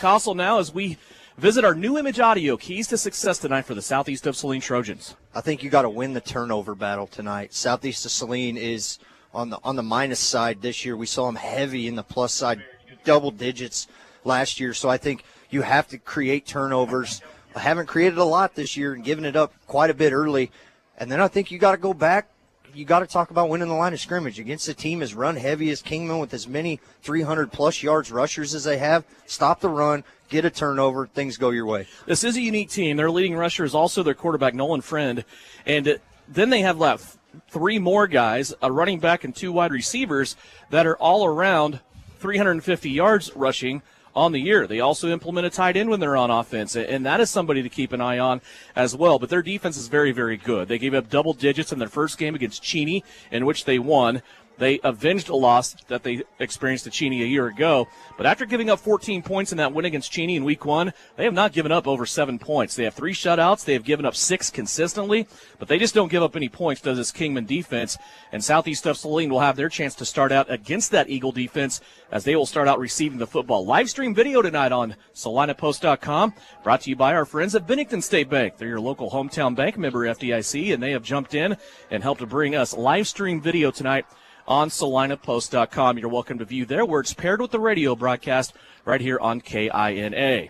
Kossel now as we visit our new image audio keys to success tonight for the Southeast of Saline Trojans. I think you got to win the turnover battle tonight. Southeast of Saline is on the minus side this year. We saw them heavy in the plus side, double digits last year. So I think you have to create turnovers. I haven't created a lot this year and given it up quite a bit early. And then I think you got to go back. You got to talk about winning the line of scrimmage against a team as run heavy as Kingman with as many 300-plus yards rushers as they have. Stop the run, get a turnover, things go your way. This is a unique team. Their leading rusher is also their quarterback, Nolan Friend. And then they have left three more guys, a running back and two wide receivers, that are all around 350 yards rushing on the year. They also implement a tight end when they're on offense, and that is somebody to keep an eye on as well. But their defense is very, very good. They gave up double digits in their first game against Cheney, in which they won. They avenged a loss that they experienced at Cheney a year ago. But after giving up 14 points in that win against Cheney in Week 1, they have not given up over 7 points. They have 3 shutouts. They have given up 6 consistently, but they just don't give up any points, does this Kingman defense. And Southeast of Saline will have their chance to start out against that Eagle defense as they will start out receiving the football. Live stream video tonight on SalinaPost.com, brought to you by our friends at Bennington State Bank. They're your local hometown bank, member FDIC, and they have jumped in and helped to bring us live stream video tonight on SalinaPost.com. You're welcome to view there, where it's paired with the radio broadcast right here on KINA.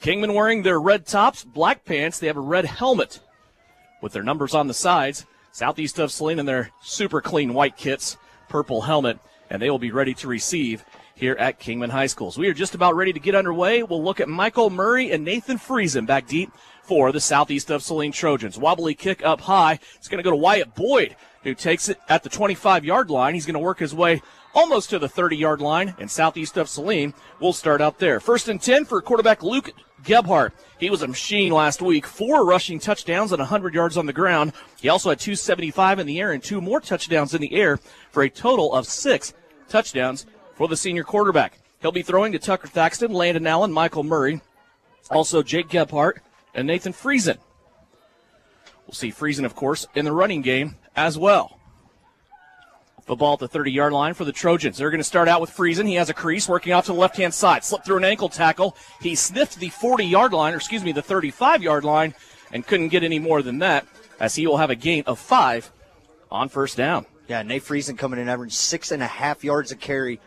Kingman wearing their red tops, black pants. They have a red helmet with their numbers on the sides. Southeast of Saline in their super clean white kits, purple helmet, and they will be ready to receive here at Kingman High Schools. We are just about ready to get underway. We'll look at Michael Murray and Nathan Friesen back deep for the Southeast of Saline Trojans. Wobbly kick up high. It's going to go to Wyatt Boyd, who takes it at the 25-yard line. He's going to work his way almost to the 30-yard line, and Southeast of Saline will start out there. 1st and 10 for quarterback Luke Gebhardt. He was a machine last week, 4 rushing touchdowns and 100 yards on the ground. He also had 275 in the air and 2 more touchdowns in the air for a total of 6 touchdowns for the senior quarterback. He'll be throwing to Tucker Thaxton, Landon Allen, Michael Murray, also Jake Gebhardt, and Nathan Friesen. We'll see Friesen, of course, in the running game as well. Football at the 30-yard line for the Trojans. They're going to start out with Friesen. He has a crease working off to the left-hand side. Slipped through an ankle tackle. He sniffed the 40-yard line, the 35-yard line, and couldn't get any more than that, as he will have a gain of 5 on first down. Yeah, Nate Friesen coming in average 6.5 yards a carry,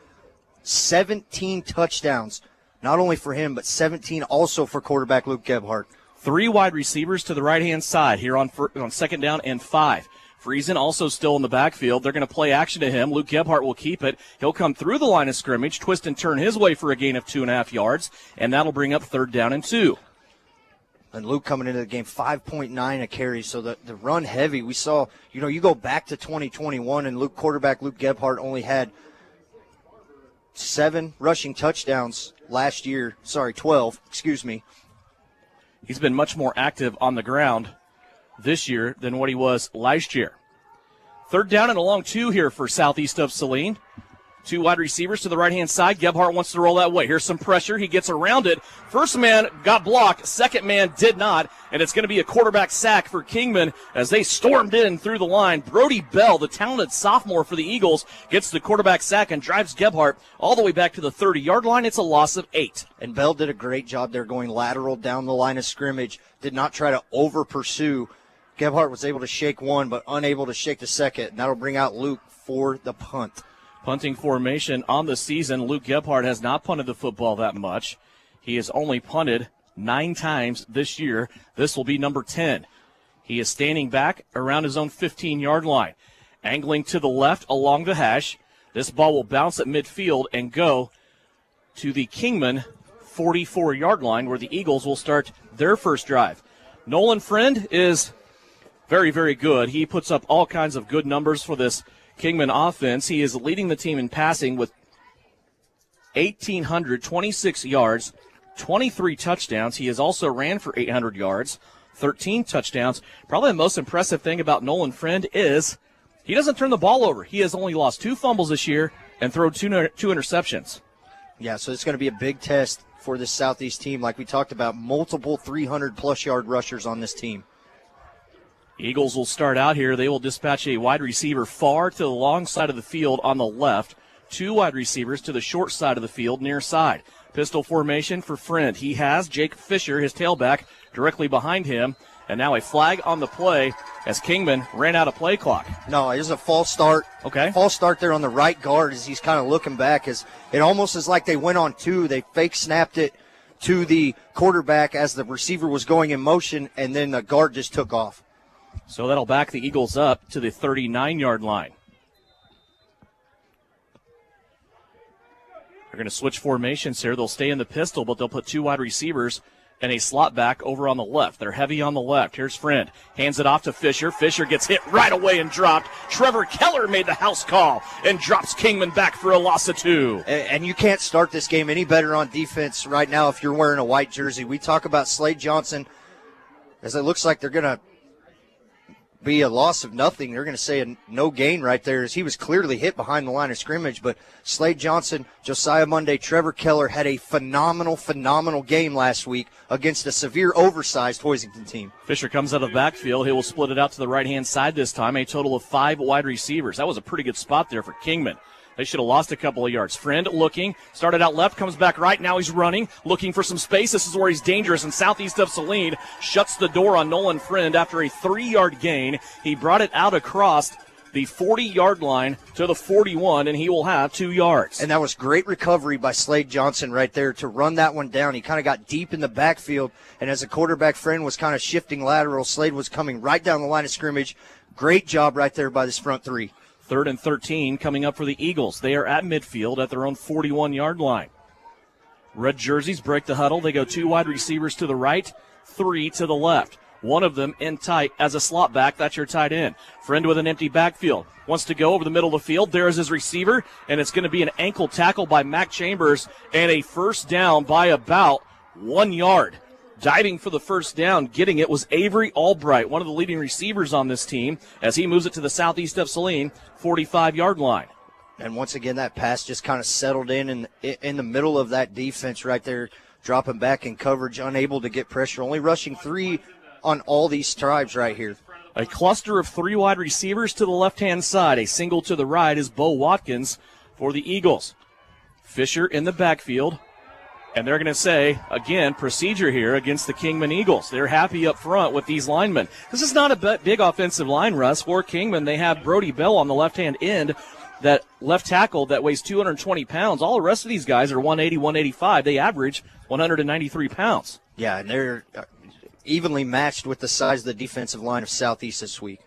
17 touchdowns, not only for him, but 17 also for quarterback Luke Gebhardt. 3 wide receivers to the right-hand side here on second down and 5. Friesen also still in the backfield. They're going to play action to him. Luke Gebhardt will keep it. He'll come through the line of scrimmage, twist and turn his way for a gain of 2.5 yards, and that'll bring up 3rd down and 2. And Luke coming into the game, 5.9 a carry. So the run heavy, we saw, you go back to 2021, and quarterback Luke Gebhardt only had 7 rushing touchdowns last year. 12, excuse me. He's been much more active on the ground this year than what he was last year. 3rd down and a long 2 here for Southeast of Saline. 2 wide receivers to the right-hand side. Gebhardt wants to roll that way. Here's some pressure. He gets around it. First man got blocked. Second man did not. And it's going to be a quarterback sack for Kingman as they stormed in through the line. Brody Bell, the talented sophomore for the Eagles, gets the quarterback sack and drives Gebhardt all the way back to the 30-yard line. It's a loss of 8. And Bell did a great job there going lateral down the line of scrimmage. Did not try to over-pursue. Gebhardt was able to shake one, but unable to shake the second. And that'll bring out Luke for the punt. Punting formation on the season. Luke Gebhardt has not punted the football that much. He has only punted 9 times this year. This will be number 10. He is standing back around his own 15-yard line. Angling to the left along the hash. This ball will bounce at midfield and go to the Kingman 44-yard line, where the Eagles will start their first drive. Nolan Friend is very, very good. He puts up all kinds of good numbers for this Kingman offense. He is leading the team in passing with 1,826 yards, 23 touchdowns. He has also ran for 800 yards, 13 touchdowns. Probably the most impressive thing about Nolan Friend is he doesn't turn the ball over. He has only lost 2 fumbles this year and thrown 2 interceptions. Yeah, so it's going to be a big test for this Southeast team. Like we talked about, multiple 300-plus yard rushers on this team. Eagles will start out here. They will dispatch a wide receiver far to the long side of the field on the left 2 wide receivers to the short side of the field, near side. Pistol formation for Friend. He has Jake Fisher, his tailback, directly behind him. And now a flag on the play as Kingman ran out of play clock. No, it was a false start. Okay. False start there on the right guard as he's kind of looking back. As it almost is like they went on 2. They fake snapped it to the quarterback as the receiver was going in motion, and then the guard just took off. So that'll back the Eagles up to the 39-yard line. They're going to switch formations here. They'll stay in the pistol, but they'll put 2 wide receivers and a slot back over on the left. They're heavy on the left. Here's Friend. Hands it off to Fisher. Fisher gets hit right away and dropped. Trevor Keller made the house call and drops Kingman back for a loss of 2. And you can't start this game any better on defense right now if you're wearing a white jersey. We talk about Slade Johnson, as it looks like they're going to be a loss of nothing. They're going to say a no gain right there, as he was clearly hit behind the line of scrimmage. But Slade Johnson, Josiah Monday, Trevor Keller had a phenomenal game last week against a severe oversized Hoisington team. Fisher comes out of the backfield. He will split it out to the right-hand side this time, a total of 5 wide receivers. That was a pretty good spot there for Kingman. They should have lost a couple of yards. Friend looking, started out left, comes back right. Now he's running, looking for some space. This is where he's dangerous, and southeast of Saline shuts the door on Nolan Friend after a 3-yard gain. He brought it out across the 40-yard line to the 41, and he will have 2 yards. And that was great recovery by Slade Johnson right there to run that one down. He kind of got deep in the backfield, and as a quarterback, Friend was kind of shifting lateral. Slade was coming right down the line of scrimmage. Great job right there by this front 3. 3rd and 13 coming up for the Eagles. They are at midfield at their own 41-yard line. Red jerseys break the huddle. They go 2 wide receivers to the right, 3 to the left. One of them in tight as a slot back. That's your tight end. Friend with an empty backfield. Wants to go over the middle of the field. There is his receiver, and it's going to be an ankle tackle by Mac Chambers and a first down by about 1 yard. Diving for the first down, getting it was Avery Albright, one of the leading receivers on this team, as he moves it to the southeast of Saline, 45-yard line. And once again, that pass just kind of settled in the middle of that defense right there, dropping back in coverage, unable to get pressure, only rushing 3 on all these tribes right here. A cluster of 3 wide receivers to the left-hand side. A single to the right is Bo Watkins for the Eagles. Fisher in the backfield. And they're going to say, again, procedure here against the Kingman Eagles. They're happy up front with these linemen. This is not a big offensive line, Russ. For Kingman, they have Brody Bell on the left-hand end, that left tackle that weighs 220 pounds. All the rest of these guys are 180, 185. They average 193 pounds. Yeah, and they're evenly matched with the size of the defensive line of Southeast this week.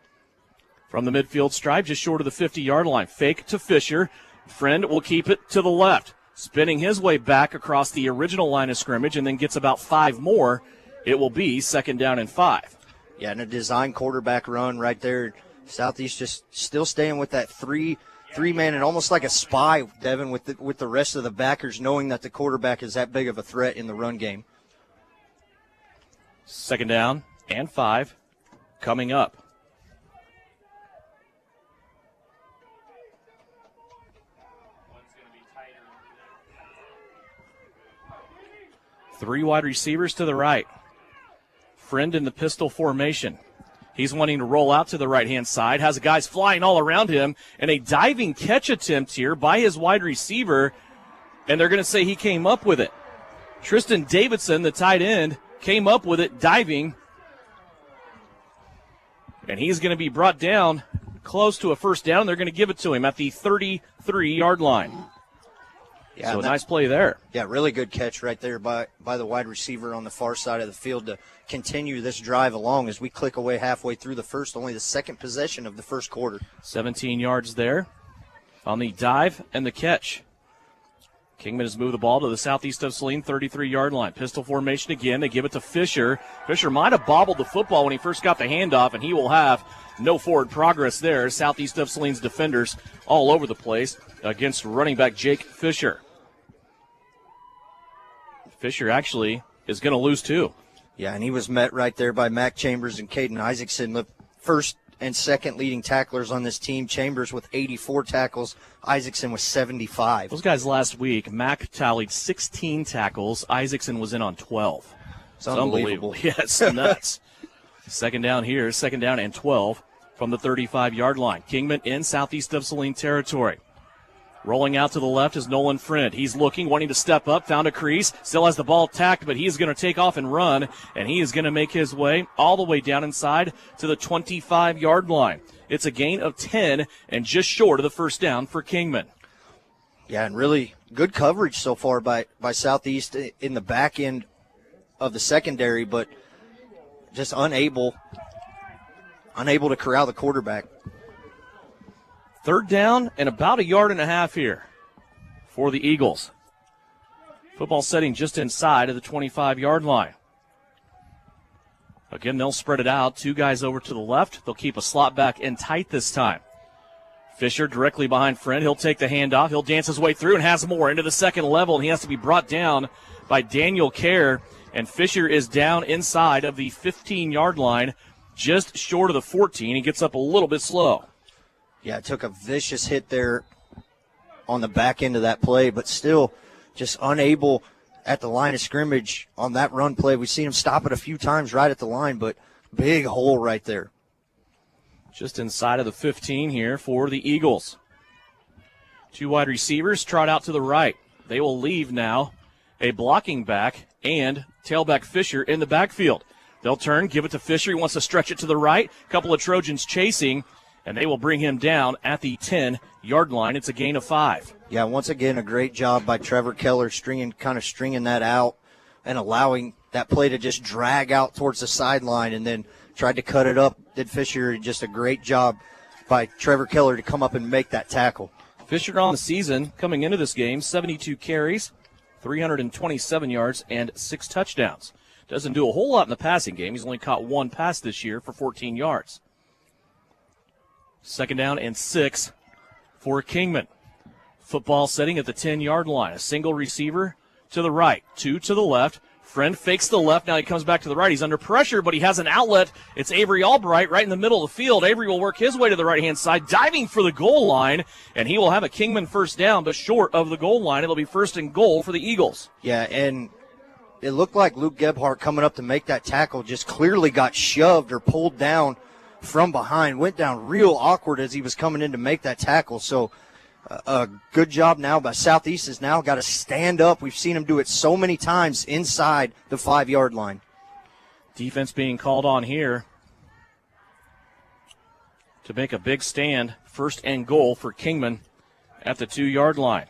From the midfield stripe, just short of the 50-yard line. Fake to Fisher. Friend will keep it to the left. Spinning his way back across the original line of scrimmage and then gets about 5 more. It will be 2nd down and 5. Yeah, and a design quarterback run right there. Southeast just still staying with that three-man and almost like a spy, Devin, with the rest of the backers, knowing that the quarterback is that big of a threat in the run game. 2nd down and 5 coming up. Three wide receivers to the right. Friend in the pistol formation. He's wanting to roll out to the right-hand side. Has guys flying all around him. And a diving catch attempt here by his wide receiver. And they're going to say he came up with it. Tristan Davidson, the tight end, came up with it diving. And he's going to be brought down close to a first down. They're going to give it to him at the 33-yard line. Yeah, so a nice play there. Yeah, really good catch right there by the wide receiver on the far side of the field to continue this drive along as we click away halfway through the first, only the 2nd possession of the first quarter. 17 yards there on the dive and the catch. Kingman has moved the ball to the southeast of Saline, 33-yard line. Pistol formation again. They give it to Fisher. Fisher might have bobbled the football when he first got the handoff, and he will have no forward progress there. Southeast of Saline's defenders all over the place against running back Jake Fisher. Fisher actually is going to lose 2. Yeah, and he was met right there by Mac Chambers and Caden Isaacson, the first and second leading tacklers on this team. Chambers with 84 tackles, Isaacson with 75. Those guys last week, Mac tallied 16 tackles. Isaacson was in on 12. It's unbelievable. Yes, nuts. 2nd down here, 2nd down and 12 from the 35-yard line. Kingman in southeast of Saline territory. Rolling out to the left is Nolan Friend. He's looking, wanting to step up, found a crease, still has the ball tacked, but he's going to take off and run, and he is going to make his way all the way down inside to the 25-yard line. It's a gain of 10 and just short of the first down for Kingman. Yeah, and really good coverage so far by Southeast in the back end of the secondary, but just unable to corral the quarterback. Third down and about 1.5 yards here for the Eagles. Football setting just inside of the 25-yard line. Again, they'll spread it out. 2 guys over to the left. They'll keep a slot back in tight this time. Fisher directly behind Friend. He'll take the handoff. He'll dance his way through and has more into the second level, and he has to be brought down by Daniel Kerr. And Fisher is down inside of the 15-yard line, just short of the 14. He gets up a little bit slow. Yeah, took a vicious hit there on the back end of that play, but still just unable at the line of scrimmage on that run play. We've seen him stop it a few times right at the line, but big hole right there. Just inside of the 15 here for the Eagles. 2 wide receivers trot out to the right. They will leave now a blocking back and tailback Fisher in the backfield. They'll turn, give it to Fisher. He wants to stretch it to the right. A couple of Trojans chasing, and they will bring him down at the 10-yard line. It's a gain of 5. Yeah, once again, a great job by Trevor Keller stringing that out and allowing that play to just drag out towards the sideline, and then tried to cut it up. Did Fisher just a great job by Trevor Keller to come up and make that tackle. Fisher on the season, coming into this game, 72 carries, 327 yards, and 6 touchdowns. Doesn't do a whole lot in the passing game. He's only caught 1 pass this year for 14 yards. Second down and 6 for Kingman. Football setting at the 10-yard line. A single receiver to the right, 2 to the left. Friend fakes the left. Now he comes back to the right. He's under pressure, but he has an outlet. It's Avery Albright right in the middle of the field. Avery will work his way to the right-hand side, diving for the goal line, and he will have a Kingman first down, but short of the goal line. It'll be first and goal for the Eagles. Yeah, and it looked like Luke Gebhardt coming up to make that tackle just clearly got shoved or pulled down from behind. Went down real awkward as he was coming in to make that tackle. So a good job now by Southeast has now got to stand up. We've seen him do it so many times inside the 5-yard line. Defense being called on here to make a big stand. First and goal for Kingman at the 2-yard line.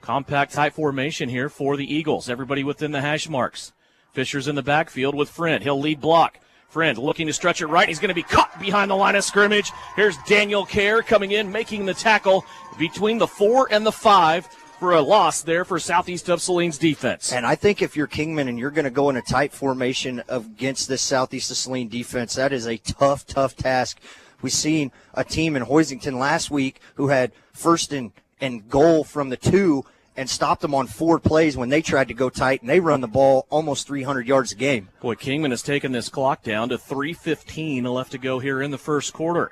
Compact tight formation here for the Eagles. Everybody within the hash marks. Fisher's in the backfield with Friend. He'll lead block. Friend looking to stretch it right. He's going to be caught behind the line of scrimmage. Here's Daniel Kerr coming in, making the tackle between the 4 and the 5 for a loss there for Southeast of Saline's defense. And I think if you're Kingman and you're going to go in a tight formation against this Southeast of Saline defense, that is a tough, tough task. We've seen a team in Hoisington last week who had first and goal from the 2 and stopped them on 4 plays when they tried to go tight, and they run the ball almost 300 yards a game. Boy, Kingman has taken this clock down to 3:15 left to go here in the first quarter.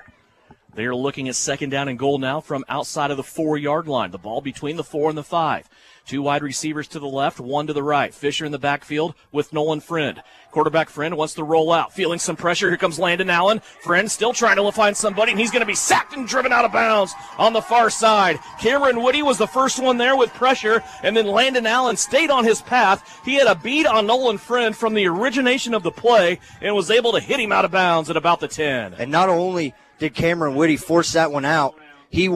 They are looking at second down and goal now from outside of the 4-yard line. The ball between the 4 and the 5. 2 wide receivers to the left, 1 to the right. Fisher in the backfield with Nolan Friend. Quarterback Friend wants to roll out, feeling some pressure. Here comes Landon Allen. Friend still trying to find somebody, and he's going to be sacked and driven out of bounds on the far side. Cameron Woody was the first one there with pressure, and then Landon Allen stayed on his path. He had a beat on Nolan Friend from the origination of the play and was able to hit him out of bounds at about the 10. And not only did Cameron Woody force that one out, he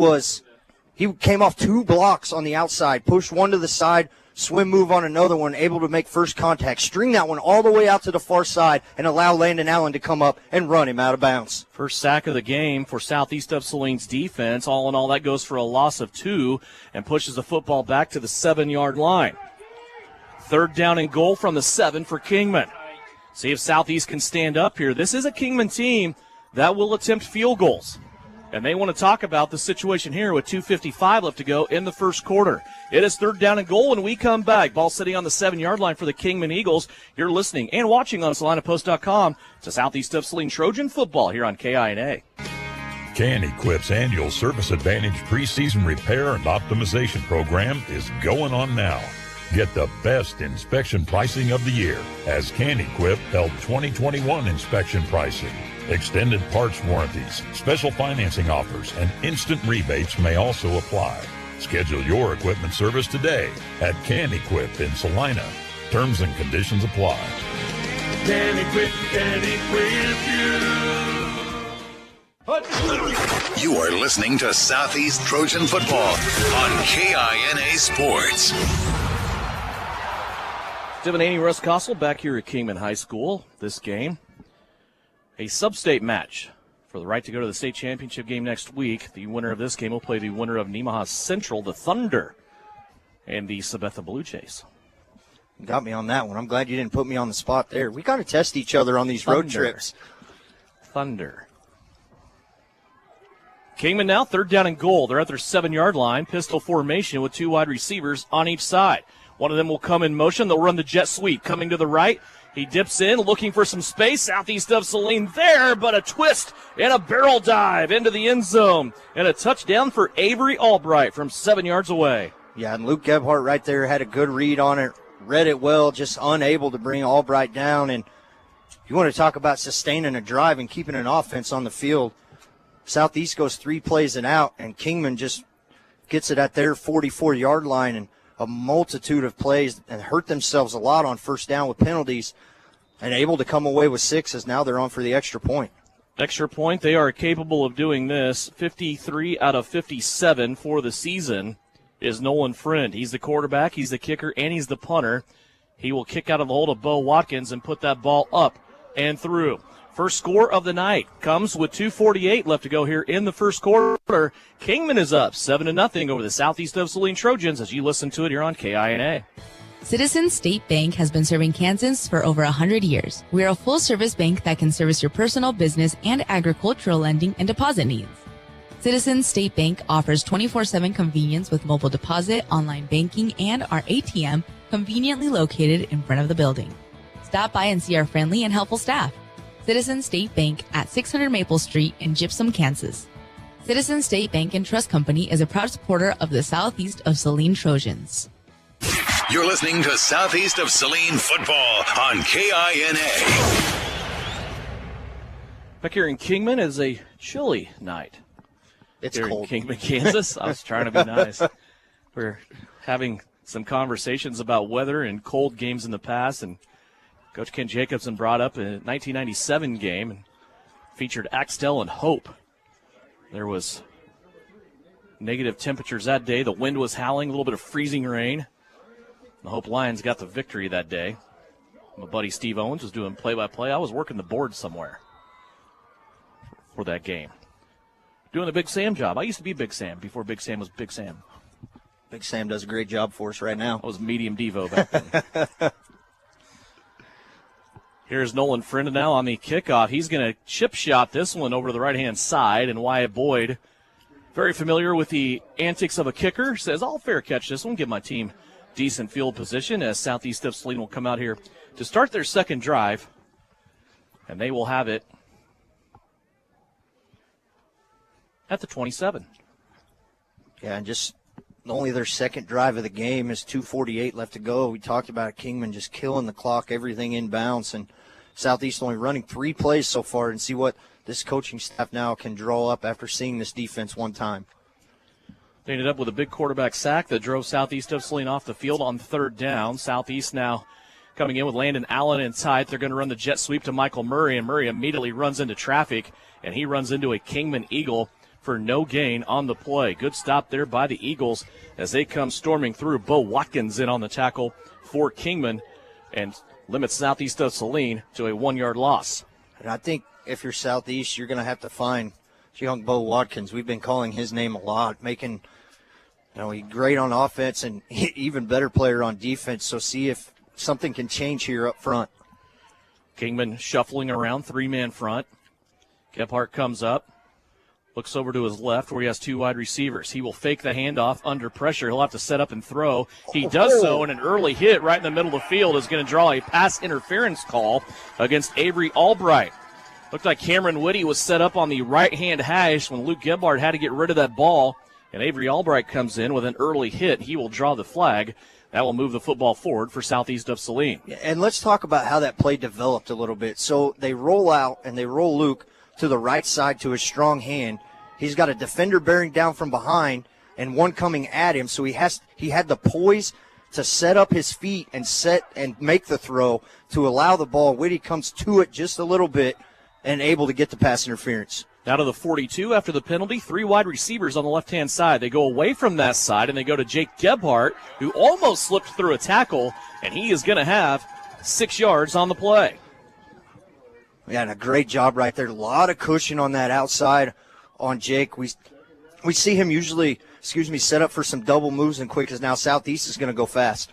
came off 2 blocks on the outside, pushed one to the side, swim move on another one, able to make first contact, string that one all the way out to the far side, and allow Landon Allen to come up and run him out of bounds. First sack of the game for Southeast of Saline's defense. All in all, that goes for a loss of 2 and pushes the football back to the 7-yard line. Third down and goal from the 7 for Kingman. See if Southeast can stand up here. This is a Kingman team that will attempt field goals. And they want to talk about the situation here with 2:55 left to go in the first quarter. It is third down and goal when we come back. Ball sitting on the 7-yard line for the Kingman Eagles. You're listening and watching on SalinaPost.com to Southeast of Saline Trojan football here on KINA. Can-Equip's annual Service Advantage preseason repair and optimization program is going on now. Get the best inspection pricing of the year as Can-Equip held 2021 inspection pricing. Extended parts warranties, special financing offers, and instant rebates may also apply. Schedule your equipment service today at Can Equip in Salina. Terms and conditions apply. Can equip you. You are listening to Southeast Trojan Football on KINA Sports. Devin Russ Kossel back here at Kingman High School. This game, a sub-state match for the right to go to the state championship game next week. The winner of this game will play the winner of Nemaha Central, the Thunder, and the Sabetha Blue Jays. You got me on that one. I'm glad you didn't put me on the spot there. We got to test each other on these road trips. Thunder. Kingman now, 3rd down and goal. They're at their 7-yard line. Pistol formation with 2 wide receivers on each side. One of them will come in motion. They'll run the jet sweep. Coming to the right, he dips in, looking for some space. Southeast of Saline there, but a twist and a barrel dive into the end zone. And a touchdown for Avery Albright from 7 yards away. Yeah, and Luke Gebhardt right there had a good read on it. Read it well, just unable to bring Albright down. And you want to talk about sustaining a drive and keeping an offense on the field. Southeast goes 3 plays and out, and Kingman just gets it at their 44-yard line, and a multitude of plays, and hurt themselves a lot on first down with penalties, and able to come away with 6 as now they're on for the extra point. Extra point, they are capable of doing this. 53 out of 57 for the season is Nolan Friend. He's the quarterback, he's the kicker, and he's the punter. He will kick out of the hold of Bo Watkins and put that ball up and through. First score of the night comes with 2:48 left to go here in the first quarter. Kingman is up 7-0 over the Southeast of Saline Trojans as you listen to it here on KINA. Citizens State Bank has been serving Kansans for over 100 years. We are a full-service bank that can service your personal, business, and agricultural lending and deposit needs. Citizens State Bank offers 24/7 convenience with mobile deposit, online banking, and our ATM conveniently located in front of the building. Stop by and see our friendly and helpful staff. Citizens State Bank at 600 Maple Street in Gypsum, Kansas. Citizens State Bank and Trust Company is a proud supporter of the Southeast of Saline Trojans. You're listening to Southeast of Saline Football on KINA. Back here in Kingman is a chilly night. It's here cold. In Kingman, Kansas. I was trying to be nice. We're having some conversations about weather and cold games in the past, and Coach Ken Jacobson brought up a 1997 game and featured Axtell and Hope. There was negative temperatures that day. The wind was howling, a little bit of freezing rain. The Hope Lions got the victory that day. My buddy Steve Owens was doing play-by-play. I was working the board somewhere for that game. Doing the Big Sam job. I used to be Big Sam before Big Sam was Big Sam. Big Sam does a great job for us right now. I was medium Devo back then. Here's Nolan Friend now on the kickoff. He's going to chip shot this one over to the right-hand side, and Wyatt Boyd, very familiar with the antics of a kicker, says, I'll fair catch this one, give my team decent field position as Southeast of Saline will come out here to start their second drive, and they will have it at the 27. Yeah, and just only their second drive of the game is 2:48 left to go. We talked about Kingman just killing the clock, everything inbounds, and Southeast only running 3 plays so far, and see what this coaching staff now can draw up after seeing this defense one time. They ended up with a big quarterback sack that drove Southeast of Saline off the field on 3rd down. Southeast now coming in with Landon Allen inside. They're going to run the jet sweep to Michael Murray, and Murray immediately runs into traffic, and he runs into a Kingman Eagle for no gain on the play. Good stop there by the Eagles as they come storming through. Bo Watkins in on the tackle for Kingman and limits Southeast of Saline to a 1-yard loss. And I think if you're Southeast, you're going to have to find young Bo Watkins. We've been calling his name a lot, making, he's great on offense and even better player on defense. So see if something can change here up front. Kingman shuffling around, 3-man front. Gebhardt comes up. Looks over to his left where he has 2 wide receivers. He will fake the handoff under pressure. He'll have to set up and throw. He does so, and an early hit right in the middle of the field is going to draw a pass interference call against Avery Albright. Looked like Cameron Whitty was set up on the right-hand hash when Luke Gebhardt had to get rid of that ball, and Avery Albright comes in with an early hit. He will draw the flag. That will move the football forward for Southeast of Saline. And let's talk about how that play developed a little bit. So they roll out and they roll Luke. to the right side to his strong hand. He's got a defender bearing down from behind and one coming at him, so he had the poise to set up his feet and make the throw to allow the ball. Whitty comes to it just a little bit and able to get the pass interference. Out of the 42 after the penalty, 3 wide receivers on the left-hand side. They go away from that side, and they go to Jake Gebhardt, who almost slipped through a tackle, and he is going to have 6 yards on the play. Yeah, and a great job right there. A lot of cushion on that outside on Jake. We see him usually, set up for some double moves and quick, as now Southeast is going to go fast.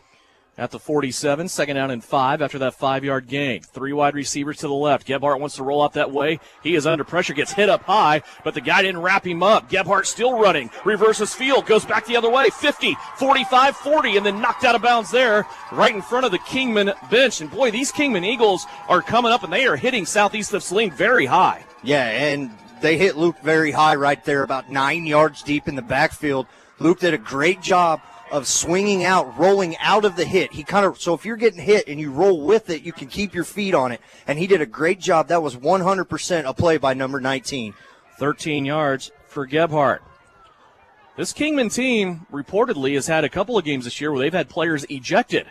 At the 47, second down and 5 after that 5-yard gain. 3 wide receivers to the left. Gebhardt wants to roll out that way. He is under pressure, gets hit up high, but the guy didn't wrap him up. Gebhardt still running. Reverses field, goes back the other way. 50, 45, 40, and then knocked out of bounds there right in front of the Kingman bench. And boy, these Kingman Eagles are coming up, and they are hitting Southeast of Saline very high. Yeah, and they hit Luke very high right there, about 9 yards deep in the backfield. Luke did a great job of swinging out, rolling out of the hit. So if you're getting hit and you roll with it, you can keep your feet on it. And he did a great job. That was 100% a play by number 19. 13 yards for Gebhardt. This Kingman team reportedly has had a couple of games this year where they've had players ejected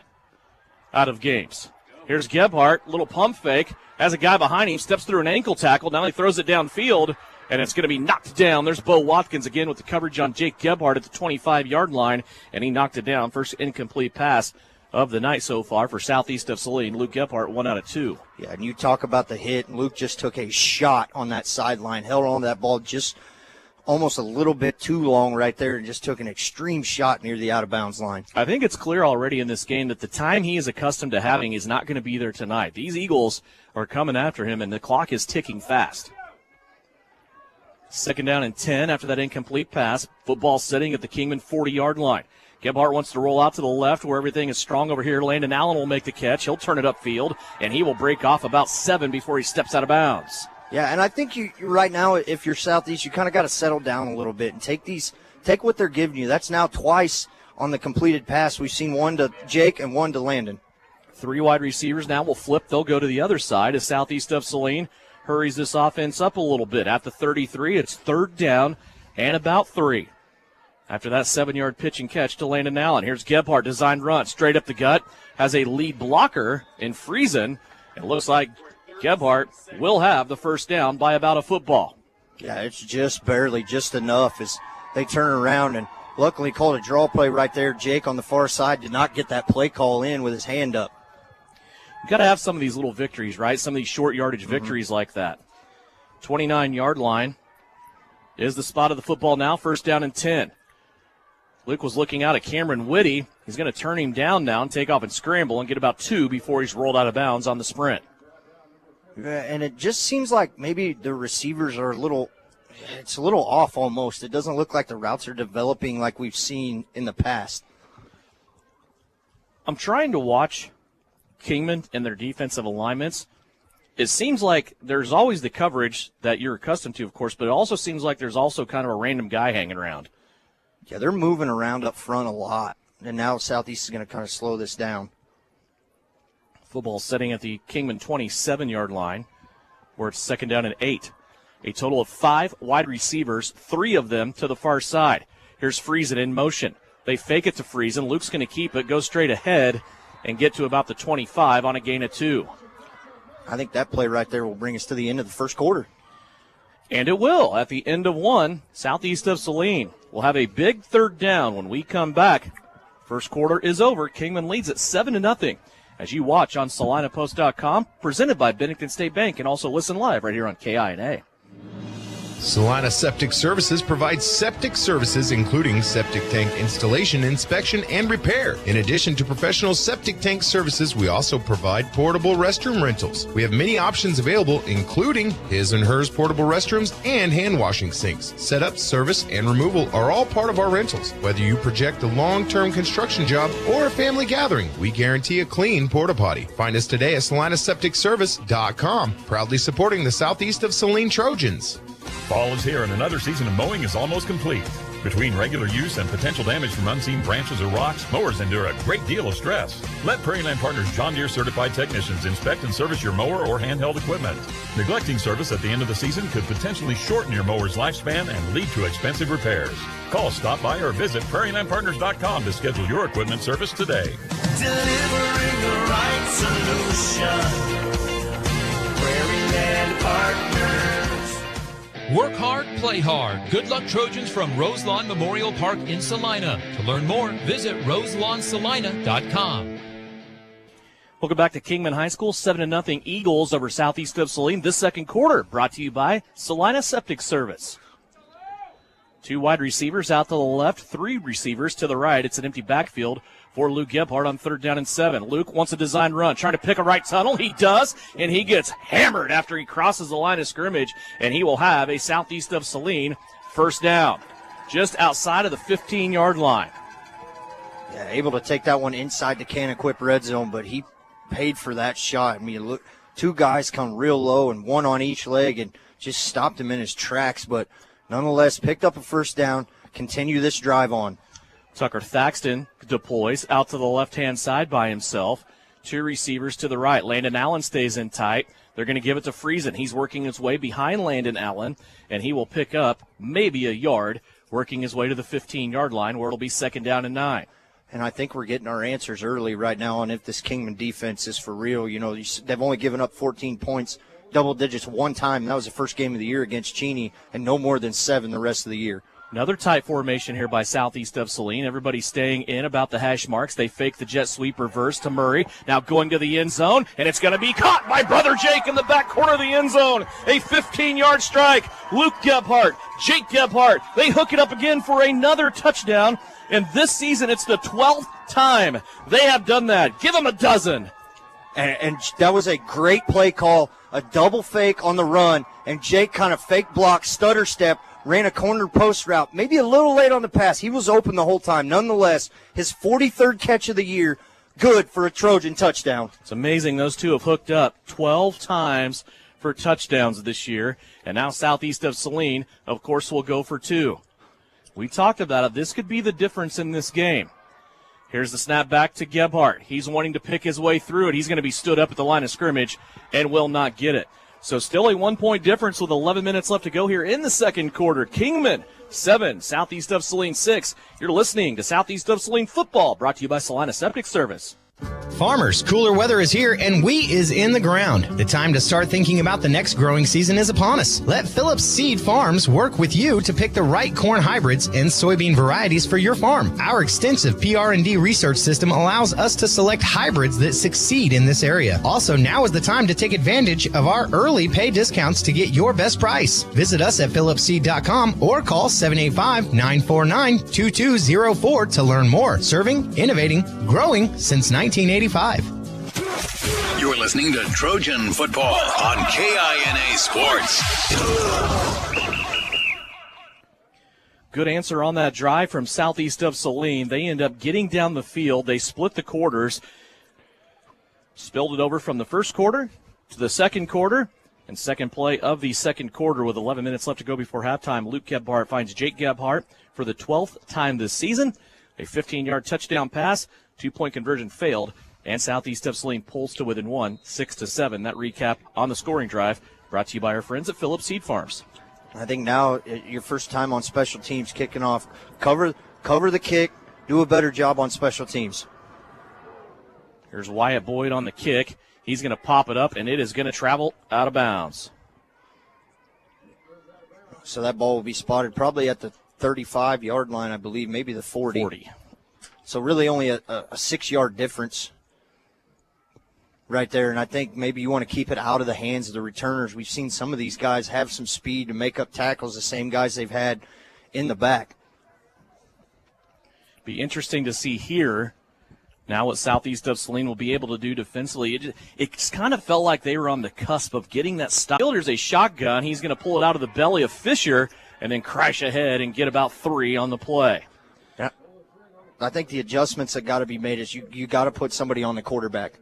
out of games. Here's Gebhardt, little pump fake, has a guy behind him, steps through an ankle tackle. Now he throws it downfield, and it's going to be knocked down. There's Bo Watkins again with the coverage on Jake Gebhardt at the 25-yard line, and he knocked it down. First incomplete pass of the night so far for Southeast of Saline. Luke Gebhardt, 1 out of 2. Yeah, and you talk about the hit. Luke just took a shot on that sideline, held on to that ball just almost a little bit too long right there, and just took an extreme shot near the out-of-bounds line. I think it's clear already in this game that the time he is accustomed to having is not going to be there tonight. These Eagles are coming after him, and the clock is ticking fast. Second down and 10 after that incomplete pass. Football sitting at the Kingman 40-yard line. Gebhardt wants to roll out to the left where everything is strong over here. Landon Allen will make the catch. He'll turn it upfield, and he will break off about 7 before he steps out of bounds. Yeah, and I think you right now, if you're Southeast, you kind of got to settle down a little bit and take what they're giving you. That's now twice on the completed pass. We've seen one to Jake and one to Landon. 3 wide receivers now will flip. They'll go to the other side as Southeast of Saline hurries this offense up a little bit. At the 33, it's 3rd down and about 3. After that 7-yard pitch and catch to Landon Allen. Here's Gebhardt, designed run, straight up the gut. Has a lead blocker in Friesen. It looks like Gebhardt will have the first down by about a football. Yeah, it's just barely, just enough as they turn around, and luckily called a draw play right there. Jake on the far side did not get that play call in with his hand up. You've got to have some of these little victories, right? Some of these short yardage victories like that. 29-yard line is the spot of the football now. 1st down and 10. Luke was looking out at Cameron Whitty. He's going to turn him down now and take off and scramble and get about 2 before he's rolled out of bounds on the sprint. Yeah, and it just seems like maybe the receivers are a little off almost. It doesn't look like the routes are developing like we've seen in the past. I'm trying to watch Kingman and their defensive alignments. It seems like there's always the coverage that you're accustomed to, of course, but it also seems like there's also kind of a random guy hanging around. Yeah, they're moving around up front a lot, and now Southeast is going to kind of slow this down. Football setting at the Kingman 27-yard line, where it's 2nd down and 8. A total of 5 wide receivers, 3 of them to the far side. Here's Friesen in motion. They fake it to Friesen. Luke's going to keep it, go straight ahead, and get to about the 25 on a gain of 2. I think that play right there will bring us to the end of the first quarter. And it will. At the end of 1, Southeast of Saline will have a big 3rd down when we come back. First quarter is over. Kingman leads at 7-0 as you watch on SalinaPost.com, presented by Bennington State Bank, and also listen live right here on KINA. Salina Septic Services provides septic services including septic tank installation, inspection, and repair. In addition to professional septic tank services, we also provide portable restroom rentals. We have many options available, including his and hers portable restrooms and hand washing sinks. Setup, service, and removal are all part of our rentals. Whether you project a long-term construction job or a family gathering, we guarantee a clean porta potty. Find us today at SalinaSepticService.com, proudly supporting the Southeast of Saline Trojans. Fall is here and another season of mowing is almost complete. Between regular use and potential damage from unseen branches or rocks, mowers endure a great deal of stress. Let Prairieland Partners John Deere certified technicians inspect and service your mower or handheld equipment. Neglecting service at the end of the season could potentially shorten your mower's lifespan and lead to expensive repairs. Call, stop by, or visit PrairielandPartners.com to schedule your equipment service today. Delivering the right solution. Prairieland Partners. Work hard, play hard. Good luck, Trojans, from Roselawn Memorial Park in Salina. To learn more, visit roselawsalina.com. Welcome back to Kingman High School. 7-0 Eagles over Southeast of Saline. This second quarter brought to you by Salina Septic Service. 2 wide receivers out to the left, 3 receivers to the right. It's an empty backfield for Luke Gebhardt on 3rd down and 7. Luke wants a design run, trying to pick a right tunnel. He does, and he gets hammered after he crosses the line of scrimmage, and he will have a Southeast of Saline first down, just outside of the 15-yard line. Yeah, able to take that one inside the Can-Equip red zone, but he paid for that shot. I mean, look, 2 guys come real low and 1 on each leg and just stopped him in his tracks, but nonetheless picked up a first down, continue this drive on. Tucker Thaxton deploys out to the left-hand side by himself. 2 receivers to the right. Landon Allen stays in tight. They're going to give it to Friesen. He's working his way behind Landon Allen, and he will pick up maybe a yard, working his way to the 15-yard line where it'll be 2nd down and 9. And I think we're getting our answers early right now on if this Kingman defense is for real. You know, they've only given up 14 points, double digits one time. That was the first game of the year against Cheney, and no more than 7 the rest of the year. Another tight formation here by Southeast of Saline. Everybody staying in about the hash marks. They fake the jet sweep reverse to Murray. Now going to the end zone, and it's going to be caught by Brother Jake in the back corner of the end zone. A 15-yard strike. Luke Gebhardt, Jake Gebhardt. They hook it up again for another touchdown. And this season, it's the 12th time they have done that. Give them a dozen. And that was a great play call, a double fake on the run, and Jake kind of fake block, stutter step, ran a corner post route, maybe a little late on the pass. He was open the whole time. Nonetheless, his 43rd catch of the year, good for a Trojan touchdown. It's amazing those two have hooked up 12 times for touchdowns this year. And now Southeast of Saline, of course, will go for 2. We talked about it. This could be the difference in this game. Here's the snap back to Gebhardt. He's wanting to pick his way through it. He's going to be stood up at the line of scrimmage and will not get it. So still a 1-point difference with 11 minutes left to go here in the second quarter. Kingman 7, Southeast of Saline 6. You're listening to Southeast of Saline football, brought to you by Salina Septic Service. Farmers, cooler weather is here and wheat is in the ground. The time to start thinking about the next growing season is upon us. Let Phillips Seed Farms work with you to pick the right corn hybrids and soybean varieties for your farm. Our extensive PR&D research system allows us to select hybrids that succeed in this area. Also, now is the time to take advantage of our early pay discounts to get your best price. Visit us at phillipsseed.com or call 785-949-2204 to learn more. Serving, innovating, growing since 1985. You're listening to Trojan Football on KINA Sports. Good answer on that drive from Southeast of Saline. They end up getting down the field. They split the quarters, spilled it over from the first quarter to the second quarter, and second play of the second quarter with 11 minutes left to go before halftime. Luke Gebhardt finds Jake Gebhardt for the 12th time this season. A 15-yard touchdown pass, 2-point conversion failed, and Southeast of Saline pulls to within 1, 6-7. That recap on the scoring drive brought to you by our friends at Phillips Seed Farms. I think now your first time on special teams kicking off. Cover the kick, do a better job on special teams. Here's Wyatt Boyd on the kick. He's going to pop it up, and it is going to travel out of bounds. So that ball will be spotted probably at the 35-yard line, I believe, maybe the 40. So really only a 6-yard difference right there, and I think maybe you want to keep it out of the hands of the returners. We've seen some of these guys have some speed to make up tackles, the same guys they've had in the back. Be interesting to see here now what Southeast of Saline will be able to do defensively. It kind of felt like they were on the cusp of getting that stop. There's a shotgun. He's going to pull it out of the belly of Fisher and then crash ahead and get about 3 on the play. Yeah, I think the adjustments that got to be made is you got to put somebody on the quarterback.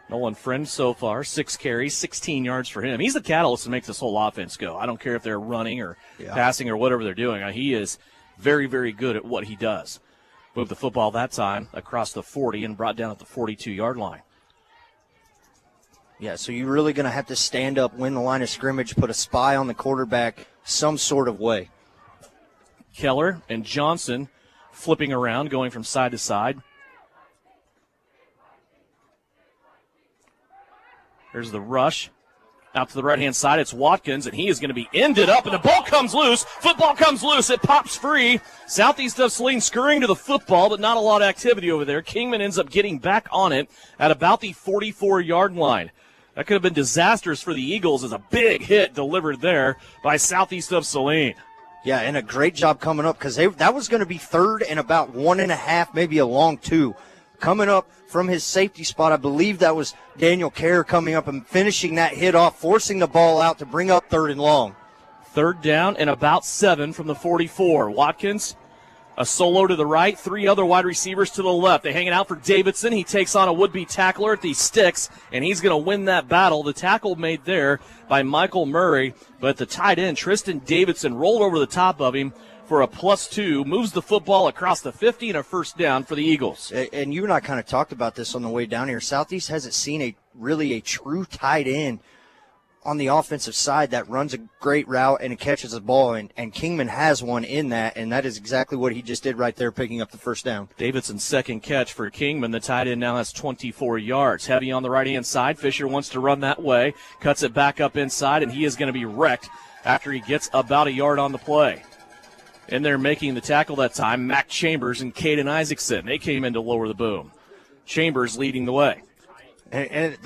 Nolan Friend so far, 6 carries, 16 yards for him. He's the catalyst to make this whole offense go. I don't care if they're running or passing or whatever they're doing. He is very, very good at what he does. Moved the football that time across the 40 and brought down at the 42-yard line. Yeah, so you're really going to have to stand up, win the line of scrimmage, put a spy on the quarterback some sort of way. Keller and Johnson flipping around, going from side to side. There's the rush. Out to the right-hand side, it's Watkins, and he is going to be ended up, and the ball comes loose. Football comes loose. It pops free. Southeast of Saline scurrying to the football, but not a lot of activity over there. Kingman ends up getting back on it at about the 44-yard line. That could have been disastrous for the Eagles as a big hit delivered there by Southeast of Saline. Yeah, and a great job coming up because that was going to be third and about 1.5, maybe a long 2. Coming up from his safety spot, I believe that was Daniel Kerr coming up and finishing that hit off, forcing the ball out to bring up third and long. Third down and about 7 from the 44. Watkins, a solo to the right, 3 other wide receivers to the left. They hang it out for Davidson. He takes on a would-be tackler at the sticks, and he's going to win that battle. The tackle made there by Michael Murray, but the tight end, Tristan Davidson, rolled over the top of him for a +2, moves the football across the 50 and a first down for the Eagles. And you and I kind of talked about this on the way down here. Southeast hasn't seen a true tight end on the offensive side that runs a great route and catches the ball, and Kingman has one in that, and that is exactly what he just did right there, picking up the first down. Davidson's second catch for Kingman. The tight end now has 24 yards. Heavy on the right-hand side. Fisher wants to run that way, cuts it back up inside, and he is going to be wrecked after he gets about a yard on the play. In there making the tackle that time, Mac Chambers and Caden Isaacson. They came in to lower the boom. Chambers leading the way. And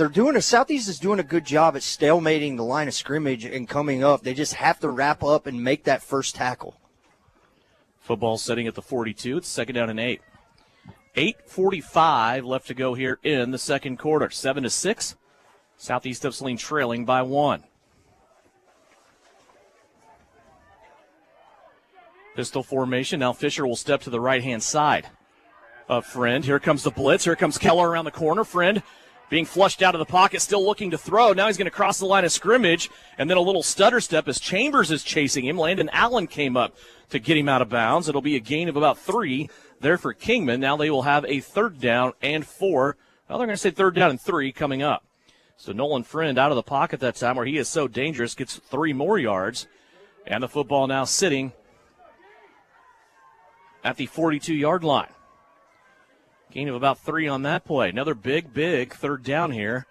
Southeast is doing a good job at stalemating the line of scrimmage and coming up. They just have to wrap up and make that first tackle. Football setting at the 42. It's second down and 8. 8:45 left to go here in the second quarter. 7-6. Southeast of Saline trailing by 1. Pistol formation. Now Fisher will step to the right-hand side of Friend. Here comes the blitz. Here comes Keller around the corner. Friend being flushed out of the pocket, still looking to throw. Now he's going to cross the line of scrimmage, and then a little stutter step as Chambers is chasing him. Landon Allen came up to get him out of bounds. It'll be a gain of about 3 there for Kingman. Now they will have a third down and 4. Well, they're going to say third down and 3 coming up. So Nolan Friend out of the pocket that time where he is so dangerous, gets 3 more yards. And the football now sitting at the 42-yard line. Gain of about 3 on that play. Another big third down here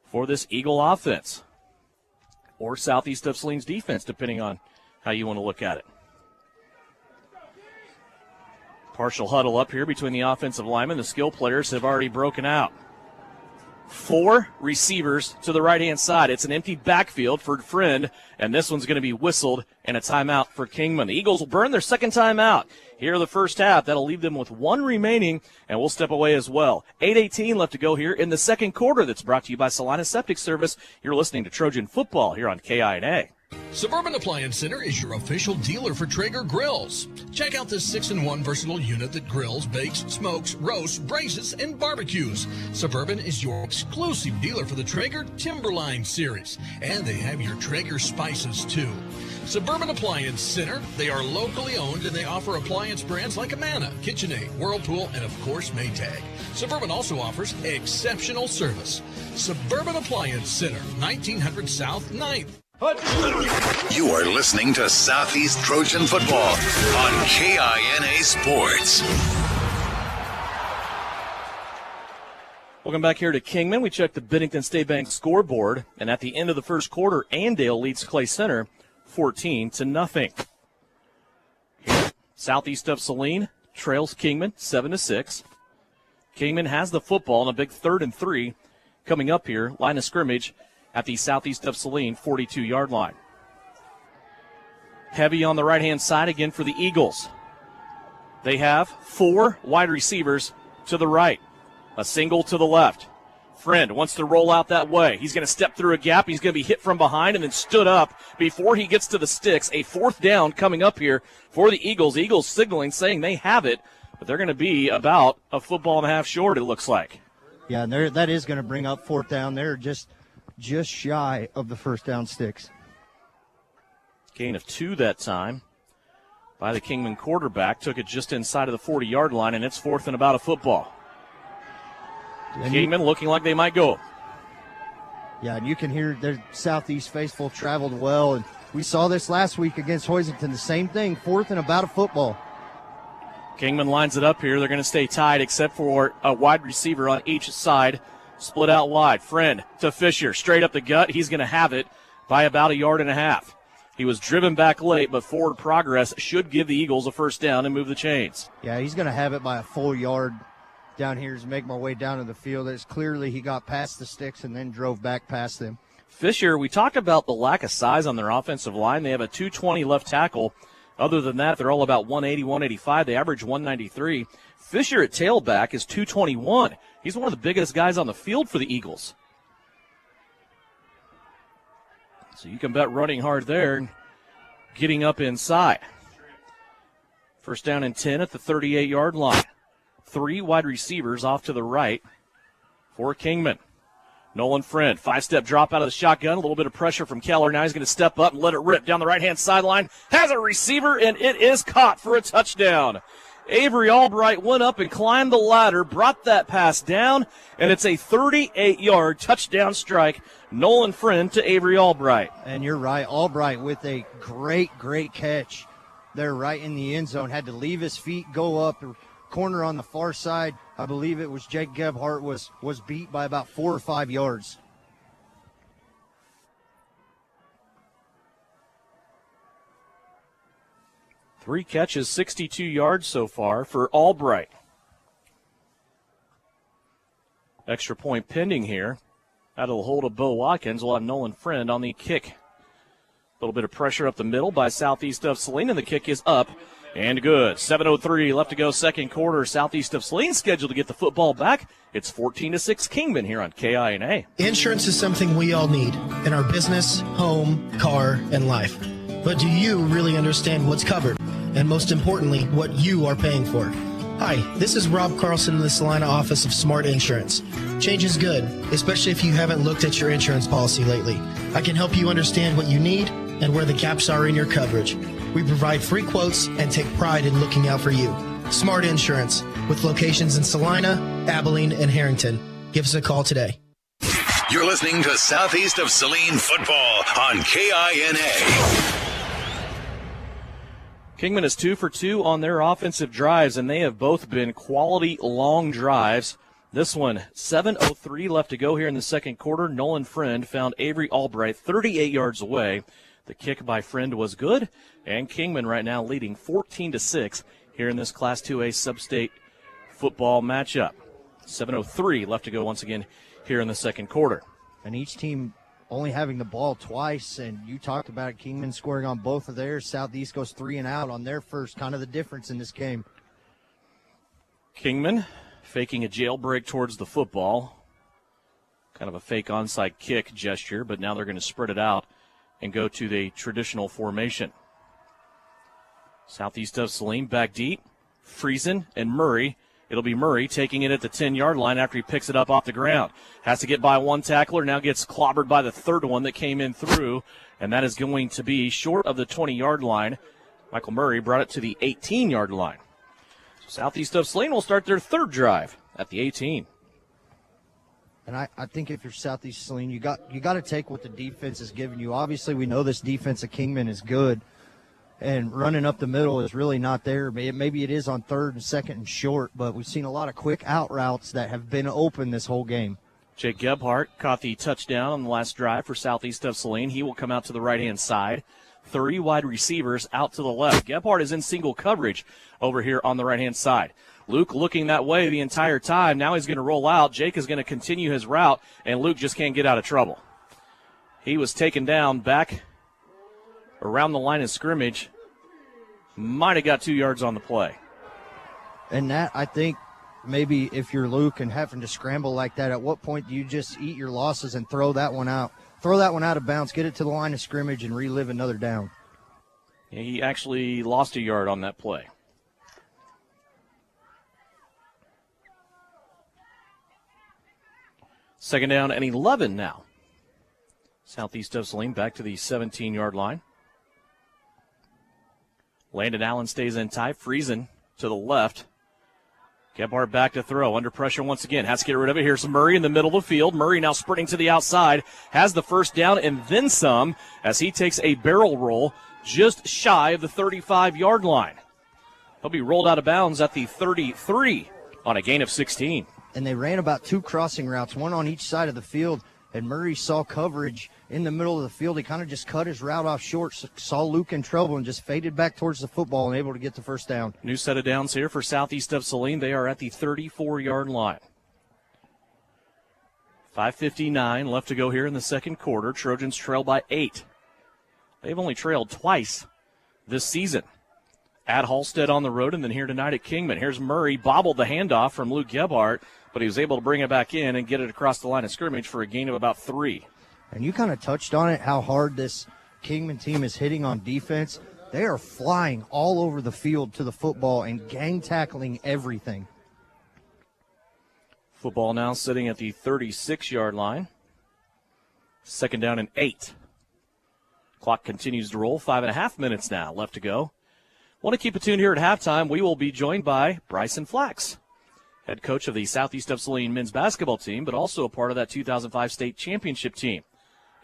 for this Eagle offense. Or Southeast of Saline's defense, depending on how you want to look at it. Partial huddle up here between the offensive linemen. The skill players have already broken out. 4 receivers to the right-hand side. It's an empty backfield for Friend, and this one's going to be whistled and a timeout for Kingman. The Eagles will burn their second timeout here in the first half. That'll leave them with 1 remaining, and we'll step away as well. 8:18 left to go here in the second quarter. That's brought to you by Saline Septic Service. You're listening to Trojan Football here on KINA. Suburban Appliance Center is your official dealer for Traeger grills. Check out this 6-in-1 versatile unit that grills, bakes, smokes, roasts, braces, and barbecues. Suburban is your exclusive dealer for the Traeger Timberline series, and they have your Traeger spices too. Suburban Appliance Center, they are locally owned and they offer appliance brands like Amana, KitchenAid, Whirlpool, and of course Maytag. Suburban also offers exceptional service. Suburban Appliance Center, 1900 South 9th. You are listening to Southeast Trojan Football on KINA Sports. Welcome back here to Kingman. We checked the Bennington State Bank scoreboard, and at the end of the first quarter, Andale leads Clay Center 14-0. Southeast of Saline trails Kingman 7-6. Kingman has the football in a big 3rd and 3 coming up here. Line of scrimmage at the Southeast of Saline 42-yard line. Heavy on the right-hand side again for the Eagles. They have 4 wide receivers to the right, a single to the left. Friend wants to roll out that way. He's going to step through a gap. He's going to be hit from behind and then stood up before he gets to the sticks. A 4th down coming up here for the Eagles. Eagles signaling, saying they have it, but they're going to be about a football and a half short, it looks like. Yeah, and that is going to bring up 4th down. They're just shy of the first down sticks. Gain of 2 that time by the Kingman quarterback. Took it just inside of the 40-yard line, and it's 4th and about a football. Kingman looking like they might go. Yeah, and you can hear their Southeast faithful traveled well, and we saw this last week against Hoisington. The same thing, 4th and about a football. Kingman lines it up here. They're going to stay tied except for a wide receiver on each side. Split out wide. Friend to Fisher. Straight up the gut. He's going to have it by about 1.5 yards. He was driven back late, but forward progress should give the Eagles a first down and move the chains. Yeah, he's going to have it by a full yard down here as make my way down to the field. It's clearly he got past the sticks and then drove back past them. Fisher, we talked about the lack of size on their offensive line. They have a 220 left tackle. Other than that, they're all about 180, 185. They average 193. Fisher at tailback is 221. He's one of the biggest guys on the field for the Eagles. So you can bet running hard there, getting up inside. First down and 10 at the 38-yard line. 3 wide receivers off to the right for Kingman. Nolan Friend, 5-step drop out of the shotgun. A little bit of pressure from Keller. Now he's going to step up and let it rip down the right-hand sideline. Has a receiver, and it is caught for a touchdown. Avery Albright went up and climbed the ladder, brought that pass down, and it's a 38-yard touchdown strike. Nolan Friend to Avery Albright. And you're right, Albright with a great catch there right in the end zone. Had to leave his feet, go up, corner on the far side. I believe it was Jake Gebhardt was beat by about 4 or 5 yards. Three catches, 62 yards so far for Albright. Extra point pending here. Out of the hold of Bo Watkins, we'll have Nolan Friend on the kick. A little bit of pressure up the middle by Southeast of Saline, and the kick is up and good. 7:03 left to go, second quarter. Southeast of Saline scheduled to get the football back. It's 14-6 Kingman here on KINA. Insurance is something we all need in our business, home, car, and life. But do you really understand what's covered? And most importantly, what you are paying for? Hi, this is Rob Carlson in the Salina office of Smart Insurance. Change is good, especially if you haven't looked at your insurance policy lately. I can help you understand what you need and where the gaps are in your coverage. We provide free quotes and take pride in looking out for you. Smart Insurance, with locations in Salina, Abilene, and Harrington. Give us a call today. You're listening to Southeast of Saline football on KINA. Kingman is 2 for 2 on their offensive drives, and they have both been quality long drives. This one, 7:03 left to go here in the second quarter. Nolan Friend found Avery Albright 38 yards away. The kick by Friend was good, and Kingman right now leading 14-6 here in this Class 2A sub-state football matchup. 7:03 left to go once again here in the second quarter. And each team only having the ball twice, and you talked about it, Kingman scoring on both of theirs. Southeast goes 3 and out on their first, kind of the difference in this game. Kingman faking a jailbreak towards the football. Kind of a fake onside kick gesture, but now they're going to spread it out and go to the traditional formation. Southeast of Saline back deep. Friesen and Murray. It'll be Murray taking it at the 10-yard line after he picks it up off the ground. Has to get by one tackler, now gets clobbered by the third one that came in through, and that is going to be short of the 20-yard line. Michael Murray brought it to the 18-yard line. So Southeast of Saline will start their third drive at the 18. And I think if you're Southeast Saline, you got to take what the defense is giving you. Obviously, we know this defense of Kingman is good, and running up the middle is really not there. Maybe it is on third and second and short, but we've seen a lot of quick out routes that have been open this whole game. Jake Gebhardt caught the touchdown on the last drive for Southeast of Saline. He will come out to the right-hand side. 3 wide receivers out to the left. Gebhardt is in single coverage over here on the right-hand side. Luke looking that way the entire time. Now he's going to roll out. Jake is going to continue his route, and Luke just can't get out of trouble. He was taken down back around the line of scrimmage. Might have got 2 yards on the play. And that, I think, maybe if you're Luke and having to scramble like that, at what point do you just eat your losses and throw that one out? Throw that one out of bounds, get it to the line of scrimmage, and relive another down. Yeah, he actually lost a yard on that play. Second down and 11 now. Southeast of Saline back to the 17-yard line. Landon Allen stays in tight. Friesen to the left. Gebhardt back to throw. Under pressure once again. Has to get rid of it. Here's Murray in the middle of the field. Murray now sprinting to the outside. Has the first down and then some as he takes a barrel roll just shy of the 35-yard line. He'll be rolled out of bounds at the 33 on a gain of 16. And they ran about 2 crossing routes, one on each side of the field, and Murray saw coverage in the middle of the field. He kind of just cut his route off short, saw Luke in trouble, and just faded back towards the football and able to get the first down. New set of downs here for Southeast of Saline. They are at the 34-yard line. 5:59 left to go here in the second quarter. Trojans trail by 8. They've only trailed twice this season. At Halstead on the road and then here tonight at Kingman. Here's Murray, bobbled the handoff from Luke Gebhardt, but he was able to bring it back in and get it across the line of scrimmage for a gain of about 3. And you kind of touched on it, how hard this Kingman team is hitting on defense. They are flying all over the field to the football and gang tackling everything. Football now sitting at the 36-yard line. Second down and 8. Clock continues to roll. 5.5 minutes now left to go. Want to keep it tuned here at halftime. We will be joined by Bryson Flax, head coach of the Southeast of Saline men's basketball team, but also a part of that 2005 state championship team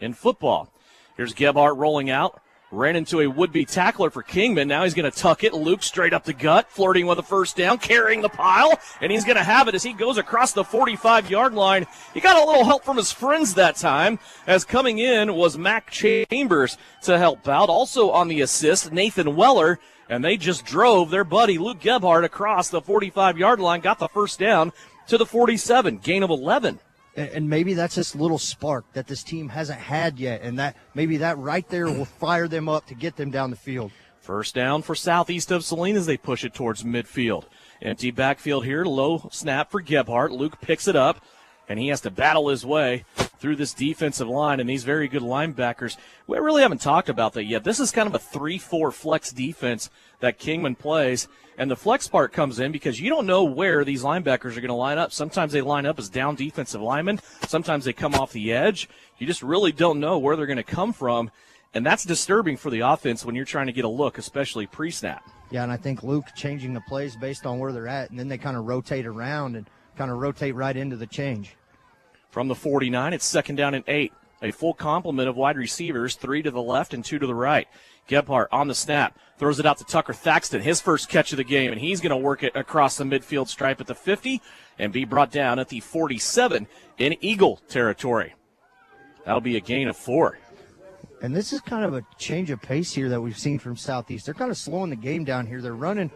in football. Here's Gebhardt rolling out. Ran into a would-be tackler for Kingman. Now he's going to tuck it. Luke straight up the gut, flirting with a first down, carrying the pile, and he's going to have it as he goes across the 45-yard line. He got a little help from his friends that time, as coming in was Mac Chambers to help out. Also on the assist, Nathan Weller, and they just drove their buddy Luke Gebhardt across the 45-yard line, got the first down to the 47, gain of 11. And maybe that's this little spark that this team hasn't had yet, and that maybe that right there will fire them up to get them down the field. First down for Southeast of Saline as they push it towards midfield. Empty backfield here, low snap for Gebhardt. Luke picks it up, and he has to battle his way through this defensive line and these very good linebackers. We really haven't talked about that yet. This is kind of a 3-4 flex defense that Kingman plays, and the flex part comes in because you don't know where these linebackers are going to line up. Sometimes they line up as down defensive linemen. Sometimes they come off the edge. You just really don't know where they're going to come from, and that's disturbing for the offense when you're trying to get a look, especially pre-snap. Yeah, and I think Luke changing the plays based on where they're at, and then they kind of rotate around and kind of rotate right into the change. From the 49, it's second down and 8. A full complement of wide receivers, 3 to the left and 2 to the right. Gebhardt on the snap, throws it out to Tucker Thaxton, his first catch of the game, and he's going to work it across the midfield stripe at the 50 and be brought down at the 47 in Eagle territory. That'll be a gain of 4. And this is kind of a change of pace here that we've seen from Southeast. They're kind of slowing the game down here. They're running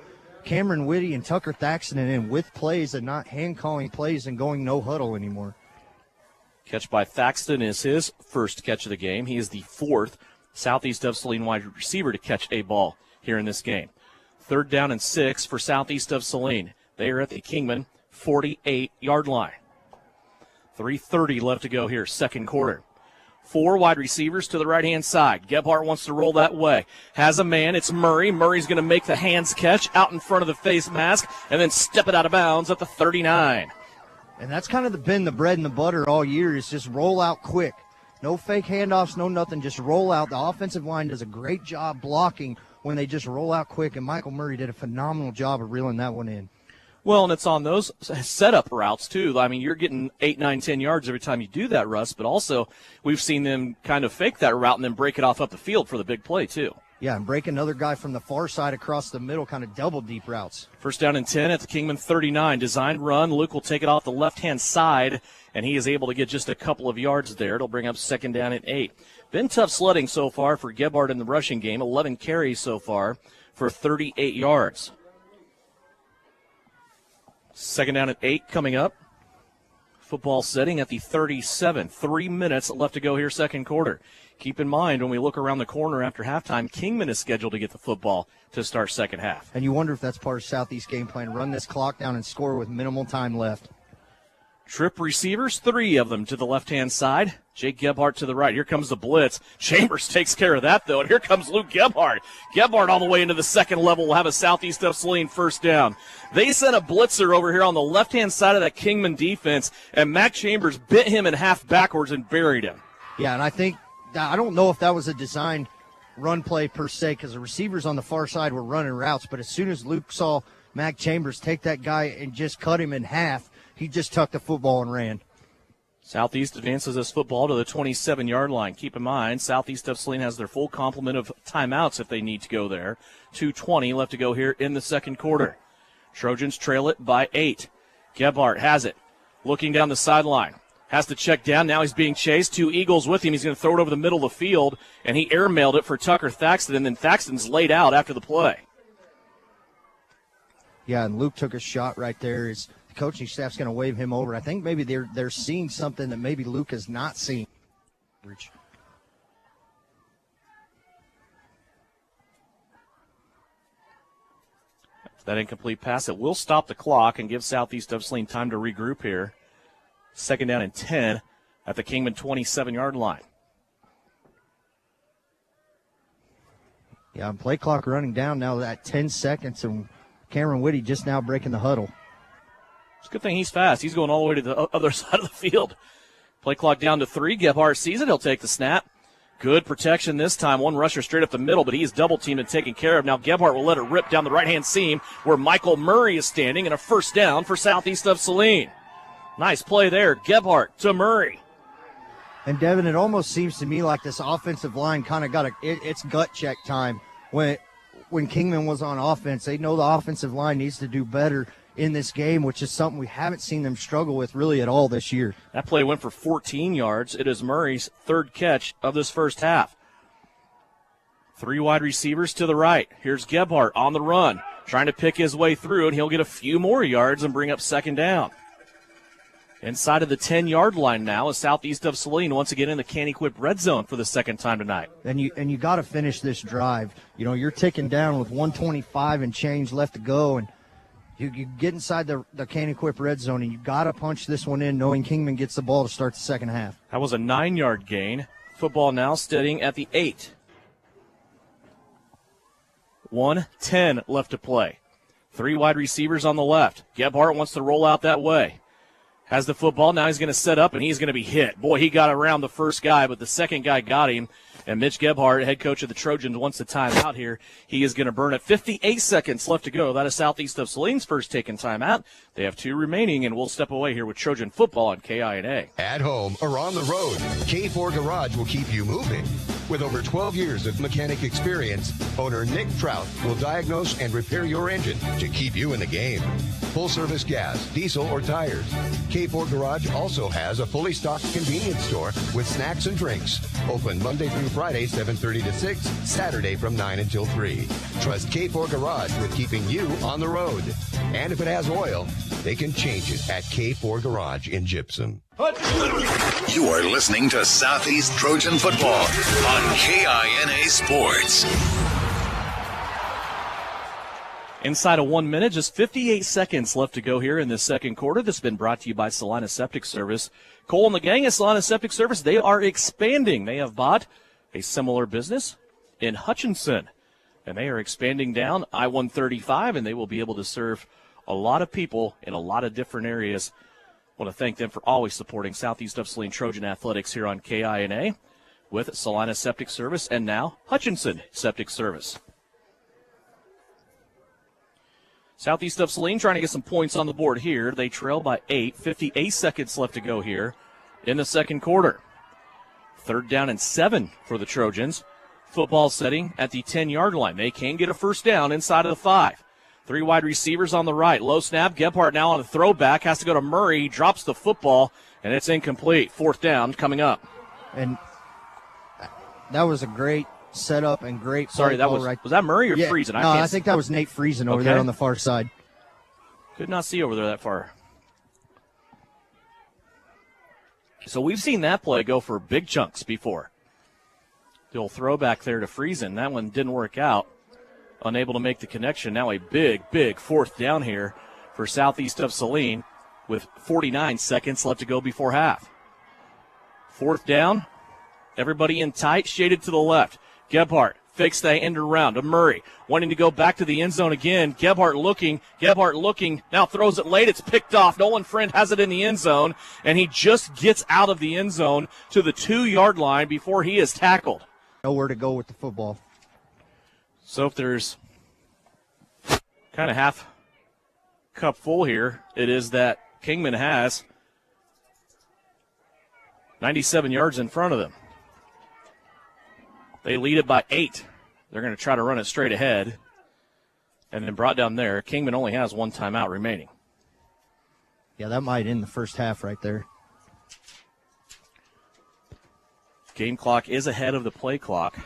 Cameron Whitty and Tucker Thaxton in with plays and not hand-calling plays and going no huddle anymore. Catch by Thaxton is his first catch of the game. He is the 4th Southeast of Saline wide receiver to catch a ball here in this game. Third down and 6 for Southeast of Saline. They are at the Kingman 48-yard line. 3:30 left to go here, second quarter. 4 wide receivers to the right-hand side. Gebhardt wants to roll that way. Has a man. It's Murray. Murray's going to make the hands catch out in front of the face mask and then step it out of bounds at the 39. And that's kind of been the bread and the butter all year, is just roll out quick. No fake handoffs, no nothing, just roll out. The offensive line does a great job blocking when they just roll out quick, and Michael Murray did a phenomenal job of reeling that one in. Well, and it's on those setup routes, too. I mean, you're getting 8, 9, 10 yards every time you do that, Russ, but also we've seen them kind of fake that route and then break it off up the field for the big play, too. Yeah, and break another guy from the far side across the middle, kind of double deep routes. First down and 10 at the Kingman 39. Designed run. Luke will take it off the left-hand side, and he is able to get just a couple of yards there. It'll bring up second down and 8. Been tough sledding so far for Gebhardt in the rushing game. 11 carries so far for 38 yards. Second down and 8 coming up. Football setting at the 37. 3 minutes left to go here, second quarter. Keep in mind, when we look around the corner after halftime, Kingman is scheduled to get the football to start second half. And you wonder if that's part of Southeast game plan, run this clock down and score with minimal time left. Trip receivers, 3 of them to the left-hand side. Jake Gebhardt to the right. Here comes the blitz. Chambers takes care of that, though, and here comes Luke Gebhardt. Gebhardt all the way into the second level will have a Southeast of Saline first down. They sent a blitzer over here on the left-hand side of that Kingman defense, and Mac Chambers bit him in half backwards and buried him. Yeah, and I don't know if that was a designed run play per se because the receivers on the far side were running routes, but as soon as Luke saw Mac Chambers take that guy and just cut him in half, he just tucked the football and ran. Southeast advances this football to the 27-yard line. Keep in mind, Southeast of Saline has their full complement of timeouts if they need to go there. 2:20 left to go here in the second quarter. Trojans trail it by 8. Gebhardt has it. Looking down the sideline. Has to check down. Now he's being chased. 2 Eagles with him. He's going to throw it over the middle of the field, and he airmailed it for Tucker Thaxton, and then Thaxton's laid out after the play. Yeah, and Luke took a shot right there. The coaching staff's going to wave him over. I think maybe they're seeing something that maybe Luke has not seen. That incomplete pass, it will stop the clock and give Southeast of Saline time to regroup here. Second down and 10 at the Kingman 27-yard line. Yeah, play clock running down now at 10 seconds, and Cameron Whitty just now breaking the huddle. It's a good thing he's fast. He's going all the way to the other side of the field. Play clock down to 3. Gebhardt sees it. He'll take the snap. Good protection this time. One rusher straight up the middle, but he's double-teamed and taken care of. Now Gebhardt will let it rip down the right-hand seam where Michael Murray is standing, and a first down for Southeast of Saline. Nice play there. Gebhardt to Murray. And, Devin, it almost seems to me like this offensive line kind of got it's gut check time. When Kingman was on offense, they know the offensive line needs to do better in this game, which is something we haven't seen them struggle with really at all this year. That play went for 14 yards. It is Murray's third catch of this first half. 3 wide receivers to the right. Here's Gebhardt on the run, trying to pick his way through, and he'll get a few more yards and bring up second down. Inside of the 10-yard line now is Southeast of Saline once again in the Can-Equip red zone for the second time tonight. And you got to finish this drive. You know, you're ticking down with 1:25 and change left to go, and you get inside the Can-Equip red zone, and you got to punch this one in knowing Kingman gets the ball to start the second half. That was a 9-yard gain. Football now steadying at the 8. 1:10 left to play. 3 wide receivers on the left. Gebhardt wants to roll out that way. Has the football. Now he's going to set up, and he's going to be hit. Boy, he got around the first guy, but the second guy got him. And Mitch Gebhardt, head coach of the Trojans, wants the timeout here. He is going to burn it. 58 seconds left to go. That is Southeast of Saline's first taken timeout. They have 2 remaining, and we'll step away here with Trojan football on KINA. At home or on the road, K4 Garage will keep you moving. With over 12 years of mechanic experience, owner Nick Trout will diagnose and repair your engine to keep you in the game. Full-service gas, diesel, or tires. K4 Garage also has a fully stocked convenience store with snacks and drinks. Open Monday through Friday, 7:30 to 6, Saturday from 9 until 3. Trust K4 Garage with keeping you on the road. And if it has oil, they can change it at K4 Garage in Gypsum. You are listening to Southeast Trojan football on KINA Sports. Inside of 1 minute, just 58 seconds left to go here in the second quarter. This has been brought to you by Saline Septic Service. Cole and the gang at Saline Septic Service, they are expanding. They have bought a similar business in Hutchinson, and they are expanding down I-135, and they will be able to serve a lot of people in a lot of different areas. I want to thank them for always supporting Southeast of Saline Trojan Athletics here on KINA with Saline Septic Service and now Hutchinson Septic Service. Southeast of Saline trying to get some points on the board here. They trail by 8. 58 seconds left to go here in the second quarter. 3rd down and 7 for the Trojans. Football setting at the 10-yard line. They can get a first down inside of the 5. 3 wide receivers on the right. Low snap. Gebhardt now on a throwback. Has to go to Murray. He drops the football, and it's incomplete. 4th down coming up. And that was a great setup and great play. Sorry, that was that Murray or Friesen? No, I think that was Nate Friesen over there on the far side. Could not see over there that far. So we've seen that play go for big chunks before. The old throwback there to Friesen. That one didn't work out. Unable to make the connection. Now a big 4th down here for Southeast of Saline with 49 seconds left to go before half. 4th down. Everybody in tight, shaded to the left. Gebhardt fakes the end around to Murray, wanting to go back to the end zone again. Gebhardt looking, now throws it late. It's picked off. Nolan Friend has it in the end zone, and he just gets out of the end zone to the 2-yard line before he is tackled. Nowhere to go with the football. So if there's kind of half cup full here, it is that Kingman has 97 yards in front of them. They lead it by 8. They're going to try to run it straight ahead. And then brought down there. Kingman only has one timeout remaining. Yeah, that might end the first half right there. Game clock is ahead of the play clock.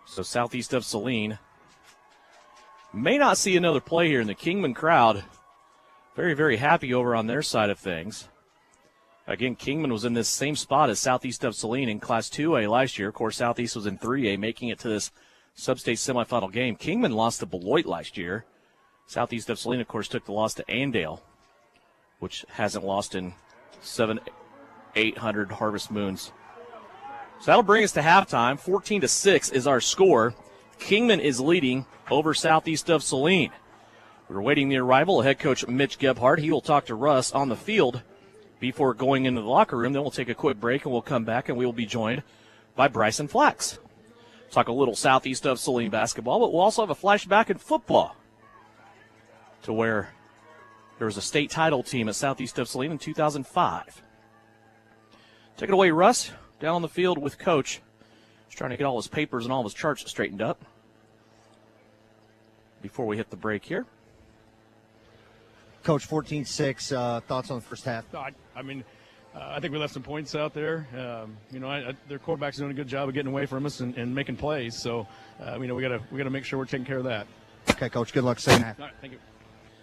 So southeast of Saline may not see another play here in the Kingman crowd. Very, very happy over on their side of things. Again, Kingman was in this same spot as southeast of Saline in Class 2A last year. Of course, Southeast was in 3A, making it to this sub-state semifinal game. Kingman lost to Beloit last year. Southeast of Saline, of course, took the loss to Andale, which hasn't lost in 800 Harvest Moons. So that'll bring us to halftime. 14-6 is our score. Kingman is leading over southeast of Saline. We're waiting the arrival of head coach Mitch Gebhardt. He will talk to Russ on the field before going into the locker room. Then we'll take a quick break and we'll come back and we will be joined by Bryson Flax. Talk a little southeast of Saline basketball, but we'll also have a flashback in football to where there was a state title team at southeast of Saline in 2005. Take it away, Russ, down on the field with Coach. He's trying to get all his papers and all his charts straightened up before we hit the break here. Coach, 14-6, thoughts on the first half? I think we left some points out there. Their quarterback's doing a good job of getting away from us and making plays. So, we gotta make sure we're taking care of that. Okay, Coach. Good luck second half. All right, thank you.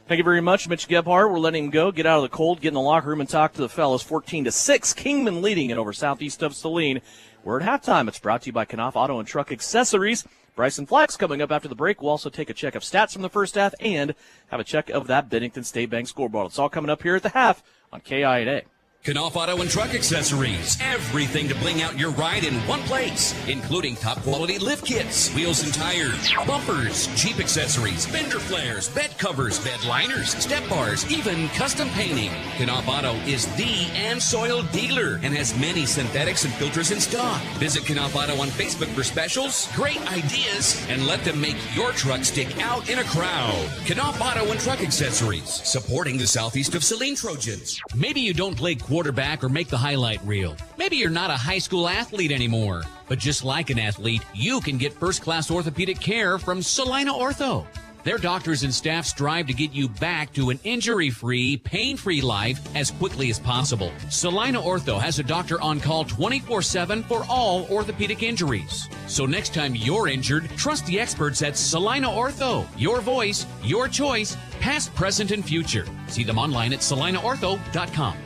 Thank you very much, Mitch Gebhardt. We're letting him go, get out of the cold, get in the locker room, and talk to the fellas. 14-6, Kingman leading it over southeast of Saline. We're at halftime. It's brought to you by Knopf Auto and Truck Accessories. Bryson Flax coming up after the break. We'll also take a check of stats from the first half and have a check of that Bennington State Bank scoreboard. It's all coming up here at the half on KINA. Knopf Auto and Truck Accessories. Everything to bling out your ride in one place, including top quality lift kits, wheels and tires, bumpers, Jeep accessories, fender flares, bed covers, bed liners, step bars, even custom painting. Knopf Auto is the and soil dealer and has many synthetics and filters in stock. Visit Knopf Auto on Facebook for specials, great ideas, and let them make your truck stick out in a crowd. Knopf Auto and Truck Accessories, supporting the southeast of Saline Trojans. Maybe you don't play quarterback or make the highlight reel. Maybe you're not a high school athlete anymore. But just like an athlete, you can get first-class orthopedic care from Saline Ortho. Their doctors and staff strive to get you back to an injury-free, pain-free life as quickly as possible. Saline Ortho has a doctor on call 24/7 for all orthopedic injuries. So next time you're injured, trust the experts at Saline Ortho. Your voice, your choice, past, present, and future. See them online at salineortho.com.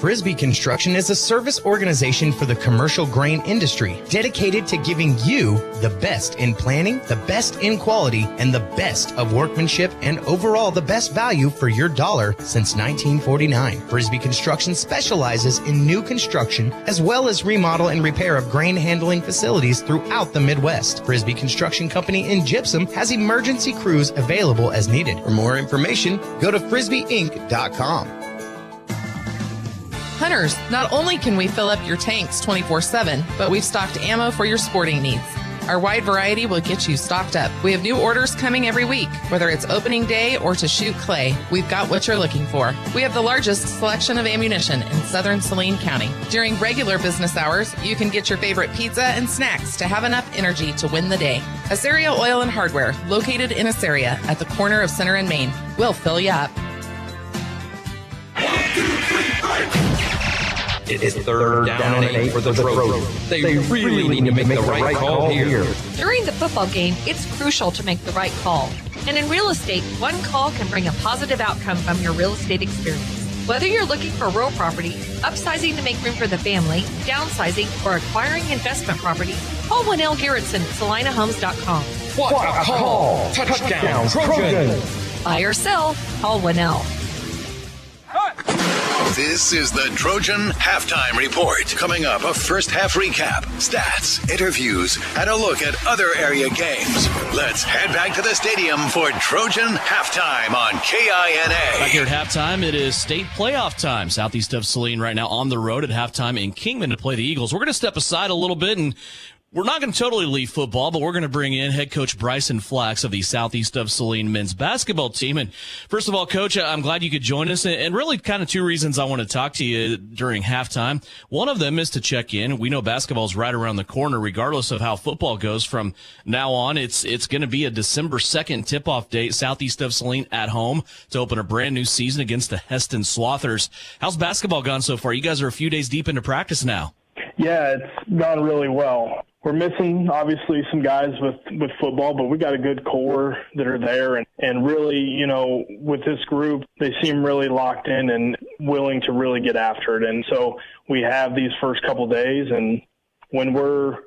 Frisbee Construction is a service organization for the commercial grain industry dedicated to giving you the best in planning, the best in quality, and the best of workmanship, and overall the best value for your dollar since 1949. Frisbee Construction specializes in new construction as well as remodel and repair of grain handling facilities throughout the Midwest. Frisbee Construction Company in Gypsum has emergency crews available as needed. For more information, go to frisbeeinc.com. Hunters, not only can we fill up your tanks 24/7, but we've stocked ammo for your sporting needs. Our wide variety will get you stocked up. We have new orders coming every week. Whether it's opening day or to shoot clay, we've got what you're looking for. We have the largest selection of ammunition in southern Saline County. During regular business hours, you can get your favorite pizza and snacks to have enough energy to win the day. Assyria Oil and Hardware, located in Assyria at the corner of Center and Main. We'll fill you up. It is third down and 8 for the Trojans. They really need to make the right call here. During the football game, it's crucial to make the right call. And in real estate, one call can bring a positive outcome from your real estate experience. Whether you're looking for real property, upsizing to make room for the family, downsizing, or acquiring investment property, call Winnell Garrettson at SalinaHomes.com. What a call! Touchdown, Trojans! Buy or sell, call Winnell. This is the Trojan Halftime Report. Coming up, a first half recap, stats, interviews, and a look at other area games. Let's head back to the stadium for Trojan Halftime on KINA. Back here at halftime, it is state playoff time. Southeast of Saline right now on the road at halftime in Kingman to play the Eagles. We're going to step aside a little bit and We're not going to totally leave football, but we're going to bring in head coach Bryson Flax of the Southeast of Saline men's basketball team. And first of all, Coach, I'm glad you could join us. And really kind of two reasons I want to talk to you during halftime. One of them is to check in. We know basketball is right around the corner, regardless of how football goes from now on. It's going to be a December 2nd tip-off date, Southeast of Saline at home to open a brand new season against the Heston Slothers. How's basketball gone so far? You guys are a few days deep into practice now. Yeah, it's gone really well. We're missing, obviously, some guys with football, but we got a good core that are there. And really, you know, with this group, they seem really locked in and willing to really get after it. And so we have these first couple days, and when we're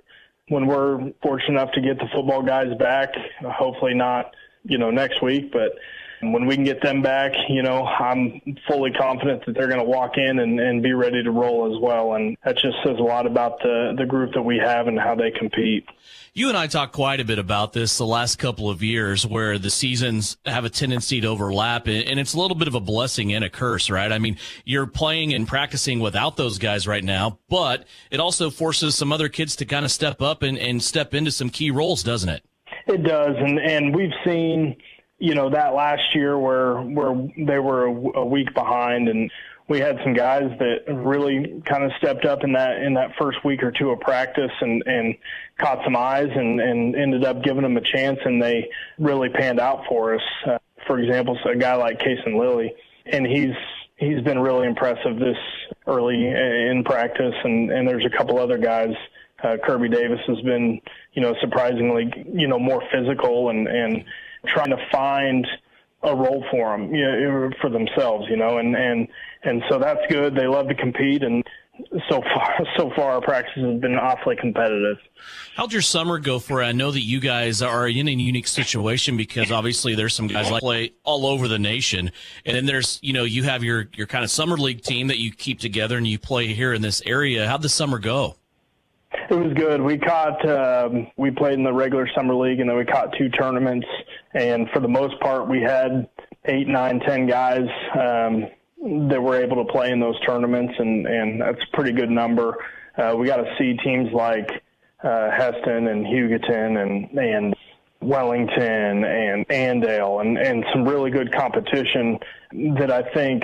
fortunate enough to get the football guys back, hopefully not, you know, next week, but when we can get them back, you know, I'm fully confident that they're going to walk in and be ready to roll as well. And that just says a lot about the group that we have and how they compete. You and I talked quite a bit about this the last couple of years where the seasons have a tendency to overlap, and it's a little bit of a blessing and a curse, right? I mean, you're playing and practicing without those guys right now, but it also forces some other kids to kind of step up and step into some key roles, doesn't it? It does, and we've seen, you know, that last year where they were a week behind, and we had some guys that really kind of stepped up in that first week or two of practice and caught some eyes and ended up giving them a chance, and they really panned out for us. For example, so a guy like Kason Lilly, and he's been really impressive this early in practice, and there's a couple other guys. Kirby Davis has been, you know, surprisingly, you know, more physical and trying to find a role for them, you know, for themselves, you know, and so that's good. They love to compete, and so far our practice has been awfully competitive. How'd your summer go for you? I know that you guys are in a unique situation because obviously there's some guys that play all over the nation, and then there's, you know, you have your kind of summer league team that you keep together and you play here in this area. How'd the summer go? It was good. We played in the regular summer league, and then we caught 2 tournaments. And for the most part, we had 8, 9, 10 guys that were able to play in those tournaments, and that's a pretty good number. We got to see teams like Heston and Hugoton and Wellington and Andale and some really good competition that I think,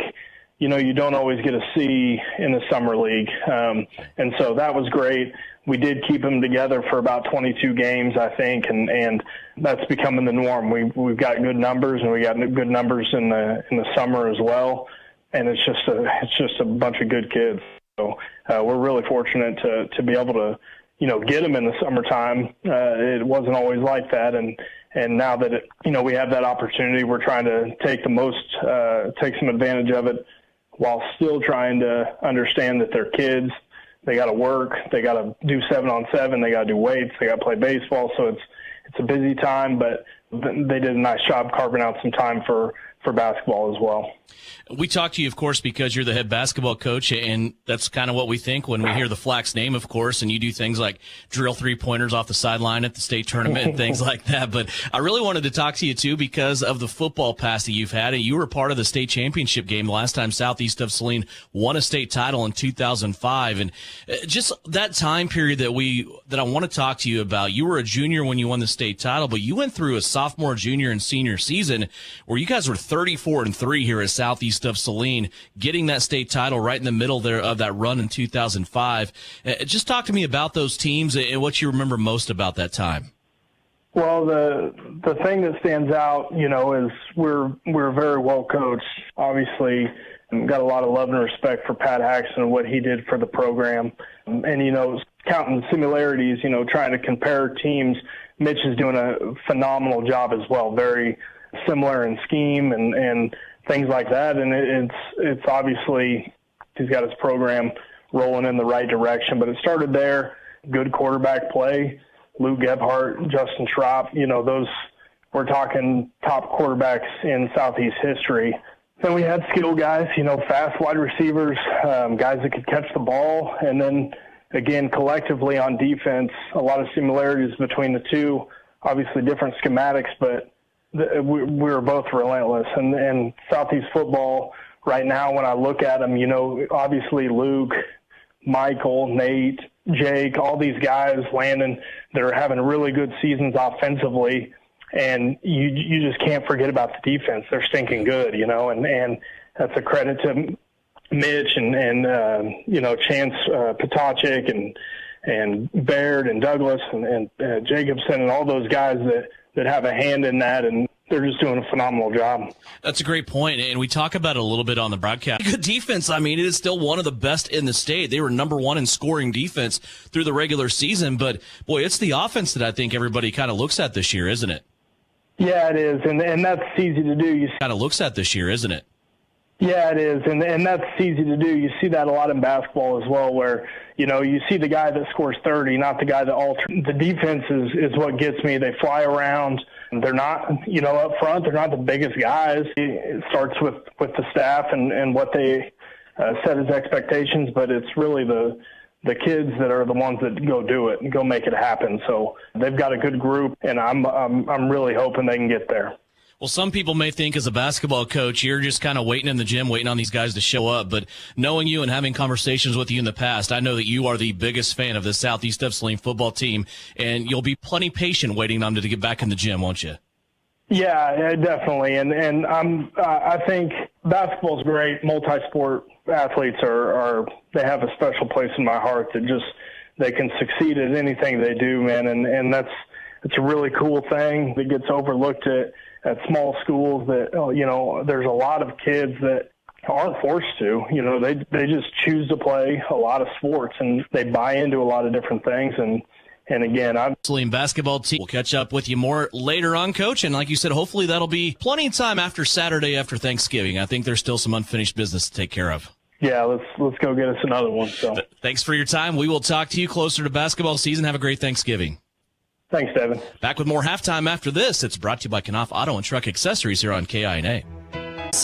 you know, you don't always get to see in the summer league. And so that was great. We did keep them together for about 22 games, I think, and that's becoming the norm. We've got good numbers, and we got good numbers in the summer as well. And it's just a bunch of good kids. So we're really fortunate to be able to, you know, get them in the summertime. It wasn't always like that, and now that you know, we have that opportunity, we're trying to take some advantage of it, while still trying to understand that they're kids. They got to work. They got to do 7-on-7. They got to do weights. They got to play baseball. So it's a busy time, but they did a nice job carving out some time for basketball as well. We talk to you, of course, because you're the head basketball coach, and that's kind of what we think when we hear the Flax name, of course, and you do things like drill 3-pointers off the sideline at the state tournament and things like that. But I really wanted to talk to you, too, because of the football past that you've had. You were part of the state championship game the last time Southeast of Saline won a state title in 2005. And just that time period that I want to talk to you about, you were a junior when you won the state title, but you went through a sophomore, junior, and senior season where you guys were 34-3 here at Southeast of Saline, getting that state title right in the middle there of that run in 2005. Just talk to me about those teams and what you remember most about that time. Well, the thing that stands out, you know, is we're very well coached. Obviously, got a lot of love and respect for Pat Haxton and what he did for the program. And, you know, counting similarities, you know, trying to compare teams, Mitch is doing a phenomenal job as well, very similar in scheme and things like that. And it's obviously he's got his program rolling in the right direction. But it started there, good quarterback play. Luke Gebhardt, Justin Schropp, you know, those, we're talking top quarterbacks in Southeast history. Then we had skill guys, you know, fast wide receivers, guys that could catch the ball. And then, again, collectively on defense, a lot of similarities between the two, obviously different schematics, but we were both relentless. And Southeast football right now, when I look at them, you know, obviously Luke, Michael, Nate, Jake, all these guys, Landon, that are having really good seasons offensively. And you just can't forget about the defense. They're stinking good, and that's a credit to Mitch and Chance Potocik and Baird and Douglas and Jacobson and all those guys that have a hand in that, and they're just doing a phenomenal job. That's a great point, and we talk about it a little bit on the broadcast. Good defense, I mean, it is still one of the best in the state. They were number one in scoring defense through the regular season, but, boy, it's the offense that I think everybody kind of looks at this year, isn't it? Yeah, it is, and that's easy to do. You kind of looks at this year, isn't it? Yeah, it is, and that's easy to do. You see that a lot in basketball as well, where you see the guy that scores 30, not the guy that alters. The defense is what gets me. They fly around. They're not, up front. They're not the biggest guys. It starts with the staff and what they set as expectations, but it's really the kids that are the ones that go do it and go make it happen. So they've got a good group, and I'm really hoping they can get there. Well, some people may think as a basketball coach, you're just kind of waiting in the gym, waiting on these guys to show up. But knowing you and having conversations with you in the past, I know that you are the biggest fan of the Southeast of Saline football team, and you'll be plenty patient waiting on them to get back in the gym, won't you? Yeah, definitely. And I think basketball's great. Multi-sport athletes they have a special place in my heart that they can succeed at anything they do, man. And it's a really cool thing that gets overlooked at small schools that, there's a lot of kids that aren't forced to, they just choose to play a lot of sports and they buy into a lot of different things. And again, Saline basketball team. We'll catch up with you more later on, Coach. And like you said, hopefully that'll be plenty of time after Saturday, after Thanksgiving. I think there's still some unfinished business to take care of. Yeah, let's go get us another one. So thanks for your time. We will talk to you closer to basketball season. Have a great Thanksgiving. Thanks, Devin. Back with more halftime after this. It's brought to you by Knopf Auto and Truck Accessories here on KINA.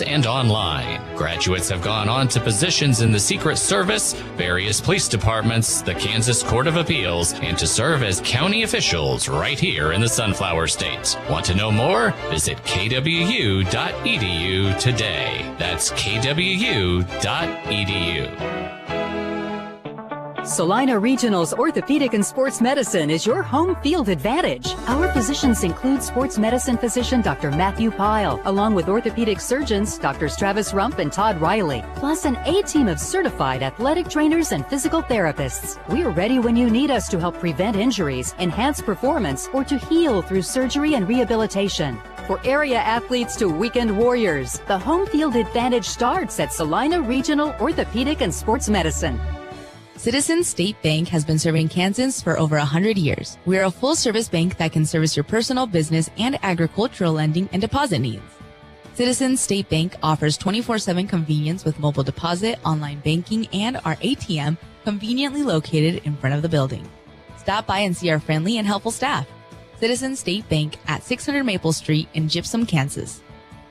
And online. Graduates have gone on to positions in the Secret Service, various police departments, the Kansas Court of Appeals, and to serve as county officials right here in the Sunflower State. Want to know more? Visit kwu.edu today. That's kwu.edu. Salina Regional's Orthopedic and Sports Medicine is your home field advantage. Our physicians include sports medicine physician Dr. Matthew Pyle, along with orthopedic surgeons Drs. Travis Rump and Todd Riley, plus an A-team of certified athletic trainers and physical therapists. We're ready when you need us to help prevent injuries, enhance performance, or to heal through surgery and rehabilitation. For area athletes to weekend warriors, the home field advantage starts at Salina Regional Orthopedic and Sports Medicine. Citizens State Bank has been serving Kansans for over 100 years. We are a full-service bank that can service your personal, business, and agricultural lending and deposit needs. Citizens State Bank offers 24/7 convenience with mobile deposit, online banking, and our ATM conveniently located in front of the building. Stop by and see our friendly and helpful staff. Citizens State Bank at 600 Maple Street in Gypsum, Kansas.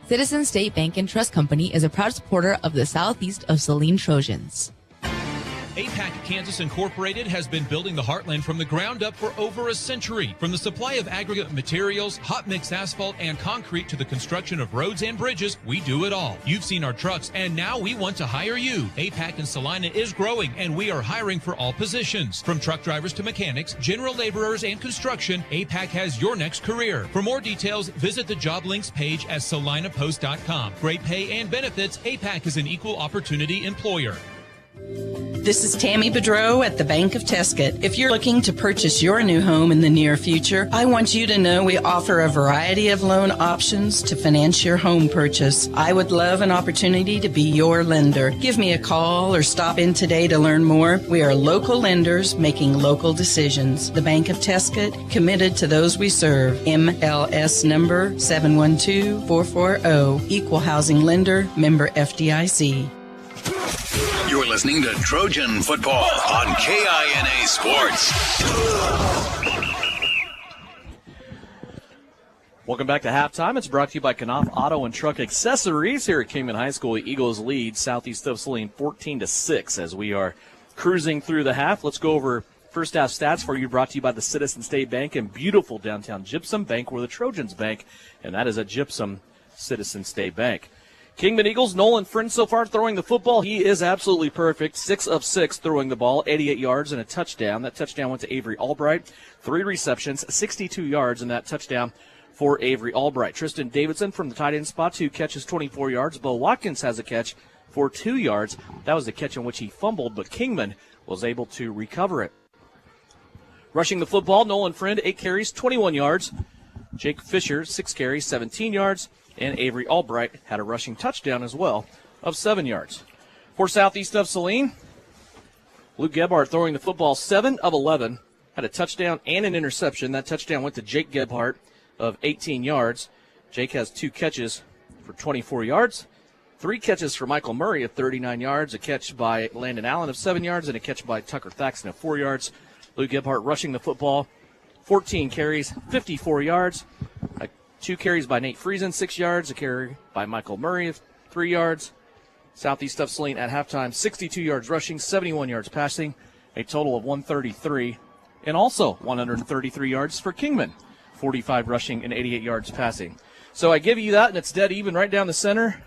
Citizens State Bank and Trust Company is a proud supporter of the Southeast of Saline Trojans. APAC Kansas Incorporated has been building the heartland from the ground up for over a century. From the supply of aggregate materials, hot mix asphalt, and concrete to the construction of roads and bridges, we do it all. You've seen our trucks, and now we want to hire you. APAC in Salina is growing, and we are hiring for all positions. From truck drivers to mechanics, general laborers, and construction, APAC has your next career. For more details, visit the job links page at salinapost.com. Great pay and benefits, APAC is an equal opportunity employer. This is Tammy Bedreau at the Bank of Tesket. If you're looking to purchase your new home in the near future, I want you to know we offer a variety of loan options to finance your home purchase. I would love an opportunity to be your lender. Give me a call or stop in today to learn more. We are local lenders making local decisions. The Bank of Tesket, committed to those we serve. MLS number 712440. Equal housing lender, member FDIC. You're listening to Trojan Football on KINA Sports. Welcome back to halftime. It's brought to you by Knopf Auto and Truck Accessories here at Kingman High School. The Eagles lead Southeast of Saline 14-6 as we are cruising through the half. Let's go over first half stats for you, brought to you by the Citizen State Bank in beautiful downtown Gypsum. Bank where the Trojans bank, and that is at Gypsum Citizen State Bank. Kingman Eagles, Nolan Friend so far throwing the football. He is absolutely perfect. 6 of 6 throwing the ball, 88 yards and a touchdown. That touchdown went to Avery Albright. 3 receptions, 62 yards, and that touchdown for Avery Albright. Tristan Davidson from the tight end spot, 2 catches, 24 yards. Bo Watkins has a catch for 2 yards. That was the catch in which he fumbled, but Kingman was able to recover it. Rushing the football, Nolan Friend, 8 carries, 21 yards. Jake Fisher, 6 carries, 17 yards. And Avery Albright had a rushing touchdown as well of 7 yards. For Southeast of Saline, Luke Gebhardt throwing the football, 7 of 11. Had a touchdown and an interception. That touchdown went to Jake Gebhardt of 18 yards. Jake has 2 catches for 24 yards. 3 catches for Michael Murray of 39 yards. A catch by Landon Allen of 7 yards and a catch by Tucker Thaxton of 4 yards. Luke Gebhardt rushing the football, 14 carries, 54 yards. 2 carries by Nate Friesen, 6 yards. A carry by Michael Murray of 3 yards. Southeast of Saline at halftime, 62 yards rushing, 71 yards passing, a total of 133. And also 133 yards for Kingman, 45 rushing and 88 yards passing. So I give you that, and it's dead even right down the center.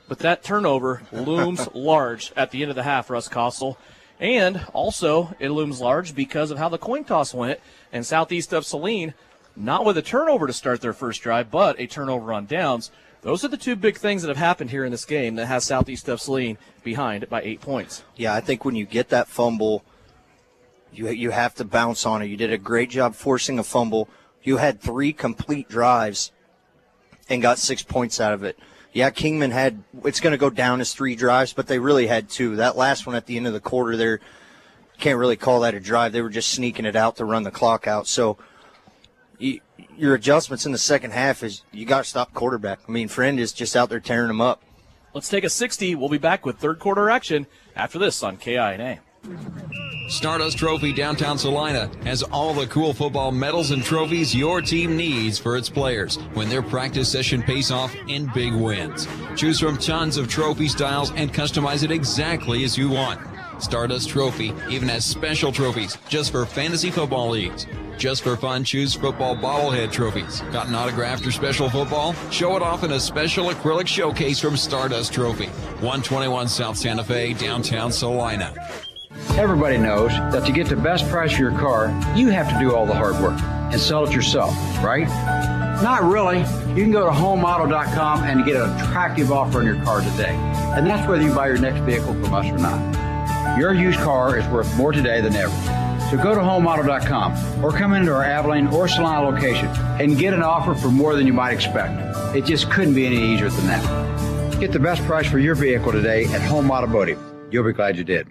But that turnover looms large at the end of the half, Russ Kostel. And also it looms large because of how the coin toss went. And Southeast of Saline, not with a turnover to start their first drive, but a turnover on downs. Those are the 2 big things that have happened here in this game that has Southeast of Saline behind by 8 points. Yeah, I think when you get that fumble, you have to bounce on it. You did a great job forcing a fumble. You had 3 complete drives and got 6 points out of it. Yeah, Kingman it's going to go down as 3 drives, but they really had 2. That last one at the end of the quarter there, can't really call that a drive. They were just sneaking it out to run the clock out. So your adjustments in the second half is you got to stop quarterback. I mean, Friend is just out there tearing them up. Let's take a 60. We'll be back with third quarter action after this on KINA. Stardust Trophy Downtown Salina has all the cool football medals and trophies your team needs for its players when their practice session pays off in big wins. Choose from tons of trophy styles and customize it exactly as you want. Stardust Trophy even has special trophies just for fantasy football leagues. Just for fun, choose football bobblehead trophies. Got an autographed or special football? Show it off in a special acrylic showcase from Stardust Trophy. 121 South Santa Fe, downtown Salina. Everybody knows that to get the best price for your car, you have to do all the hard work and sell it yourself, right? Not really. You can go to homeauto.com and get an attractive offer on your car today. And that's whether you buy your next vehicle from us or not. Your used car is worth more today than ever. So go to homeauto.com or come into our Abilene or Salina location and get an offer for more than you might expect. It just couldn't be any easier than that. Get the best price for your vehicle today at Home Automotive. You'll be glad you did.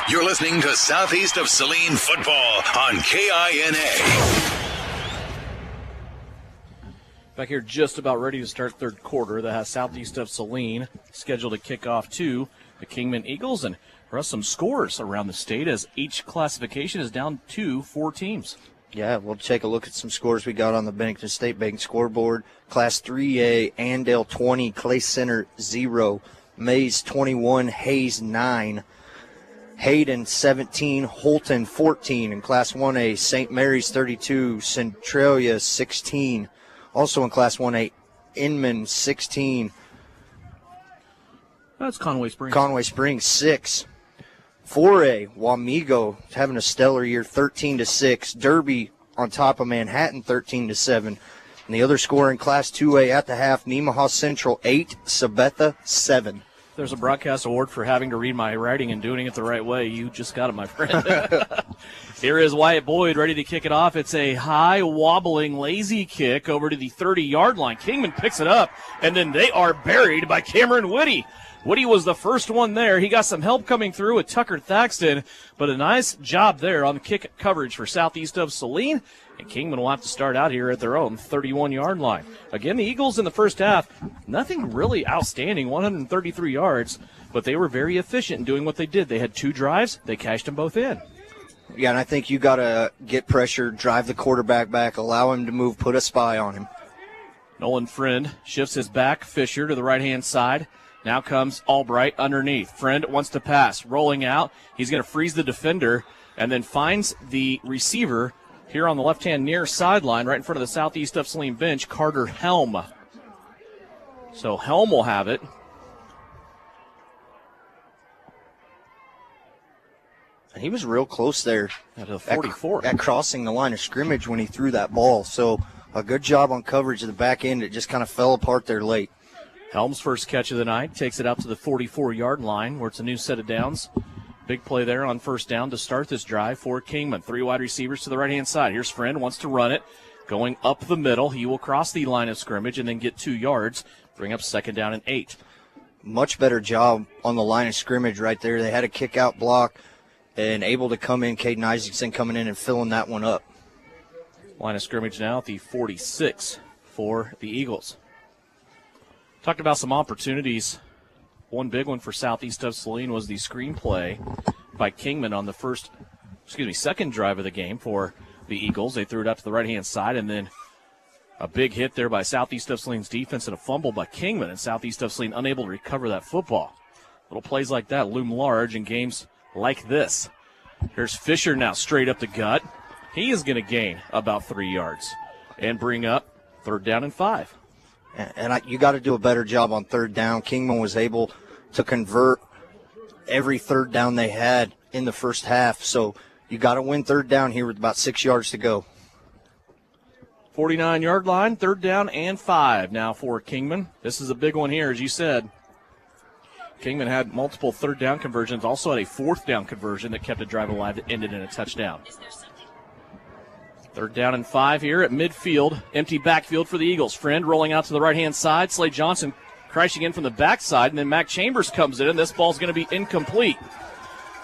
You're listening to Southeast of Saline football on KINA. Back here just about ready to start third quarter. That has Southeast of Saline scheduled to kick off to the Kingman Eagles. And for us, some scores around the state as each classification is down to 4 teams. Yeah, we'll take a look at some scores we got on the Bennington State Bank scoreboard. Class 3A, Andale 20, Clay Center 0, Mays 21, Hayes 9, Hayden 17, Holton 14. In Class 1A, St. Mary's 32, Centralia 16. Also in Class 1A, Inman 16. That's Conway Springs. Conway Springs 6. 4A, Wamego having a stellar year, 13-6. Derby on top of Manhattan, 13-7. And the other score in Class 2A at the half, Nemaha Central 8, Sabetha 7. There's a broadcast award for having to read my writing and doing it the right way. You just got it, my friend. Here is Wyatt Boyd ready to kick it off. It's a high, wobbling, lazy kick over to the 30-yard line. Kingman picks it up, and then they are buried by Cameron Whitty. Whitty was the first one there. He got some help coming through with Tucker Thaxton, but a nice job there on the kick coverage for Southeast of Saline. And Kingman will have to start out here at their own 31-yard line. Again, the Eagles in the first half, nothing really outstanding, 133 yards, but they were very efficient in doing what they did. They had 2 drives. They cashed them both in. Yeah, and I think you got to get pressure, drive the quarterback back, allow him to move, put a spy on him. Nolan Friend shifts his back, Fisher to the right-hand side. Now comes Albright underneath. Friend wants to pass, rolling out. He's going to freeze the defender and then finds the receiver here on the left-hand near sideline, right in front of the Southeast of Saline bench, Carter Helm. So Helm will have it. And he was real close there at the 44. At crossing the line of scrimmage when he threw that ball. So a good job on coverage of the back end. It just kind of fell apart there late. Helm's first catch of the night takes it out to the 44-yard line where it's a new set of downs. Big play there on first down to start this drive for Kingman. 3 wide receivers to the right-hand side. Here's Friend, wants to run it. Going up the middle. He will cross the line of scrimmage and then get 2 yards. Bring up second down and 8. Much better job on the line of scrimmage right there. They had a kick-out block and able to come in. Caden Isaacson coming in and filling that one up. Line of scrimmage now at the 46 for the Eagles. Talked about some opportunities. One big one for Southeast of Saline was the screenplay by Kingman on the second drive of the game for the Eagles. They threw it out to the right-hand side, and then a big hit there by Southeast of Saline's defense and a fumble by Kingman, and Southeast of Saline unable to recover that football. Little plays like that loom large in games like this. Here's Fisher now straight up the gut. He is going to gain about 3 yards and bring up third down and 5. And you got to do a better job on third down. Kingman was able to convert every third down they had in the first half. So you got to win third down here with about 6 yards to go. 49-yard line, third down and 5 now for Kingman. This is a big one here, as you said. Kingman had multiple third down conversions, also had a fourth down conversion that kept a drive alive that ended in a touchdown. Third down and 5 here at midfield. Empty backfield for the Eagles. Friend rolling out to the right-hand side. Slade Johnson crashing in from the backside, and then Mac Chambers comes in, and this ball's going to be incomplete.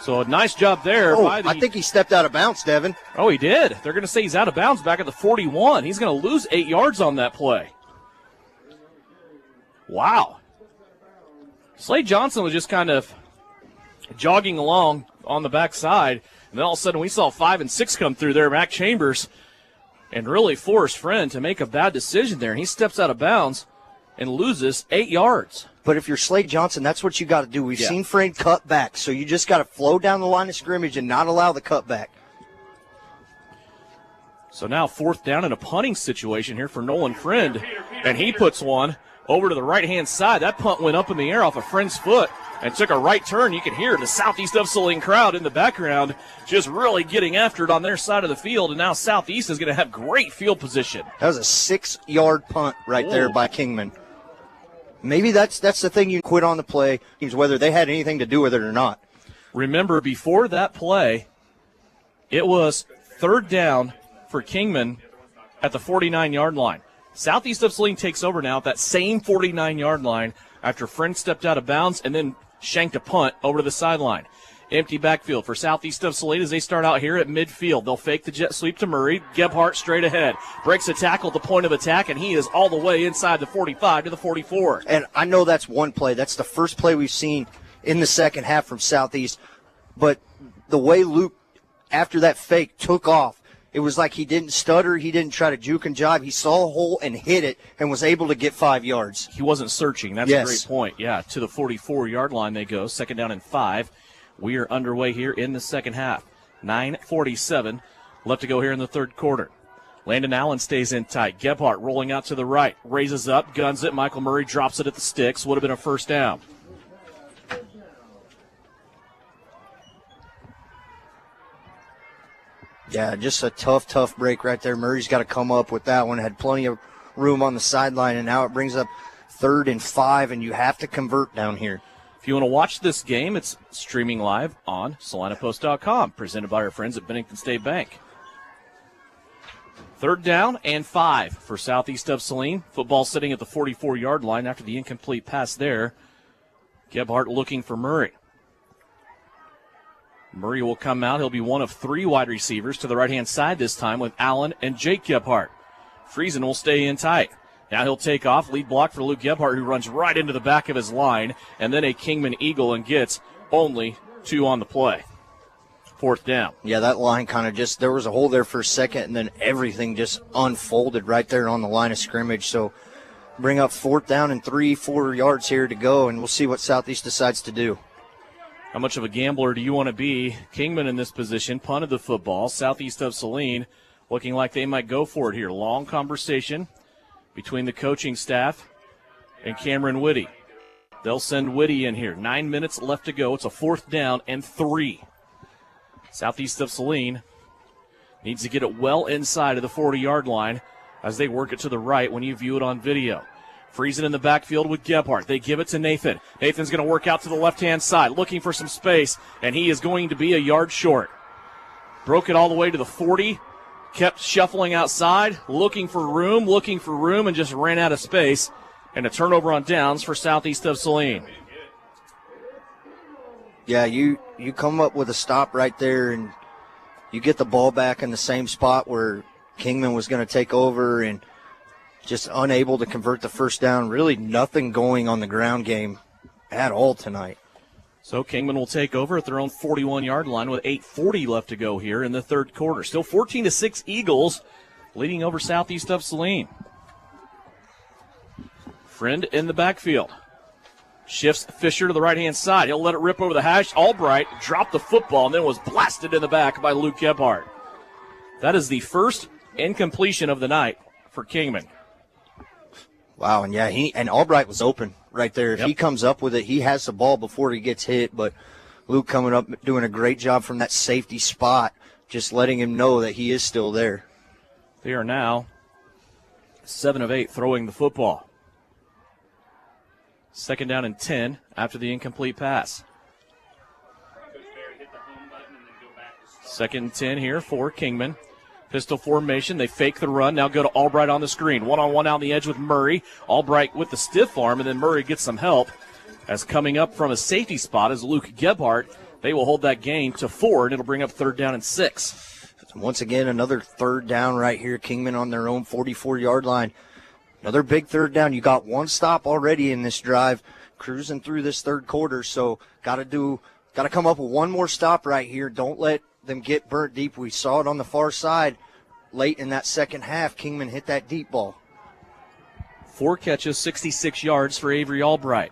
So a nice job there. I think he stepped out of bounds, Devin. Oh, he did. They're going to say he's out of bounds back at the 41. He's going to lose 8 yards on that play. Wow. Slade Johnson was just kind of jogging along on the backside, and then all of a sudden we saw 5 and 6 come through there. Mac Chambers and really forced Friend to make a bad decision there, and he steps out of bounds and loses 8 yards. But if you're Slade Johnson, that's what you got to do. We've seen Friend cut back, so you just got to flow down the line of scrimmage and not allow the cutback. So now fourth down in a punting situation here for Nolan Friend, and he puts one over to the right-hand side. That punt went up in the air off a Friend's foot and took a right turn. You can hear the Southeast of Saline crowd in the background just really getting after it on their side of the field, and now Southeast is going to have great field position. That was a 6-yard punt right there by Kingman. Maybe that's the thing you quit on the play, is whether they had anything to do with it or not. Remember, before that play, it was third down for Kingman at the 49-yard line. Southeast of Saline takes over now at that same 49-yard line after Friend stepped out of bounds and then shanked a punt over to the sideline. Empty backfield for Southeast of Saline as they start out here at midfield. They'll fake the jet sweep to Murray. Gebhardt straight ahead. Breaks a tackle at the point of attack, and he is all the way inside the 45 to the 44. And I know that's one play. That's the first play we've seen in the second half from Southeast. But the way Luke, after that fake, took off, it was like he didn't stutter. He didn't try to juke and jive. He saw a hole and hit it and was able to get 5 yards. He wasn't searching. That's a great point. Yeah, to the 44-yard line they go. Second down and 5. We are underway here in the second half. 9:47 left to go here in the third quarter. Landon Allen stays in tight. Gebhardt rolling out to the right. Raises up, guns it. Michael Murray drops it at the sticks. Would have been a first down. Yeah, just a tough break right there. Murray's got to come up with that one. Had plenty of room on the sideline, and now it brings up 3rd and 5, and you have to convert down here. If you want to watch this game, it's streaming live on SalinaPost.com, presented by our friends at Bennington State Bank. Third down and 5 for Southeast of Saline. Football sitting at the 44-yard line after the incomplete pass there. Gebhardt looking for Murray. Murray will come out. He'll be one of 3 wide receivers to the right-hand side this time with Allen and Jake Gebhardt. Friesen will stay in tight. Now he'll take off. Lead block for Luke Gebhardt, who runs right into the back of his line, and then a Kingman Eagle and gets only 2 on the play. Fourth down. Yeah, that line kind of just, there was a hole there for a second, and then everything just unfolded right there on the line of scrimmage. So bring up 4th down and 3-4 yards here to go, and we'll see what Southeast decides to do. How much of a gambler do you want to be? Kingman in this position, punted the football. Southeast of Saline looking like they might go for it here. Long conversation between the coaching staff and Cameron Whitty. They'll send Whitty in here. 9 minutes left to go. It's a 4th down and 3. Southeast of Saline needs to get it well inside of the 40-yard line as they work it to the right when you view it on video. Freezing in the backfield with Gebhardt. They give it to Nathan. Nathan's going to work out to the left-hand side, looking for some space, and he is going to be a yard short. Broke it all the way to the 40, kept shuffling outside, looking for room, and just ran out of space. And a turnover on downs for Southeast of Saline. Yeah, you come up with a stop right there, and you get the ball back in the same spot where Kingman was going to take over, and just unable to convert the first down. Really nothing going on the ground game at all tonight. So Kingman will take over at their own 41-yard line with 8:40 left to go here in the third quarter. Still 14-6 Eagles leading over Southeast of Saline. Friend in the backfield. Shifts Fisher to the right-hand side. He'll let it rip over the hash. Albright dropped the football and then was blasted in the back by Luke Gebhardt. That is the first incompletion of the night for Kingman. Wow, and and Albright was open right there. If he comes up with it, he has the ball before he gets hit, but Luke coming up doing a great job from that safety spot, just letting him know that he is still there. They are now 7 of 8 throwing the football. 2nd down and 10 after the incomplete pass. 2nd and 10 here for Kingman. Pistol formation. They fake the run. Now go to Albright on the screen. One-on-one out on the edge with Murray. Albright with the stiff arm, and then Murray gets some help. As coming up from a safety spot is Luke Gebhardt. They will hold that gain to 4, and it'll bring up 3rd down and 6. Once again, another 3rd down right here. Kingman on their own 44-yard line. Another big 3rd down. You got one stop already in this drive, cruising through this third quarter. So got to come up with one more stop right here. Don't let them get burnt deep. We saw it on the far side late in that second half. Kingman hit that deep ball. 4 catches, 66 yards for Avery Albright.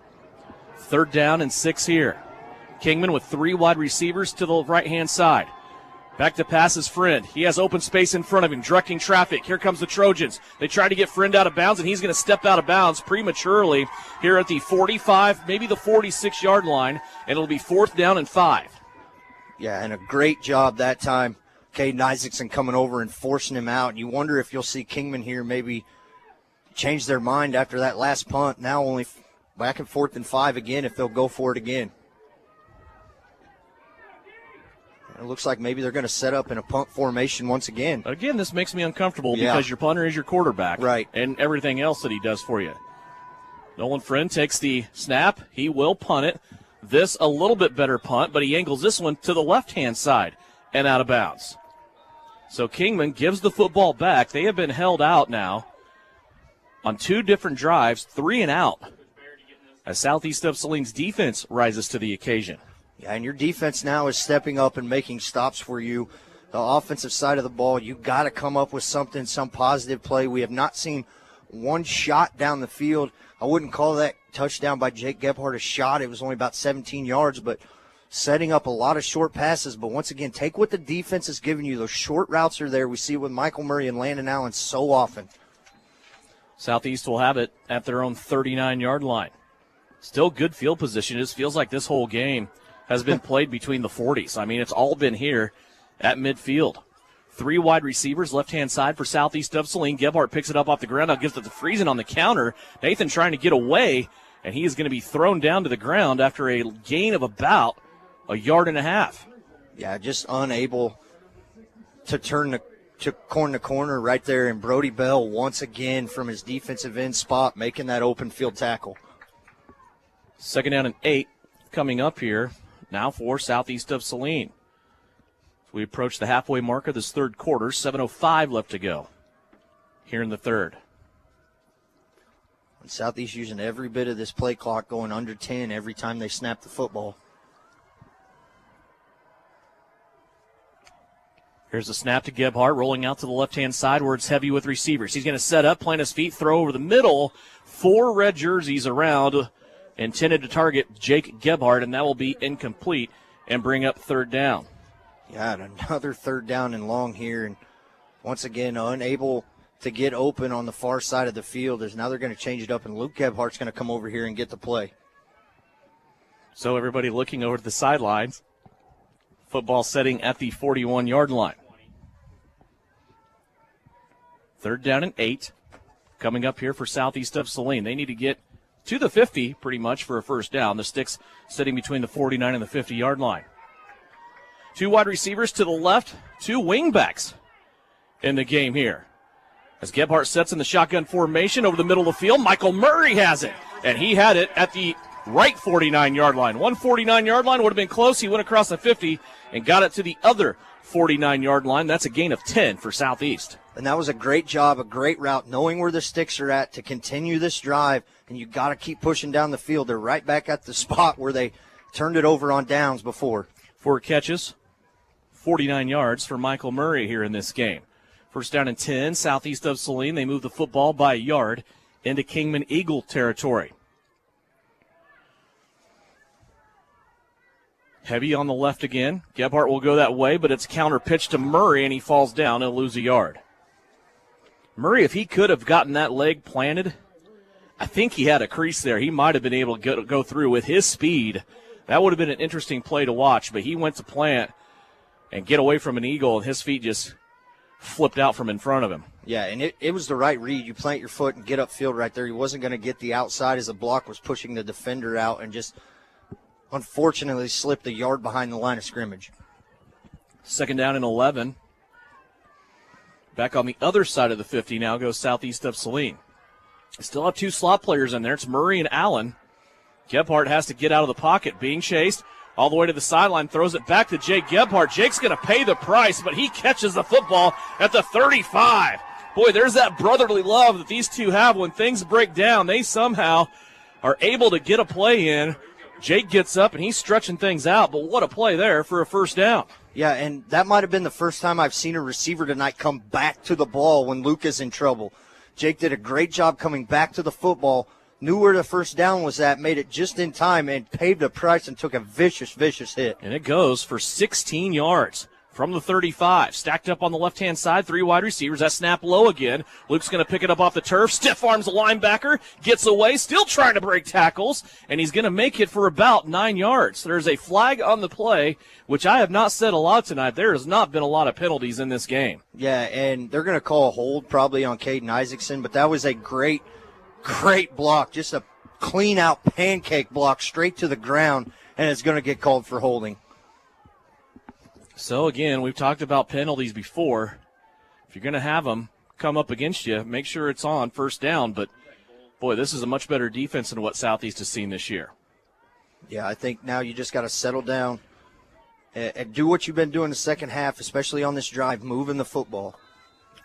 3rd down and 6 here. Kingman with 3 wide receivers to the right-hand side. Back to pass his Friend. He has open space in front of him, directing traffic. Here comes the Trojans. They try to get Friend out of bounds, and he's going to step out of bounds prematurely here at the 45, maybe the 46-yard line, and it'll be 4th down and 5. Yeah, and a great job that time. Caden Isaacson coming over and forcing him out. And you wonder if you'll see Kingman here maybe change their mind after that last punt. Now only back in 4th and 5 again if they'll go for it again. It looks like maybe they're going to set up in a punt formation once again. Again, this makes me uncomfortable because your punter is your quarterback. Right. And everything else that he does for you. Nolan Friend takes the snap. He will punt it. This a little bit better punt, but he angles this one to the left-hand side and out of bounds. So Kingman gives the football back. They have been held out now on 2 different drives, 3 and out, as Southeast of Saline's defense rises to the occasion. Yeah, and your defense now is stepping up and making stops for you. The offensive side of the ball, you got to come up with something, some positive play. We have not seen one shot down the field. I wouldn't call that touchdown by Jake Gebhardt a shot. It was only about 17 yards, but setting up a lot of short passes. But once again, take what the defense is giving you. Those short routes are there. We see it with Michael Murray and Landon Allen so often. Southeast will have it at their own 39-yard line. Still good field position. It just feels like this whole game has been played between the 40s. I mean, it's all been here at midfield. 3 wide receivers, left-hand side for Southeast of Saline. Gebhardt picks it up off the ground. Now gives it to Friesen on the counter. Nathan trying to get away, and he is going to be thrown down to the ground after a gain of about 1.5 yards. Yeah, just unable to turn to corner right there. And Brody Bell once again from his defensive end spot making that open field tackle. 2nd down and 8 coming up here now for Southeast of Saline. We approach the halfway mark of this third quarter. 7:05 left to go here in the third. Southeast using every bit of this play clock, going under 10 every time they snap the football. Here's the snap to Gebhardt, rolling out to the left-hand side where it's heavy with receivers. He's going to set up, plant his feet, throw over the middle. 4 red jerseys around, intended to target Jake Gebhardt, and that will be incomplete and bring up 3rd down. Yeah, and another 3rd down and long here. And once again, unable to get open on the far side of the field is now they're going to change it up, and Luke Gebhardt's going to come over here and get the play. So everybody looking over to the sidelines. Football setting at the 41-yard line. 3rd down and 8 coming up here for Southeast of Saline. They need to get to the 50 pretty much for a first down. The sticks sitting between the 49 and the 50-yard line. 2 wide receivers to the left, 2 wingbacks in the game here. As Gebhardt sets in the shotgun formation over the middle of the field, Michael Murray has it. And he had it at the right 49-yard line. 149-yard line would have been close. He went across the 50 and got it to the other 49-yard line. That's a gain of 10 for Southeast. And that was a great job, a great route, knowing where the sticks are at to continue this drive, and you got to keep pushing down the field. They're right back at the spot where they turned it over on downs before. 4 catches, 49 yards for Michael Murray here in this game. First down and 10, Southeast of Saline. They move the football by a yard into Kingman Eagle territory. Heavy on the left again. Gebhardt will go that way, but it's counter pitch to Murray, and he falls down and lose a yard. Murray, if he could have gotten that leg planted, I think he had a crease there. He might have been able to go through with his speed. That would have been an interesting play to watch, but he went to plant and get away from an Eagle, and his feet just flipped out from in front of him. Yeah, and it was the right read. You plant your foot and get upfield right there. He wasn't going to get the outside as the block was pushing the defender out and just unfortunately slipped a yard behind the line of scrimmage. 2nd down and 11. Back on the other side of the 50 now goes Southeast of Saline. Still have 2 slot players in there. It's Murray and Allen. Gebhardt has to get out of the pocket, being chased all the way to the sideline, throws it back to Jake Gebhardt. Jake's going to pay the price, but he catches the football at the 35. Boy, there's that brotherly love that these two have. When things break down, they somehow are able to get a play in. Jake gets up, and he's stretching things out, but what a play there for a first down. Yeah, and that might have been the first time I've seen a receiver tonight come back to the ball when Luke is in trouble. Jake did a great job coming back to the football, knew where the first down was at, made it just in time, and paid the price and took a vicious, vicious hit. And it goes for 16 yards from the 35. Stacked up on the left-hand side, 3 wide receivers. That snap low again. Luke's going to pick it up off the turf. Stiff arms the linebacker, gets away, still trying to break tackles, and he's going to make it for about 9 yards. There's a flag on the play, which I have not said a lot tonight. There has not been a lot of penalties in this game. Yeah, and they're going to call a hold probably on Caden Isaacson, but that was a great block, just a clean-out pancake block straight to the ground, and it's going to get called for holding. So, again, we've talked about penalties before. If you're going to have them come up against you, make sure it's on first down. But, boy, this is a much better defense than what Southeast has seen this year. Yeah, I think now you just got to settle down and do what you've been doing the second half, especially on this drive, moving the football.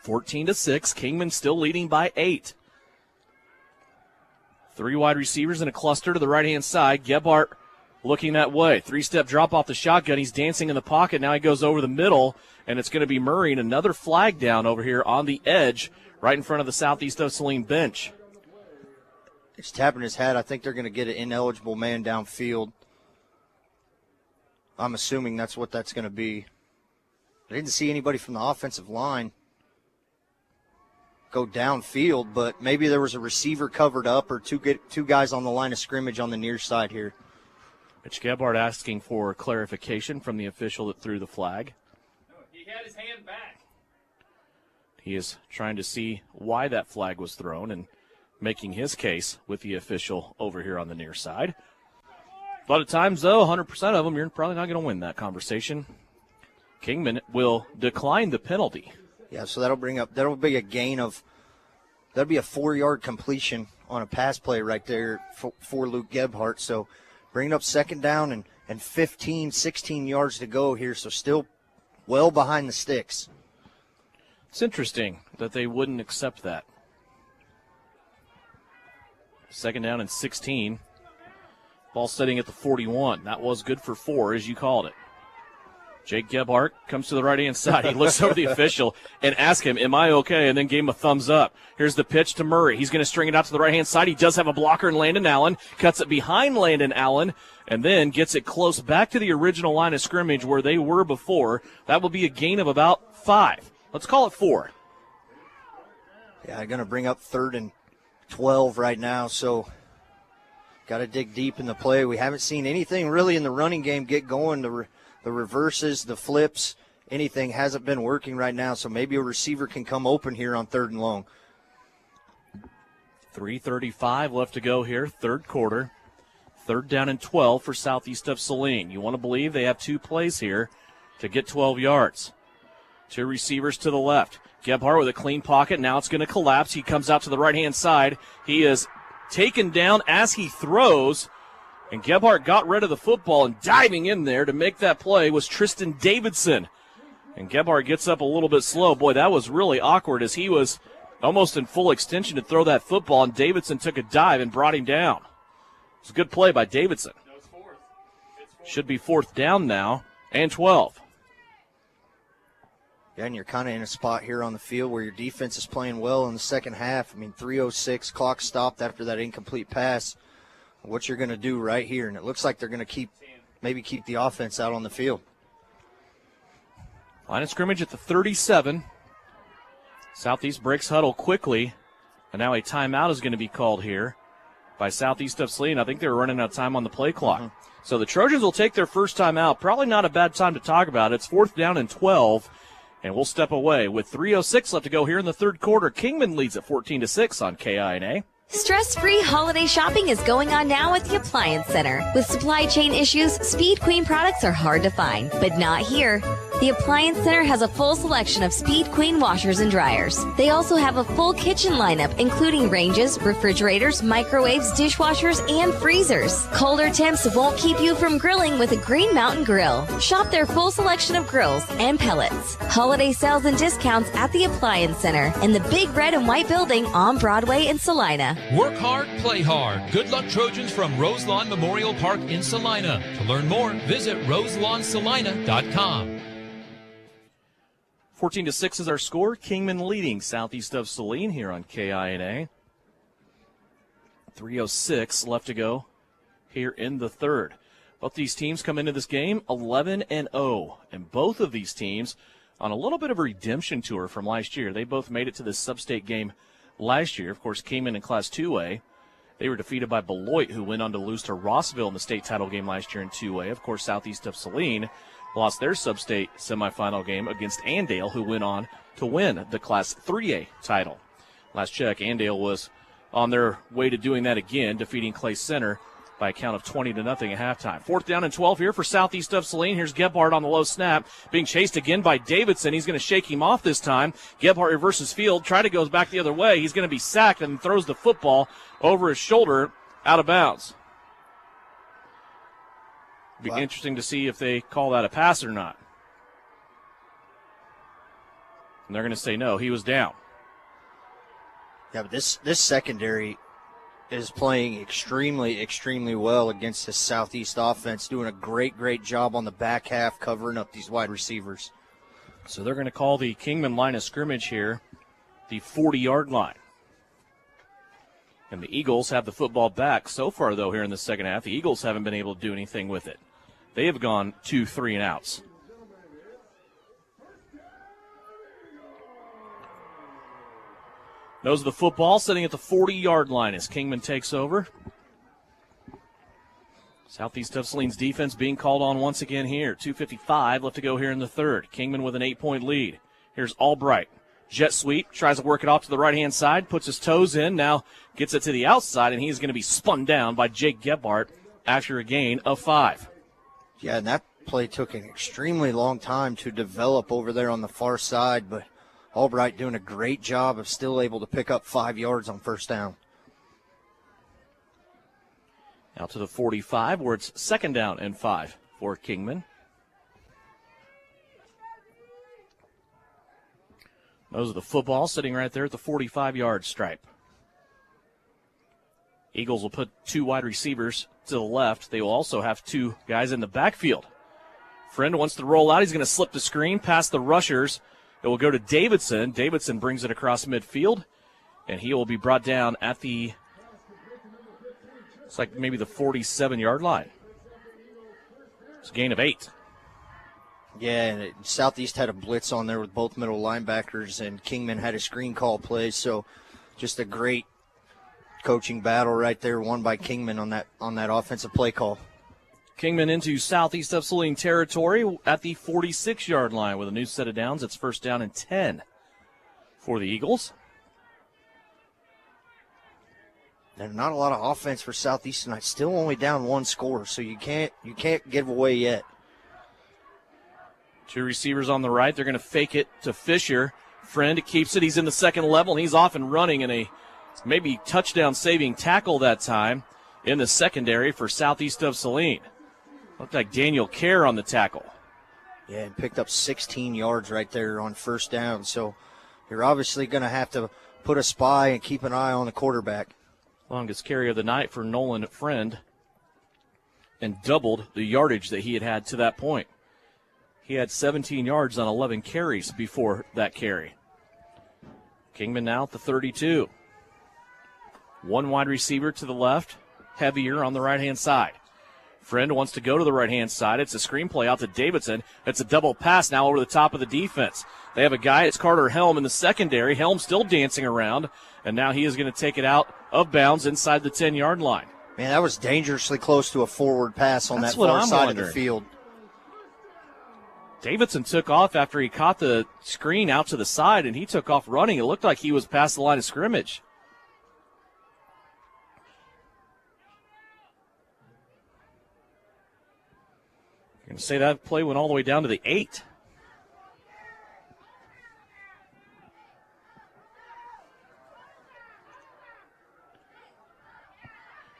14-6, Kingman still leading by 8. 3 wide receivers in a cluster to the right-hand side. Gebhardt looking that way. 3-step drop off the shotgun. He's dancing in the pocket. Now he goes over the middle, and it's going to be Murray, and another flag down over here on the edge right in front of the Southeast of Saline bench. He's tapping his head. I think they're going to get an ineligible man downfield. I'm assuming that's what that's going to be. I didn't see anybody from the offensive line go downfield, but maybe there was a receiver covered up or two guys on the line of scrimmage on the near side here. Mitch Gebhardt asking for clarification from the official that threw the flag. He had his hand back. He is trying to see why that flag was thrown and making his case with the official over here on the near side. A lot of times, though, 100% of them, you're probably not going to win that conversation. Kingman will decline the penalty. Yeah, so that'll be a gain of, that'll be a 4-yard completion on a pass play right there for Luke Gebhardt. So bringing up 2nd down and 15, 16 yards to go here, so still well behind the sticks. It's interesting that they wouldn't accept that. 2nd down and 16. Ball sitting at the 41. That was good for 4, as you called it. Jake Gebhardt comes to the right-hand side. He looks over the official and asks him, am I okay? And then gave him a thumbs up. Here's the pitch to Murray. He's going to string it out to the right-hand side. He does have a blocker in Landon Allen. Cuts it behind Landon Allen and then gets it close back to the original line of scrimmage where they were before. That will be a gain of about 5. Let's call it 4. Yeah, I'm going to bring up 3rd and 12 right now, so got to dig deep in the play. We haven't seen anything really in the running game get going. The reverses, the flips, anything hasn't been working right now, so maybe a receiver can come open here on 3rd and long. 3:35 left to go here, 3rd quarter. 3rd down and 12 for Southeast of Saline. You want to believe they have 2 plays here to get 12 yards. 2 receivers to the left. Gebhardt with a clean pocket. Now it's going to collapse. He comes out to the right-hand side. He is taken down as he throws, and Gebhardt got rid of the football, and diving in there to make that play was Tristan Davidson. And Gebhardt gets up a little bit slow. Boy, that was really awkward as he was almost in full extension to throw that football, and Davidson took a dive and brought him down. It's a good play by Davidson. Should be 4th down now and 12. Yeah, and you're kind of in a spot here on the field where your defense is playing well in the second half. I mean, 3:06, clock stopped after that incomplete pass. What you're going to do right here, and it looks like they're going to maybe keep the offense out on the field. Line of scrimmage at the 37. Southeast breaks huddle quickly, and now a timeout is going to be called here by Southeast of Saline. I think they were running out of time on the play clock. So the Trojans will take their first time out. Probably not a bad time to talk about it. It's 4th down and 12. And we'll step away with 3:06 left to go here in the 3rd quarter. Kingman leads at 14-6 on KINA. Stress-free holiday shopping is going on now at the Appliance Center. With supply chain issues, Speed Queen products are hard to find, but not here. The Appliance Center has a full selection of Speed Queen washers and dryers. They also have a full kitchen lineup, including ranges, refrigerators, microwaves, dishwashers, and freezers. Colder temps won't keep you from grilling with a Green Mountain Grill. Shop their full selection of grills and pellets. Holiday sales and discounts at the Appliance Center in the big red and white building on Broadway in Salina. Work hard, play hard. Good luck, Trojans, from Roselawn Memorial Park in Salina. To learn more, visit roselawnsalina.com. 14-6 is our score. Kingman leading Southeast of Saline here on KINA. 3:06 left to go here in the 3rd. Both these teams come into this game 11-0, and both of these teams on a little bit of a redemption tour from last year. They both made it to this sub-state game last year. Of course, Kingman in Class 2A. They were defeated by Beloit, who went on to lose to Rossville in the state title game last year in 2A. Of course, Southeast of Saline lost their sub-state semifinal game against Andale, who went on to win the Class 3A title. Last check, Andale was on their way to doing that again, defeating Clay Center by a count of 20-0 at halftime. 4th down and 12 here for Southeast of Saline. Here's Gebhardt on the low snap, being chased again by Davidson. He's going to shake him off this time. Gebhardt reverses field, goes back the other way. He's going to be sacked and throws the football over his shoulder out of bounds. Be interesting to see if they call that a pass or not. And they're going to say no, he was down. Yeah, but this secondary is playing extremely, extremely well against this Southeast offense, doing a great job on the back half covering up these wide receivers. So they're going to call the Kingman line of scrimmage here the 40-yard line. And the Eagles have the football back so far, though, here in the second half. The Eagles haven't been able to do anything with it. They have gone 2 3-and-outs. Knows the football sitting at the 40-yard line as Kingman takes over. Southeast of Saline's defense being called on once again here. 2:55 left to go here in the 3rd. Kingman with an 8-point lead. Here's Albright. Jet sweep, tries to work it off to the right-hand side, puts his toes in, now gets it to the outside, and he's going to be spun down by Jake Gebhardt after a gain of 5. Yeah, and that play took an extremely long time to develop over there on the far side, but Albright doing a great job of still able to pick up 5 yards on first down. Out to the 45, where it's 2nd down and 5 for Kingman. Those are the football sitting right there at the 45-yard stripe. Eagles will put 2 wide receivers to the left. They will also have 2 guys in the backfield. Friend wants to roll out. He's going to slip the screen past the rushers. It will go to Davidson. Davidson brings it across midfield, and he will be brought down at the, it's like maybe the 47-yard line. It's a gain of 8. Yeah, and Southeast had a blitz on there with both middle linebackers, and Kingman had a screen call play. So just a great coaching battle right there, won by Kingman on that offensive play call. Kingman into Southeast of Saline territory at the 46-yard line with a new set of downs. It's first down and 10 for the Eagles. And not a lot of offense for Southeast tonight. Still only down one score, so you can't give away yet. Two receivers on the right. They're going to fake it to Fisher. Friend keeps it. He's in the second level, and he's off and running in a maybe touchdown-saving tackle that time in the secondary for Southeast of Saline. Looked like Daniel Kerr on the tackle. Yeah, and picked up 16 yards right there on first down. So you're obviously going to have to put a spy and keep an eye on the quarterback. Longest carry of the night for Nolan Friend, and doubled the yardage that he had to that point. He had 17 yards on 11 carries before that carry. Kingman now at the 32. One wide receiver to the left, heavier on the right-hand side. Friend wants to go to the right-hand side. It's a screenplay out to Davidson. It's a double pass now over the top of the defense. They have a guy, it's Carter Helm in the secondary. Helm still dancing around, and now he is going to take it out of bounds inside the 10-yard line. Man, that was dangerously close to a forward pass on that far side of the field. Davidson took off after he caught the screen out to the side, and he took off running. It looked like he was past the line of scrimmage. You're going to say that play went all the way down to the 8.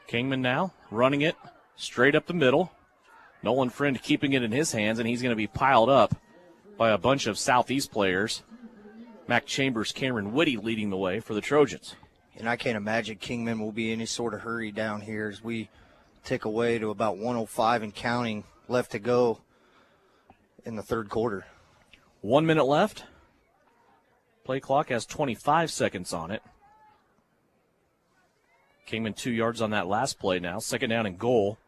Kingman now running it straight up the middle. Nolan Friend keeping it in his hands, and he's going to be piled up by a bunch of Southeast players. Mac Chambers, Cameron Whitty leading the way for the Trojans. And I can't imagine Kingman will be in any sort of hurry down here as we tick away to about 1:05 and counting left to go in the third quarter. 1 minute left. Play clock has 25 seconds on it. Kingman 2 yards on that last play now. Second down and goal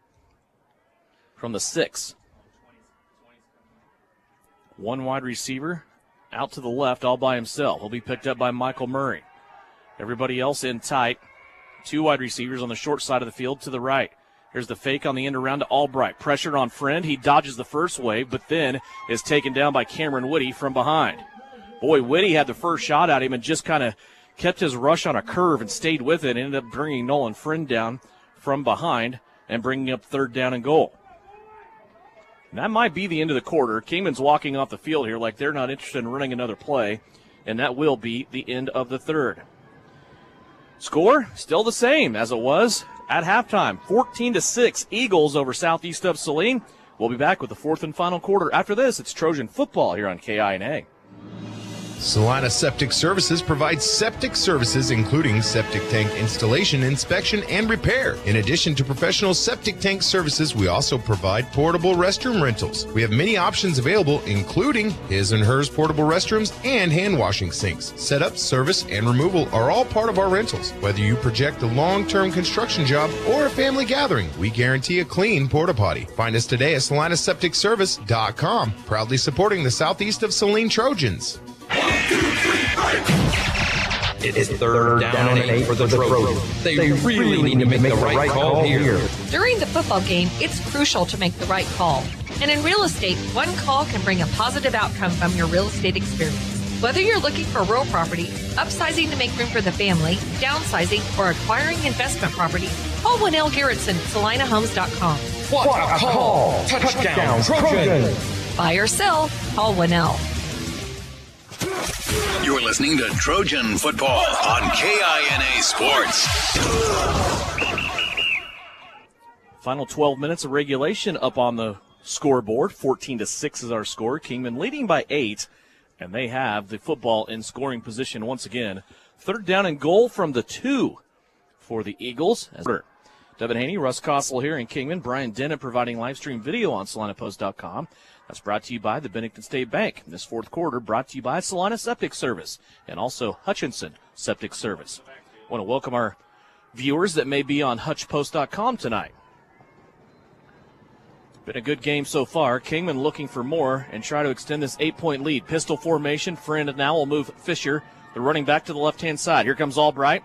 from the 6. One wide receiver out to the left all by himself. He'll be picked up by Michael Murray. Everybody else in tight. Two wide receivers on the short side of the field to the right. Here's the fake on the end around to Albright. Pressured on Friend. He dodges the first wave, but then is taken down by Cameron Whitty from behind. Boy, Whitty had the first shot at him and just kind of kept his rush on a curve and stayed with it. Ended up bringing Nolan Friend down from behind and bringing up third down and goal. And that might be the end of the quarter. Kingman's walking off the field here like they're not interested in running another play, and that will be the end of the third. Score still the same as it was at halftime. 14-6, Eagles over Southeast of Saline. We'll be back with the fourth and final quarter. After this, it's Trojan football here on KINA. Salina Septic Services provides septic services including septic tank installation, inspection, and repair. In addition to professional septic tank services, we also provide portable restroom rentals. We have many options available, including his and hers portable restrooms and hand washing sinks. Setup, service, and removal are all part of our rentals. Whether you project a long-term construction job or a family gathering, we guarantee a clean porta potty. Find us today at salinasepticservice.com, proudly supporting the Southeast of Saline Trojans. It is third down and 8 for the Trojans. They really need to make the right call here. During the football game, it's crucial to make the right call. And in real estate, one call can bring a positive outcome from your real estate experience. Whether you're looking for real property, upsizing to make room for the family, downsizing, or acquiring investment property, call Winnell Garrettson at SalinaHomes.com. What a call! Touchdown, Trojans! Buy or sell, call Winnell. You're listening to Trojan Football on KINA Sports. Final 12 minutes of regulation up on the scoreboard. 14-6 is our score. Kingman leading by 8, and they have the football in scoring position once again. Third down and goal from the 2 for the Eagles. Devin Haney, Russ Kossel here in Kingman. Brian Dennett providing live stream video on SalinaPost.com. That's brought to you by the Bennington State Bank. This fourth quarter brought to you by Salina Septic Service and also Hutchinson Septic Service. I want to welcome our viewers that may be on HutchPost.com tonight. Been a good game so far. Kingman looking for more and try to extend this 8-point lead. Pistol formation. Friend now will move Fisher, the running back, to the left-hand side. Here comes Albright.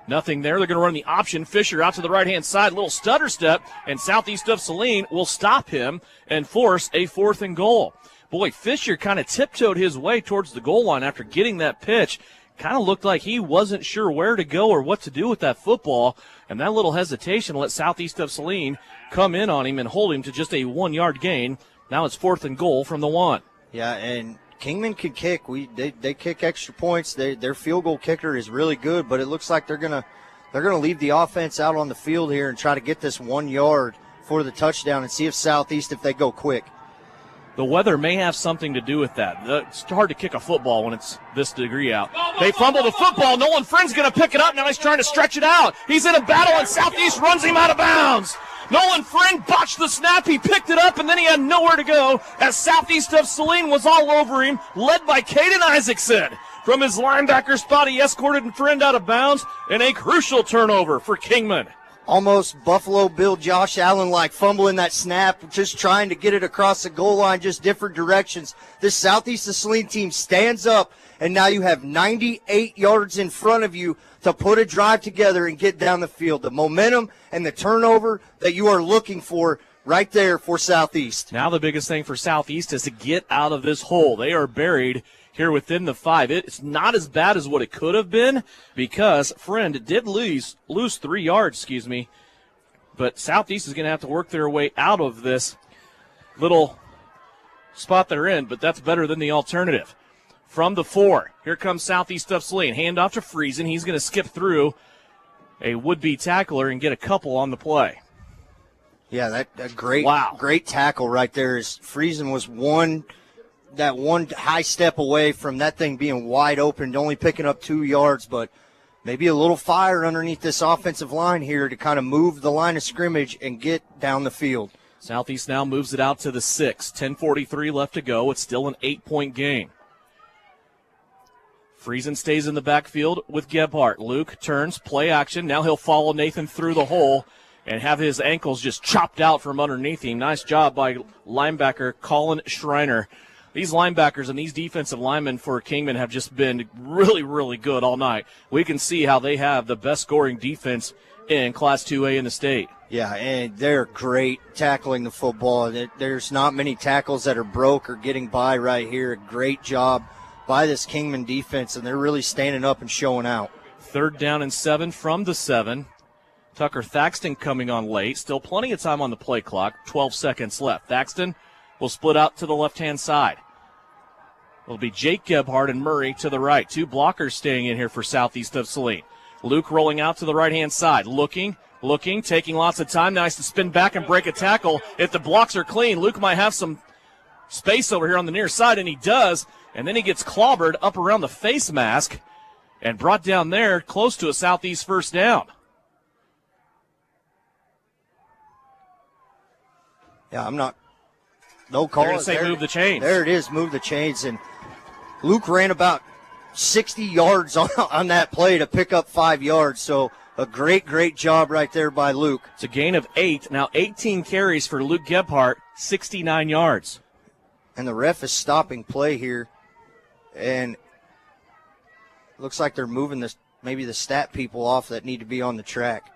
Nothing there. They're going to run the option. Fisher out to the right-hand side. Little stutter step, and Southeast of Saline will stop him and force a 4th and goal. Boy, Fisher kind of tiptoed his way towards the goal line after getting that pitch. Kind of looked like he wasn't sure where to go or what to do with that football, and that little hesitation let Southeast of Saline come in on him and hold him to just a 1-yard gain. Now it's 4th and goal from the 1. Yeah, and Kingman can kick. They kick extra points. Their field goal kicker is really good, but it looks like they're gonna leave the offense out on the field here and try to get this 1 yard for the touchdown and see if Southeast, if they go quick. The weather may have something to do with that. It's hard to kick a football when it's this degree out. They fumble the football. Nolan Friend's going to pick it up. Now he's trying to stretch it out. He's in a battle, and Southeast runs him out of bounds. Nolan Friend botched the snap. He picked it up, and then he had nowhere to go as Southeast of Saline was all over him, led by Caden Isaacson. From his linebacker spot, he escorted Friend out of bounds, and a crucial turnover for Kingman. Almost Buffalo Bill Josh Allen like fumbling that snap, just trying to get it across the goal line, just different directions. This Southeast of Saline team stands up, and now you have 98 yards in front of you to put a drive together and get down the field. The momentum and the turnover that you are looking for right there for Southeast. Now the biggest thing for Southeast is to get out of this hole. They are buried here within the 5. It's not as bad as what it could have been because Friend did lose 3 yards, but Southeast is going to have to work their way out of this little spot they're in, but that's better than the alternative. From the 4, here comes Southeast of Saline. Hand off to Friesen. He's going to skip through a would-be tackler and get a couple on the play. Yeah, that great tackle right there. Is Friesen was one high step away from that thing being wide open, only picking up 2 yards, but maybe a little fire underneath this offensive line here to kind of move the line of scrimmage and get down the field. Southeast now moves it out to the 6. 10:43 left to go. It's still an 8-point game. Friesen stays in the backfield with Gebhardt. Luke turns, play action. Now he'll follow Nathan through the hole and have his ankles just chopped out from underneath him. Nice job by linebacker Colin Schreiner. These linebackers and these defensive linemen for Kingman have just been really, really good all night. We can see how they have the best scoring defense in Class 2A in the state. Yeah, and they're great tackling the football. There's not many tackles that are broke or getting by right here. A great job by this Kingman defense, and they're really standing up and showing out. 3rd down and 7 from the 7. Tucker Thaxton coming on late. Still plenty of time on the play clock. 12 seconds left. Thaxton will split out to the left-hand side. It'll be Jake Gebhardt and Murray to the right. 2 blockers staying in here for Southeast of Saline. Luke rolling out to the right-hand side. Looking, taking lots of time. Nice to spin back and break a tackle. If the blocks are clean, Luke might have some space over here on the near side, and he does. And then he gets clobbered up around the face mask and brought down there close to a Southeast 1st down. Yeah, no call. They're going to say move the chains. There it is, move the chains. And Luke ran about 60 yards on that play to pick up 5 yards. So a great job right there by Luke. It's a gain of 8. Now 18 carries for Luke Gebhardt, 69 yards. And the ref is stopping play here. And looks like they're moving maybe the stat people off that need to be on the track.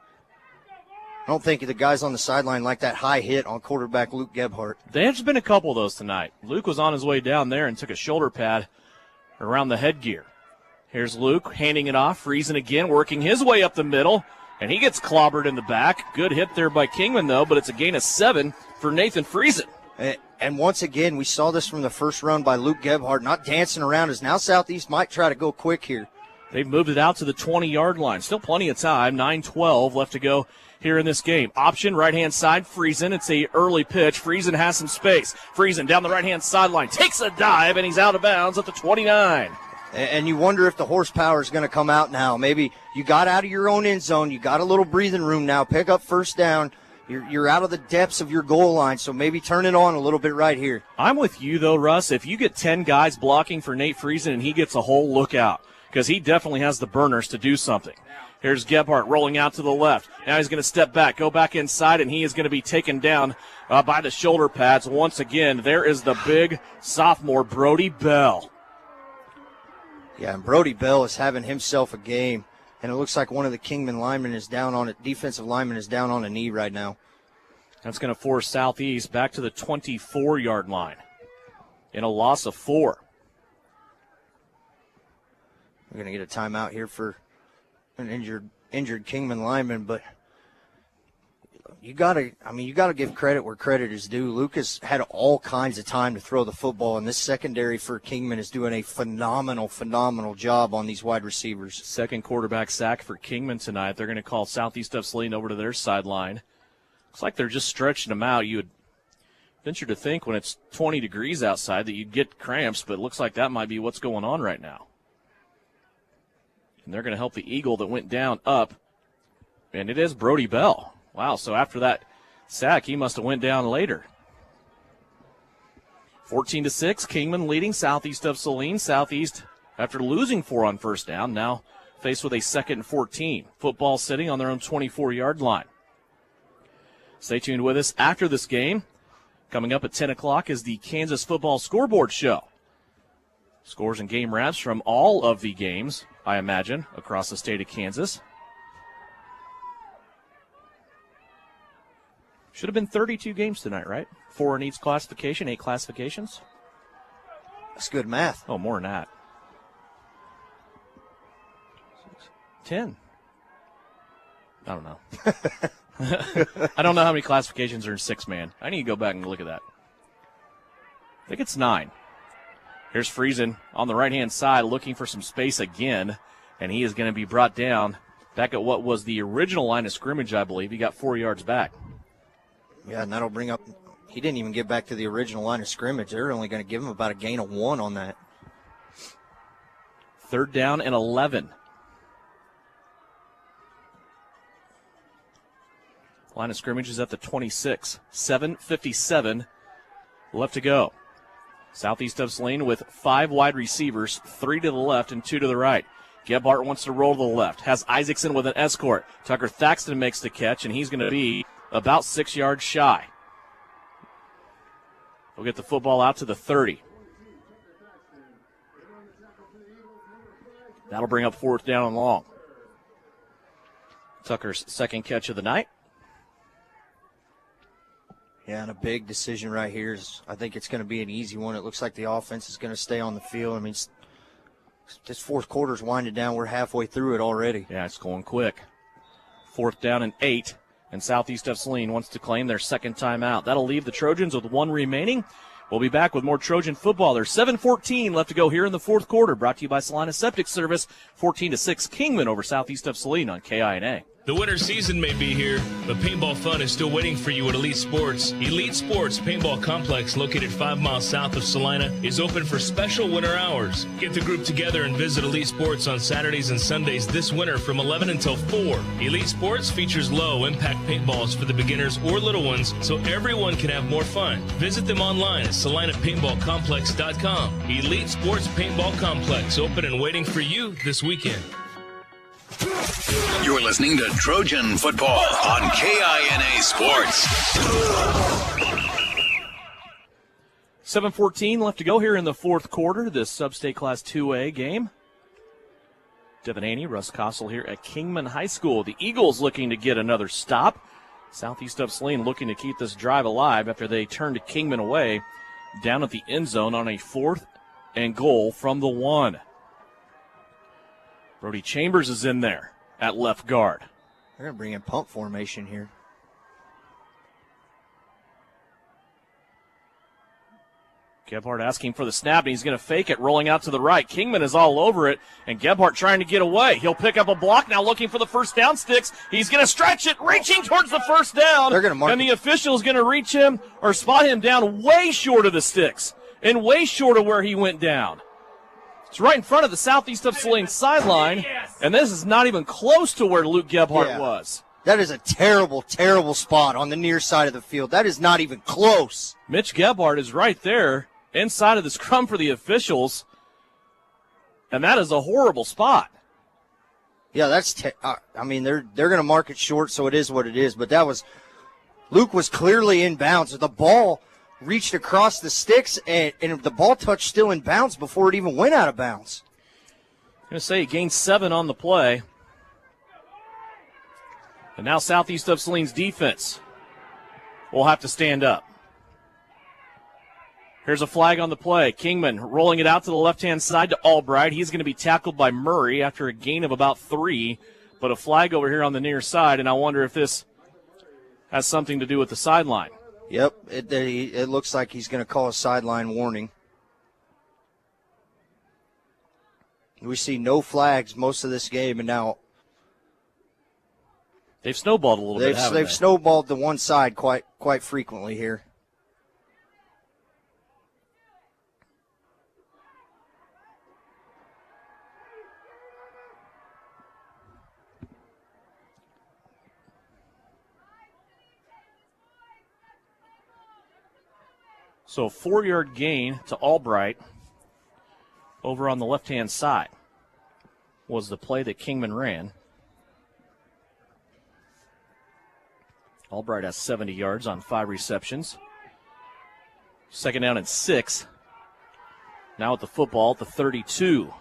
I don't think the guys on the sideline like that high hit on quarterback Luke Gebhardt. There's been a couple of those tonight. Luke was on his way down there and took a shoulder pad around the headgear. Here's Luke handing it off. Friesen again working his way up the middle, and he gets clobbered in the back. Good hit there by Kingman, though, but it's a gain of 7 for Nathan Friesen. And once again, we saw this from the first run by Luke Gebhardt, not dancing around, as now Southeast might try to go quick here. They've moved it out to the 20-yard line. Still plenty of time. 9:12 left to go here in this game. Option, right-hand side, Friesen. It's a early pitch. Friesen has some space. Friesen down the right-hand sideline. Takes a dive, and he's out of bounds at the 29. And you wonder if the horsepower is going to come out now. Maybe you got out of your own end zone. You got a little breathing room now. Pick up 1st down. You're out of the depths of your goal line, so maybe turn it on a little bit right here. I'm with you, though, Russ. If you get 10 guys blocking for Nate Friesen and he gets a hole, look out, because he definitely has the burners to do something. Here's Gebhardt rolling out to the left. Now he's going to step back, go back inside, and he is going to be taken down by the shoulder pads once again. There is the big sophomore, Brody Bell. Yeah, and Brody Bell is having himself a game, and it looks like one of the Kingman linemen is down on it. Defensive lineman is down on a knee right now. That's going to force Southeast back to the 24-yard line in a loss of 4. We're going to get a timeout here for an injured Kingman lineman, but you got to give credit where credit is due. Lucas had all kinds of time to throw the football, and this secondary for Kingman is doing a phenomenal job on these wide receivers. Second quarterback sack for Kingman tonight. They're going to call Southeast of Saline over to their sideline. Looks like they're just stretching them out. You would venture to think when it's 20 degrees outside that you'd get cramps, but it looks like that might be what's going on right now. And they're going to help the Eagle that went down up, and it is Brody Bell. Wow, so after that sack, he must have went down later. 14-6, Kingman leading Southeast of Saline. Southeast, after losing 4 on first down, now faced with a 2nd and 14. Football sitting on their own 24-yard line. Stay tuned with us after this game. Coming up at 10 o'clock is the Kansas Football Scoreboard Show. Scores and game wraps from all of the games, I imagine, across the state of Kansas. Should have been 32 games tonight, right? 4 in each classification, 8 classifications. That's good math. Oh, more than that. 10. I don't know. I don't know how many classifications are in 6-man. I need to go back and look at that. I think it's 9. Here's Friesen on the right-hand side looking for some space again, and he is going to be brought down back at what was the original line of scrimmage, I believe. He got 4 yards back. Yeah, and that'll bring up – he didn't even get back to the original line of scrimmage. They're only going to give him about a gain of 1 on that. 3rd down and 11. Line of scrimmage is at the 26. 7:57 left to go. Southeast of Saline with 5 wide receivers, 3 to the left and 2 to the right. Gebhardt wants to roll to the left. Has Isaacson with an escort. Tucker Thaxton makes the catch, and he's going to be about 6 yards shy. We'll get the football out to the 30. That'll bring up 4th down and long. Tucker's second catch of the night. Yeah, and a big decision right here is I think it's going to be an easy one. It looks like the offense is going to stay on the field. I mean, this fourth quarter's winding down. We're halfway through it already. Yeah, it's going quick. 4th down and 8, and Southeast of Saline wants to claim their second timeout. That'll leave the Trojans with 1 remaining. We'll be back with more Trojan football. There's 7:14 left to go here in the fourth quarter. Brought to you by Saline Septic Service. 14-6 Kingman over Southeast of Saline on KINA. The winter season may be here, but paintball fun is still waiting for you at Elite Sports. Elite Sports Paintball Complex, located 5 miles south of Salina, is open for special winter hours. Get the group together and visit Elite Sports on Saturdays and Sundays this winter from 11 until 4. Elite Sports features low-impact paintballs for the beginners or little ones, so everyone can have more fun. Visit them online at salinapaintballcomplex.com. Elite Sports Paintball Complex, open and waiting for you this weekend. You're listening to Trojan Football on KINA Sports. 7:14 left to go here in the fourth quarter, this Sub-State Class 2A game. Devin Haney, Russ Kossel here at Kingman High School. The Eagles looking to get another stop. Southeast of Saline looking to keep this drive alive after they turned Kingman away down at the end zone on a 4th and goal from the 1. Brody Chambers is in there at left guard. They're going to bring in pump formation here. Gebhardt asking for the snap, and he's going to fake it, rolling out to the right. Kingman is all over it, and Gebhardt trying to get away. He'll pick up a block now, looking for the first down sticks. He's going to stretch it, reaching towards the first down. They're going to mark and the official's going to reach him or spot him down way short of the sticks and way short of where he went down. It's right in front of the Southeast of Saline sideline, and this is not even close to where Luke Gebhardt was. That is a terrible, terrible spot on the near side of the field. That is not even close. Mitch Gebhardt is right there inside of the scrum for the officials, and that is a horrible spot. Yeah, they're going to mark it short, so it is what it is. But Luke was clearly in bounds. The ball reached across the sticks, and the ball touched still in bounds before it even went out of bounds. I'm going to say he gained 7 on the play. And now Southeast of Saline's defense will have to stand up. Here's a flag on the play. Kingman rolling it out to the left-hand side to Albright. He's going to be tackled by Murray after a gain of about 3. But a flag over here on the near side, and I wonder if this has something to do with the sideline. Yep, it looks like he's going to call a sideline warning. We see no flags most of this game, and now they've snowballed a little bit, haven't they? They've snowballed to one side quite frequently here. So a 4-yard gain to Albright over on the left-hand side was the play that Kingman ran. Albright has 70 yards on 5 receptions. 2nd down and 6. Now at the football at the 32.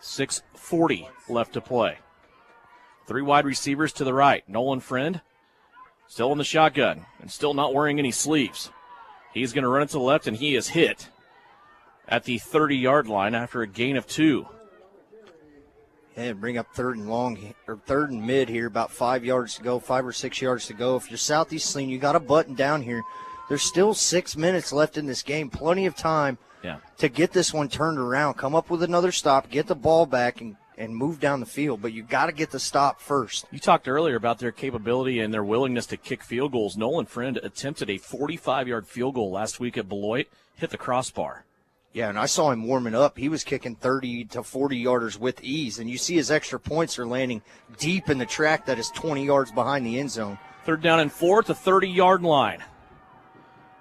6:40 left to play. 3 wide receivers to the right. Nolan Friend still in the shotgun and still not wearing any sleeves. He's going to run it to the left, and he is hit at the 30-yard line after a gain of 2. Yeah, bring up 3rd and long, or 3rd and mid here, about 5 yards to go, 5 or 6 yards to go. If you're Southeast Saline, you got to button down here. There's still 6 minutes left in this game, plenty of time to get this one turned around, come up with another stop, get the ball back, and move down the field. But you got to get the stop first. You talked earlier about their capability and their willingness to kick field goals. Nolan Friend attempted a 45-yard field goal last week at Beloit, hit the crossbar. Yeah, and I saw him warming up. He was kicking 30 to 40-yarders with ease, and you see his extra points are landing deep in the track that is 20 yards behind the end zone. 3rd down and 4 at the 30-yard line.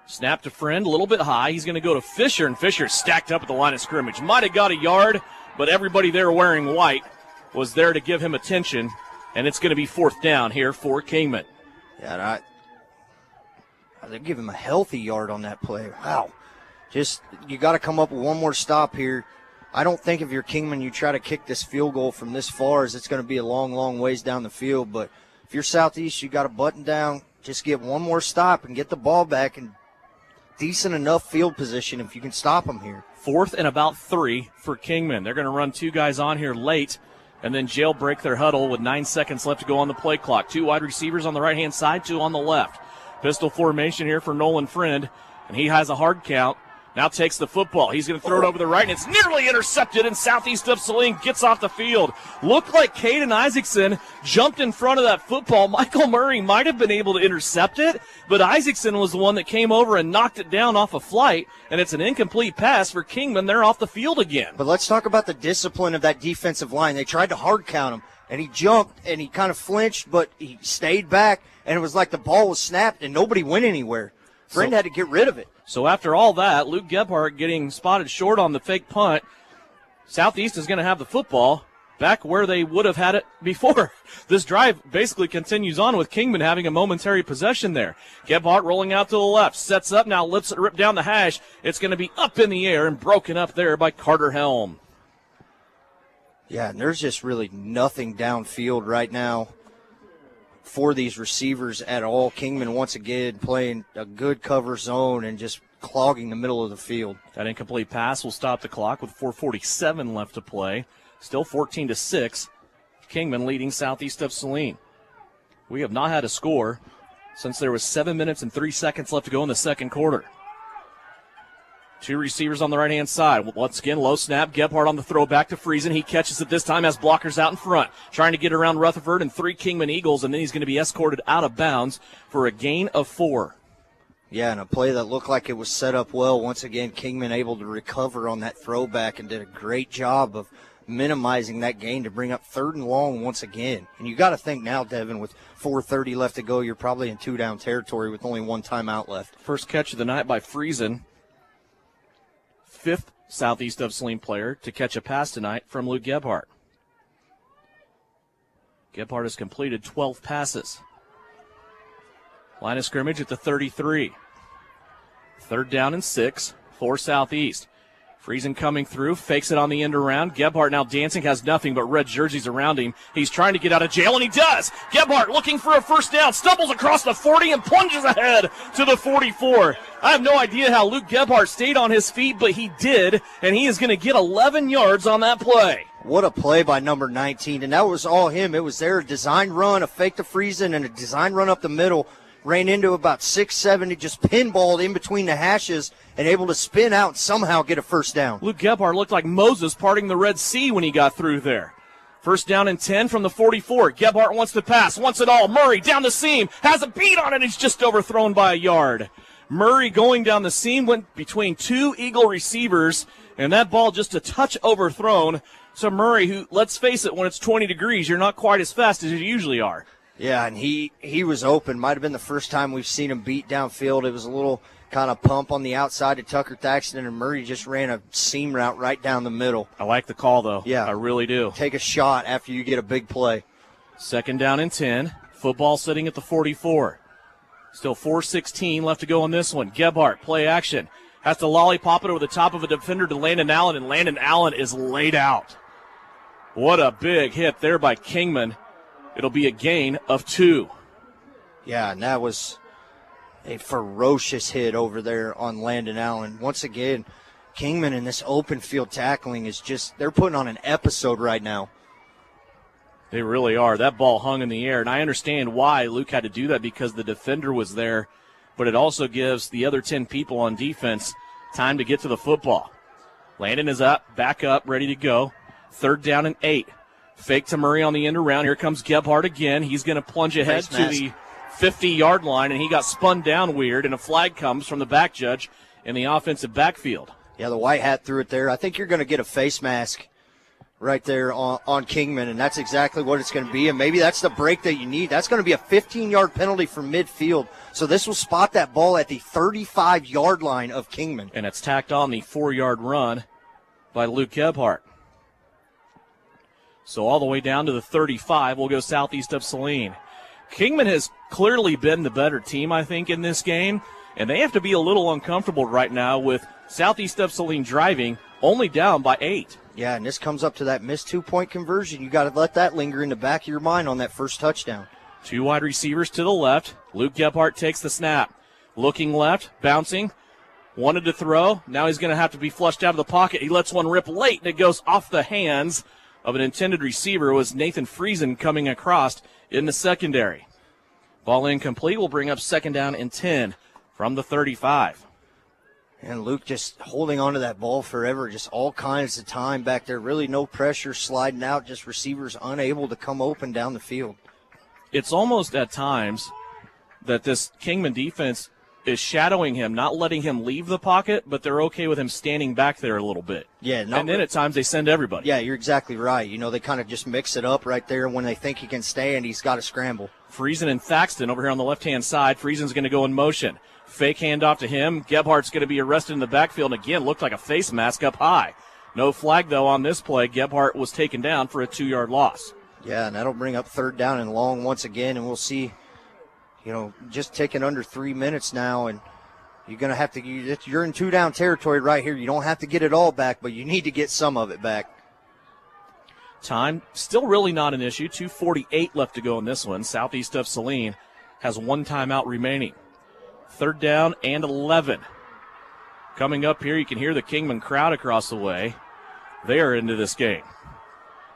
Snap to Friend, a little bit high. He's going to go to Fisher, and Fisher stacked up at the line of scrimmage. Might have got a yard, but everybody there wearing white was there to give him attention, and it's going to be 4th down here for Kingman. Yeah, they give him a healthy yard on that play. Wow. Just, you got to come up with one more stop here. I don't think if you're Kingman, you try to kick this field goal from this far, as it's going to be a long, long ways down the field. But if you're Southeast, you got to button down, just get one more stop and get the ball back in decent enough field position if you can stop them here. 4th and about 3 for Kingman. They're going to run 2 guys on here late and then jailbreak their huddle with 9 seconds left to go on the play clock. 2 wide receivers on the right-hand side, 2 on the left. Pistol formation here for Nolan Friend, and he has a hard count. Now takes the football. He's going to throw it over the right, and it's nearly intercepted, and Southeast of Saline gets off the field. Looked like Caden Isaacson jumped in front of that football. Michael Murray might have been able to intercept it, but Isaacson was the one that came over and knocked it down off a flight, and it's an incomplete pass for Kingman. They're off the field again. But let's talk about the discipline of that defensive line. They tried to hard count him, and he jumped, and he kind of flinched, but he stayed back, and it was like the ball was snapped, and nobody went anywhere. Friend had to get rid of it. So after all that, Luke Gebhardt getting spotted short on the fake punt, Southeast is going to have the football back where they would have had it before. This drive basically continues on with Kingman having a momentary possession there. Gebhardt rolling out to the left, sets up, now lifts it, rip down the hash. It's going to be up in the air and broken up there by Carter Helm. Yeah, and there's just really nothing downfield right now for these receivers at all. Kingman once again playing a good cover zone and just clogging the middle of the field. That incomplete pass will stop the clock with 4:47 left to play. Still 14-6. Kingman leading Southeast of Saline. We have not had a score since there was 7 minutes and 3 seconds left to go in the second quarter. 2 receivers on the right-hand side. Once again, low snap. Gebhardt on the throw back to Friesen. He catches it this time, has blockers out in front. Trying to get around Rutherford and 3 Kingman Eagles, and then he's going to be escorted out of bounds for a gain of 4. Yeah, and a play that looked like it was set up well. Once again, Kingman able to recover on that throwback and did a great job of minimizing that gain to bring up 3rd and long once again. And you got to think now, Devin, with 4:30 left to go, you're probably in 2-down territory with only 1 timeout left. First catch of the night by Friesen. 5th Southeast of Saline player to catch a pass tonight from Luke Gebhardt. Gebhardt has completed 12 passes. Line of scrimmage at the 33. 3rd down and 6 for Southeast. Friesen coming through, fakes it on the end around. Gebhardt now dancing, has nothing but red jerseys around him. He's trying to get out of jail, and he does. Gebhardt looking for a first down, stumbles across the 40 and plunges ahead to the 44. I have no idea how Luke Gebhardt stayed on his feet, but he did, and he is going to get 11 yards on that play. What a play by number 19, and that was all him. It was their design run, a fake to Friesen, and a design run up the middle. Ran into about 6'7", just pinballed in between the hashes and able to spin out and somehow get a first down. Luke Gebhardt looked like Moses parting the Red Sea when he got through there. First down and 10 from the 44. Gebhardt wants to pass, wants it all. Murray down the seam, has a beat on it. He's just overthrown by a yard. Murray going down the seam, went between 2 Eagle receivers, and that ball just a touch overthrown. So Murray, who, let's face it, when it's 20 degrees, you're not quite as fast as you usually are. Yeah, and he was open. Might have been the first time we've seen him beat downfield. It was a little kind of pump on the outside to Tucker Thaxton, and Murray just ran a seam route right down the middle. I like the call, though. Yeah. I really do. Take a shot after you get a big play. 2nd down and 10. Football sitting at the 44. Still 4:16 left to go on this one. Gebhardt, play action. Has to lollipop it over the top of a defender to Landon Allen, and Landon Allen is laid out. What a big hit there by Kingman. It'll be a gain of 2. Yeah, and that was a ferocious hit over there on Landon Allen. Once again, Kingman in this open field tackling is just, they're putting on an episode right now. They really are. That ball hung in the air, and I understand why Luke had to do that because the defender was there, but it also gives the other 10 people on defense time to get to the football. Landon is up, back up, ready to go. 3rd down and 8. Fake to Murray on the end around. Here comes Gebhardt again. He's going to plunge ahead to the 50-yard line, and he got spun down weird, and a flag comes from the back judge in the offensive backfield. Yeah, the white hat threw it there. I think you're going to get a face mask right there on Kingman, and that's exactly what it's going to be, and maybe that's the break that you need. That's going to be a 15-yard penalty from midfield, so this will spot that ball at the 35-yard line of Kingman. And it's tacked on the 4-yard run by Luke Gebhardt. So all the way down to the 35, we'll go southeast of Saline. Kingman has clearly been the better team, I think, in this game, and they have to be a little uncomfortable right now with southeast of Saline driving, only down by 8. Yeah, and this comes up to that missed 2-point conversion. You got to let that linger in the back of your mind on that first touchdown. 2 wide receivers to the left. Luke Gebhardt takes the snap. Looking left, bouncing, wanted to throw. Now he's going to have to be flushed out of the pocket. He lets one rip late, and it goes off the hands of an intended receiver. It was Nathan Friesen coming across in the secondary. Ball incomplete will bring up 2nd down and 10 from the 35. And Luke just holding on to that ball forever, just all kinds of time back there. Really no pressure, sliding out, just receivers unable to come open down the field. It's almost at times that this Kingman defense is shadowing him, not letting him leave the pocket, but they're okay with him standing back there a little bit. Yeah, and then at times they send everybody. Yeah, you're exactly right. You know, they kind of just mix it up right there. When they think he can stand, he's got to scramble. Friesen and Thaxton over here on the left-hand side. Friesen's going to go in motion. Fake handoff to him. Gebhardt's going to be arrested in the backfield, and again, looked like a face mask up high. No flag, though, on this play. Gebhardt was taken down for a 2-yard loss. Yeah, and that'll bring up 3rd down and long once again, and we'll see, you know, just taking under 3 minutes now, and you're going to have to, you're in 2-down territory right here. You don't have to get it all back, but you need to get some of it back. Time, still really not an issue. 2:48 left to go in this one. Southeast of Saline has 1 timeout remaining. 3rd down and 11. Coming up here, you can hear the Kingman crowd across the way. They are into this game.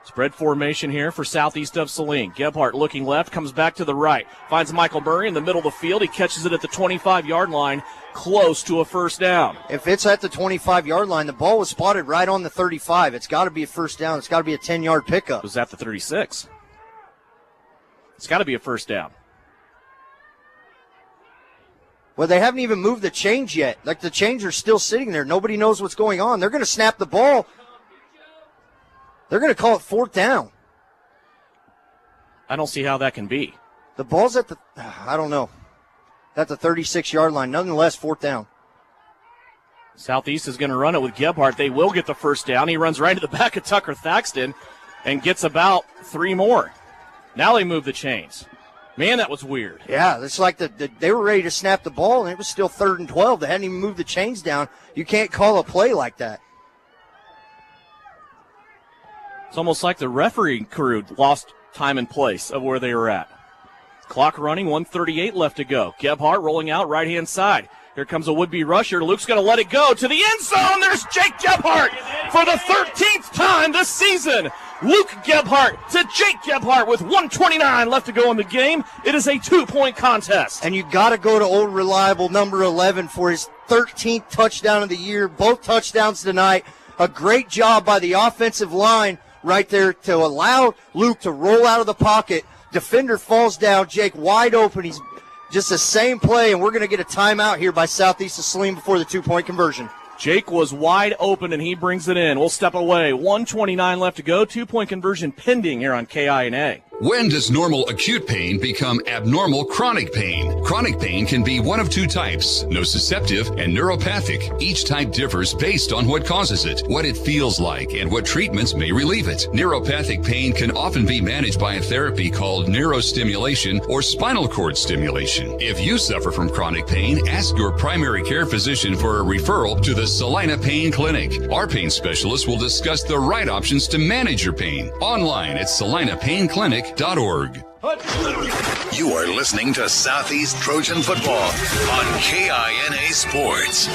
Spread formation here for southeast of Saline. Gebhardt looking left, comes back to the right. Finds Michael Murray in the middle of the field. He catches it at the 25-yard line, close to a first down. If it's at the 25-yard line, the ball was spotted right on the 35. It's got to be a first down. It's got to be a 10-yard pickup. It was at the 36. It's got to be a first down. Well, they haven't even moved the change yet. Like, the chains are still sitting there. Nobody knows what's going on. They're going to snap the ball. They're going to call it 4th down. I don't see how that can be. The ball's at the, I don't know, at the 36-yard line. Nonetheless, 4th down. Southeast is going to run it with Gebhardt. They will get the first down. He runs right to the back of Tucker Thaxton and gets about 3 more. Now they move the chains. Man, that was weird. Yeah, it's like they were ready to snap the ball, and it was still 3rd and 12. They hadn't even moved the chains down. You can't call a play like that. It's almost like the referee crew lost time and place of where they were at. Clock running, 1:38 left to go. Gebhardt rolling out right-hand side. Here comes a would-be rusher. Luke's going to let it go to the end zone. There's Jake Gebhardt for the 13th time this season. Luke Gebhardt to Jake Gebhardt with 1:29 left to go in the game. It is a 2-point contest. And you got to go to old reliable number 11 for his 13th touchdown of the year. Both touchdowns tonight. A great job by the offensive line right there to allow Luke to roll out of the pocket. Defender falls down. Jake wide open. He's just the same play, and we're going to get a timeout here by Southeast of Saline before the 2-point conversion. Jake was wide open, and he brings it in. We'll step away. 1:29 left to go. 2-point conversion pending here on KINA. When does normal acute pain become abnormal chronic pain? Chronic pain can be one of 2 types, nociceptive and neuropathic. Each type differs based on what causes it, what it feels like, and what treatments may relieve it. Neuropathic pain can often be managed by a therapy called neurostimulation or spinal cord stimulation. If you suffer from chronic pain, ask your primary care physician for a referral to the Saline Pain Clinic. Our pain specialists will discuss the right options to manage your pain. Online at SalinePainClinic.org. You are listening to Southeast Trojan Football on KINA Sports.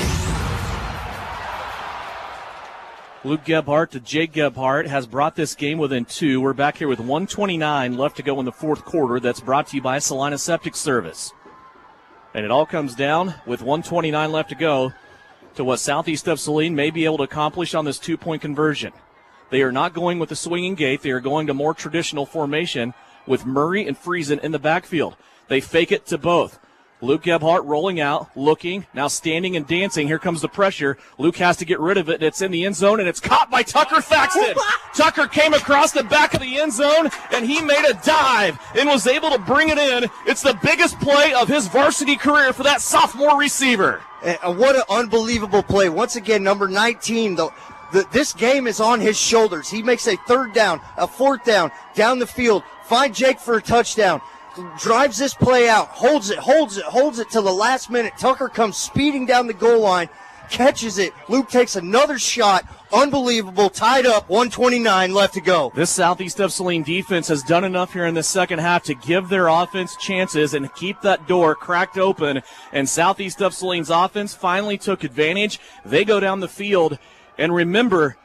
Luke Gebhardt to Jake Gebhardt has brought this game within 2. We're back here with 1:29 left to go in the 4th quarter. That's brought to you by Salina Septic Service. And it all comes down with 1:29 left to go to what Southeast of Saline may be able to accomplish on this 2-point conversion. They are not going with the swinging gate. They are going to more traditional formation with Murray and Friesen in the backfield. They fake it to both. Luke Gebhardt rolling out, looking, now standing and dancing. Here comes the pressure. Luke has to get rid of it, and it's in the end zone, and it's caught by Tucker Thaxton. Tucker came across the back of the end zone, and he made a dive and was able to bring it in. It's the biggest play of his varsity career for that sophomore receiver. What an unbelievable play. Once again, number 19, this game is on his shoulders. He makes a 3rd down, a 4th down the field. Find Jake for a touchdown. Drives this play out, holds it till the last minute. Tucker comes speeding down the goal line, catches it. Luke takes another shot. Unbelievable. Tied up. 1:29 left to go. This Southeast of Saline defense has done enough here in the second half to give their offense chances and keep that door cracked open. And Southeast of Saline's offense finally took advantage. They go down the field. And remember,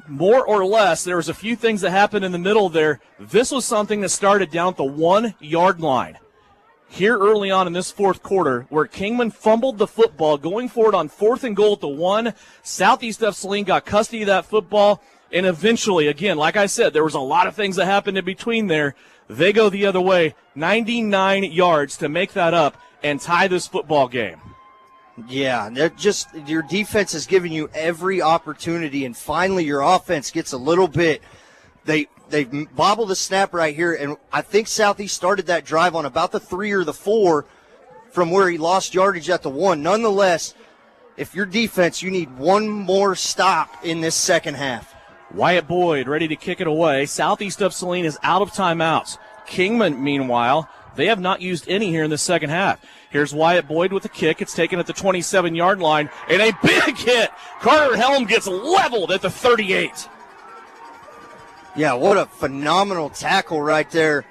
more or less, there was a few things that happened in the middle there. This was something that started down at the 1-yard line. Here early on in this 4th quarter, where Kingman fumbled the football, going forward on 4th and goal at the 1, Southeast of Saline got custody of that football, and eventually, again, like I said, there was a lot of things that happened in between there. They go the other way, 99 yards to make that up and tie this football game. Yeah, your defense is giving you every opportunity, and finally your offense gets a little bit. They bobble the snap right here, and I think Southeast started that drive on about the 3 or the 4 from where he lost yardage at the 1. Nonetheless, if you're defense, you need one more stop in this second half. Wyatt Boyd ready to kick it away. Southeast of Saline is out of timeouts. Kingman, meanwhile, they have not used any here in the second half. Here's Wyatt Boyd with the kick. It's taken at the 27-yard line, and a big hit. Carter Helm gets leveled at the 38. Yeah, what a phenomenal tackle right there.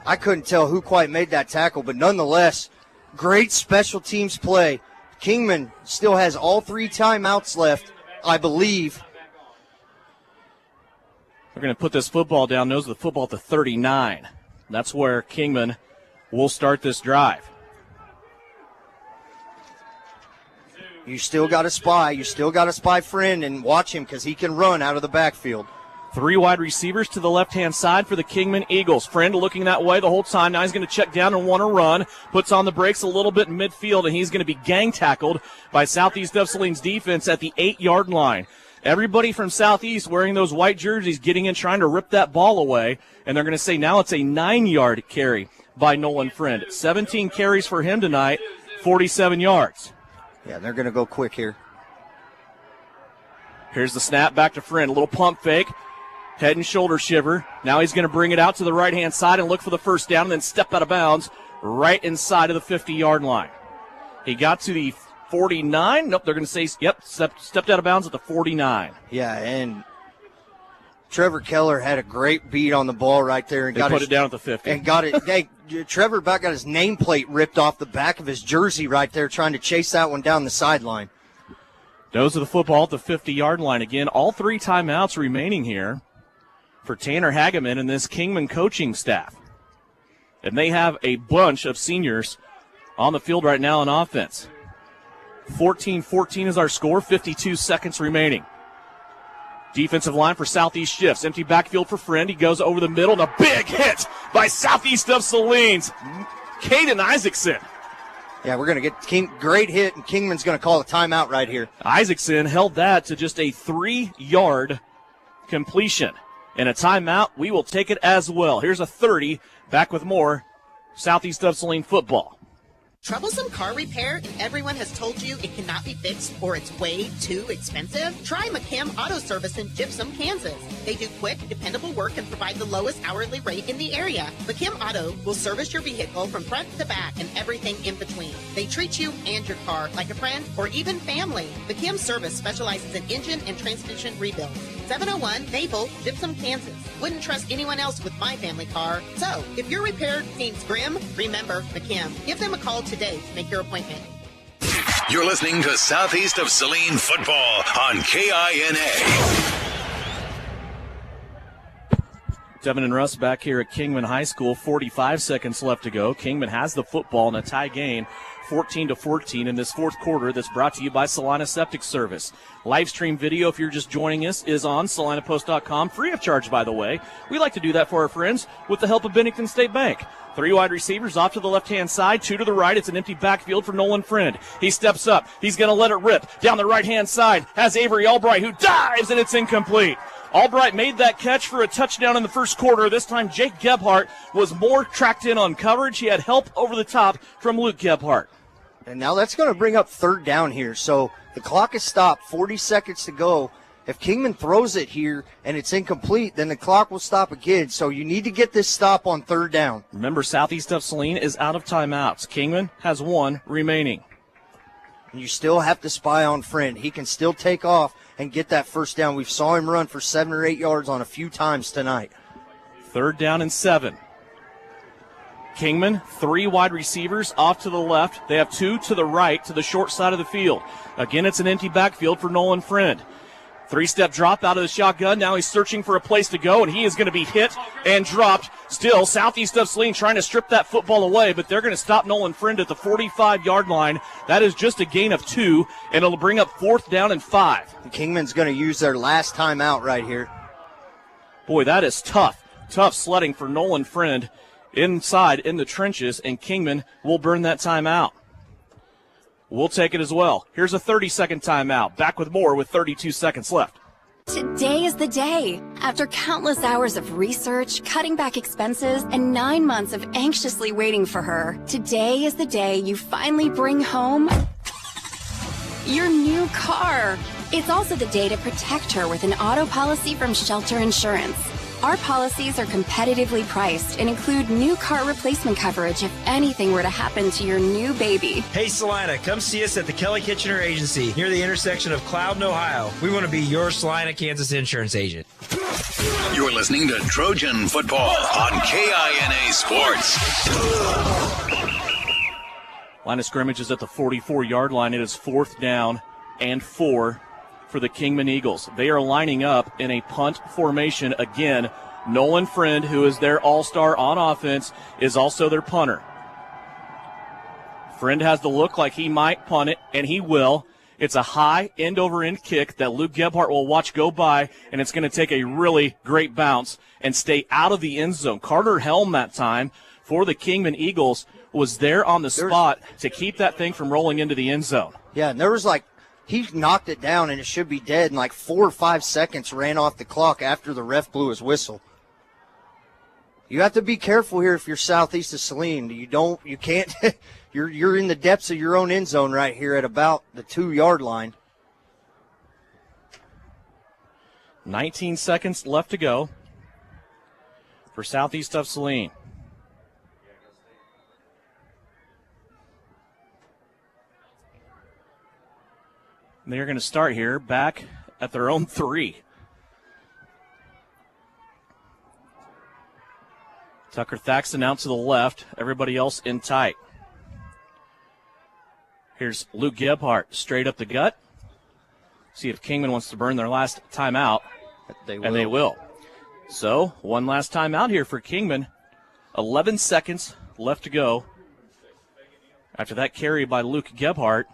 I couldn't tell who quite made that tackle, but nonetheless, great special teams play. Kingman still has all 3 timeouts left, I believe. We're going to put this football down, nose of the football at the 39. That's where Kingman will start this drive. You still got to spy. You still got to spy Friend and watch him because he can run out of the backfield. 3 wide receivers to the left-hand side for the Kingman Eagles. Friend looking that way the whole time. Now he's going to check down and want to run. Puts on the brakes a little bit in midfield, and he's going to be gang tackled by Southeast of Saline's defense at the 8-yard line. Everybody from Southeast wearing those white jerseys getting in, trying to rip that ball away, and they're going to say now it's a 9-yard carry by Nolan Friend. 17 carries for him tonight, 47 yards. Yeah, they're going to go quick here. Here's the snap back to Friend. A little pump fake. Head and shoulder shiver. Now he's going to bring it out to the right-hand side and look for the first down and then step out of bounds right inside of the 50-yard line. He got to the 49. Nope, they're going to say, yep, stepped out of bounds at the 49. Yeah, and Trevor Keller had a great beat on the ball right there. And put it down at the 50. And got it. Trevor about got his nameplate ripped off the back of his jersey right there trying to chase that one down the sideline. Those are the football at the 50-yard line. Again, all 3 timeouts remaining here for Tanner Hageman and this Kingman coaching staff. And they have a bunch of seniors on the field right now on offense. 14-14 is our score, 52 seconds remaining. Defensive line for Southeast shifts. Empty backfield for Friend. He goes over the middle, and a big hit by Southeast of Saline's Caden Isaacson. Yeah, we're going to get great hit, and Kingman's going to call a timeout right here. Isaacson held that to just a 3-yard completion. And a timeout, we will take it as well. Here's a 30. Back with more Southeast of Saline football. Troublesome car repair and everyone has told you it cannot be fixed or it's way too expensive? Try McKim Auto Service in Gypsum, Kansas. They do quick, dependable work and provide the lowest hourly rate in the area. McKim Auto will service your vehicle from front to back and everything in between. They treat you and your car like a friend or even family. McKim Service specializes in engine and transmission rebuild. 701 Maple, Gypsum, Kansas. Wouldn't trust anyone else with my family car. So, if your repair seems grim, remember McKim. Give them a call today to make your appointment. You're listening to Southeast of Saline football on KINA. Devin and Russ back here at Kingman High School. 45 seconds left to go. Kingman has the football in a tie game, 14-14 in this fourth quarter. That's brought to you by Salina Septic Service. Live stream video, if you're just joining us, is on salinapost.com, free of charge, by the way. We like to do that for our friends with the help of Bennington State Bank. 3 wide receivers off to the left-hand side, 2 to the right. It's an empty backfield for Nolan Friend. He steps up. He's going to let it rip. Down the right-hand side has Avery Albright, who dives, and it's incomplete. Albright made that catch for a touchdown in the first quarter. This time Jake Gebhardt was more tracked in on coverage. He had help over the top from Luke Gebhardt. And now that's going to bring up third down here. So the clock is stopped, 40 seconds to go. If Kingman throws it here and it's incomplete, then the clock will stop again. So you need to get this stop on third down. Remember, Southeast of Saline is out of timeouts. Kingman has 1 remaining. And you still have to spy on Friend. He can still take off and get that first down. We saw him run for 7 or 8 yards on a few times tonight. 3rd down and 7. Kingman, 3 wide receivers off to the left. They have 2 to the right to the short side of the field. Again, it's an empty backfield for Nolan Friend. 3-step drop out of the shotgun. Now he's searching for a place to go, and he is going to be hit and dropped. Still, Southeast of Saline trying to strip that football away, but they're going to stop Nolan Friend at the 45-yard line. That is just a gain of 2, and it'll bring up 4th down and 5. Kingman's going to use their last timeout right here. Boy, that is tough. Tough sledding for Nolan Friend inside in the trenches, and Kingman will burn that timeout. We'll take it as well. Here's a 30-second timeout. Back with more with 32 seconds left. Today is the day. After countless hours of research, cutting back expenses, and 9 months of anxiously waiting for her, today is the day you finally bring home your new car. It's also the day to protect her with an auto policy from Shelter Insurance. Our policies are competitively priced and include new car replacement coverage if anything were to happen to your new baby. Hey Salina, come see us at the Kelly Kitchener Agency near the intersection of Cloud and Ohio. We want to be your Salina, Kansas insurance agent. You're listening to Trojan football on KINA Sports. Line of scrimmage is at the 44-yard line. It is 4th down and 4 for the Kingman Eagles. They are lining up in a punt formation again. Nolan Friend, who is their all-star on offense, is also their punter. Friend has the look like he might punt it, and he will. It's a high end-over-end kick that Luke Gebhardt will watch go by, and it's going to take a really great bounce and stay out of the end zone. Carter Helm that time for the Kingman Eagles was there on the spot to keep that thing from rolling into the end zone. Yeah, and there was he knocked it down and it should be dead, and 4 or 5 seconds ran off the clock after the ref blew his whistle. You have to be careful here if you're Southeast of Saline. You can't you're in the depths of your own end zone right here at about the 2-yard line. 19 seconds left to go for Southeast of Saline. They're going to start here back at their own 3. Tucker Thaxton out to the left, everybody else in tight. Here's Luke Gebhardt straight up the gut. See if Kingman wants to burn their last timeout. And they will. So, one last timeout here for Kingman. 11 seconds left to go. After that carry by Luke Gebhardt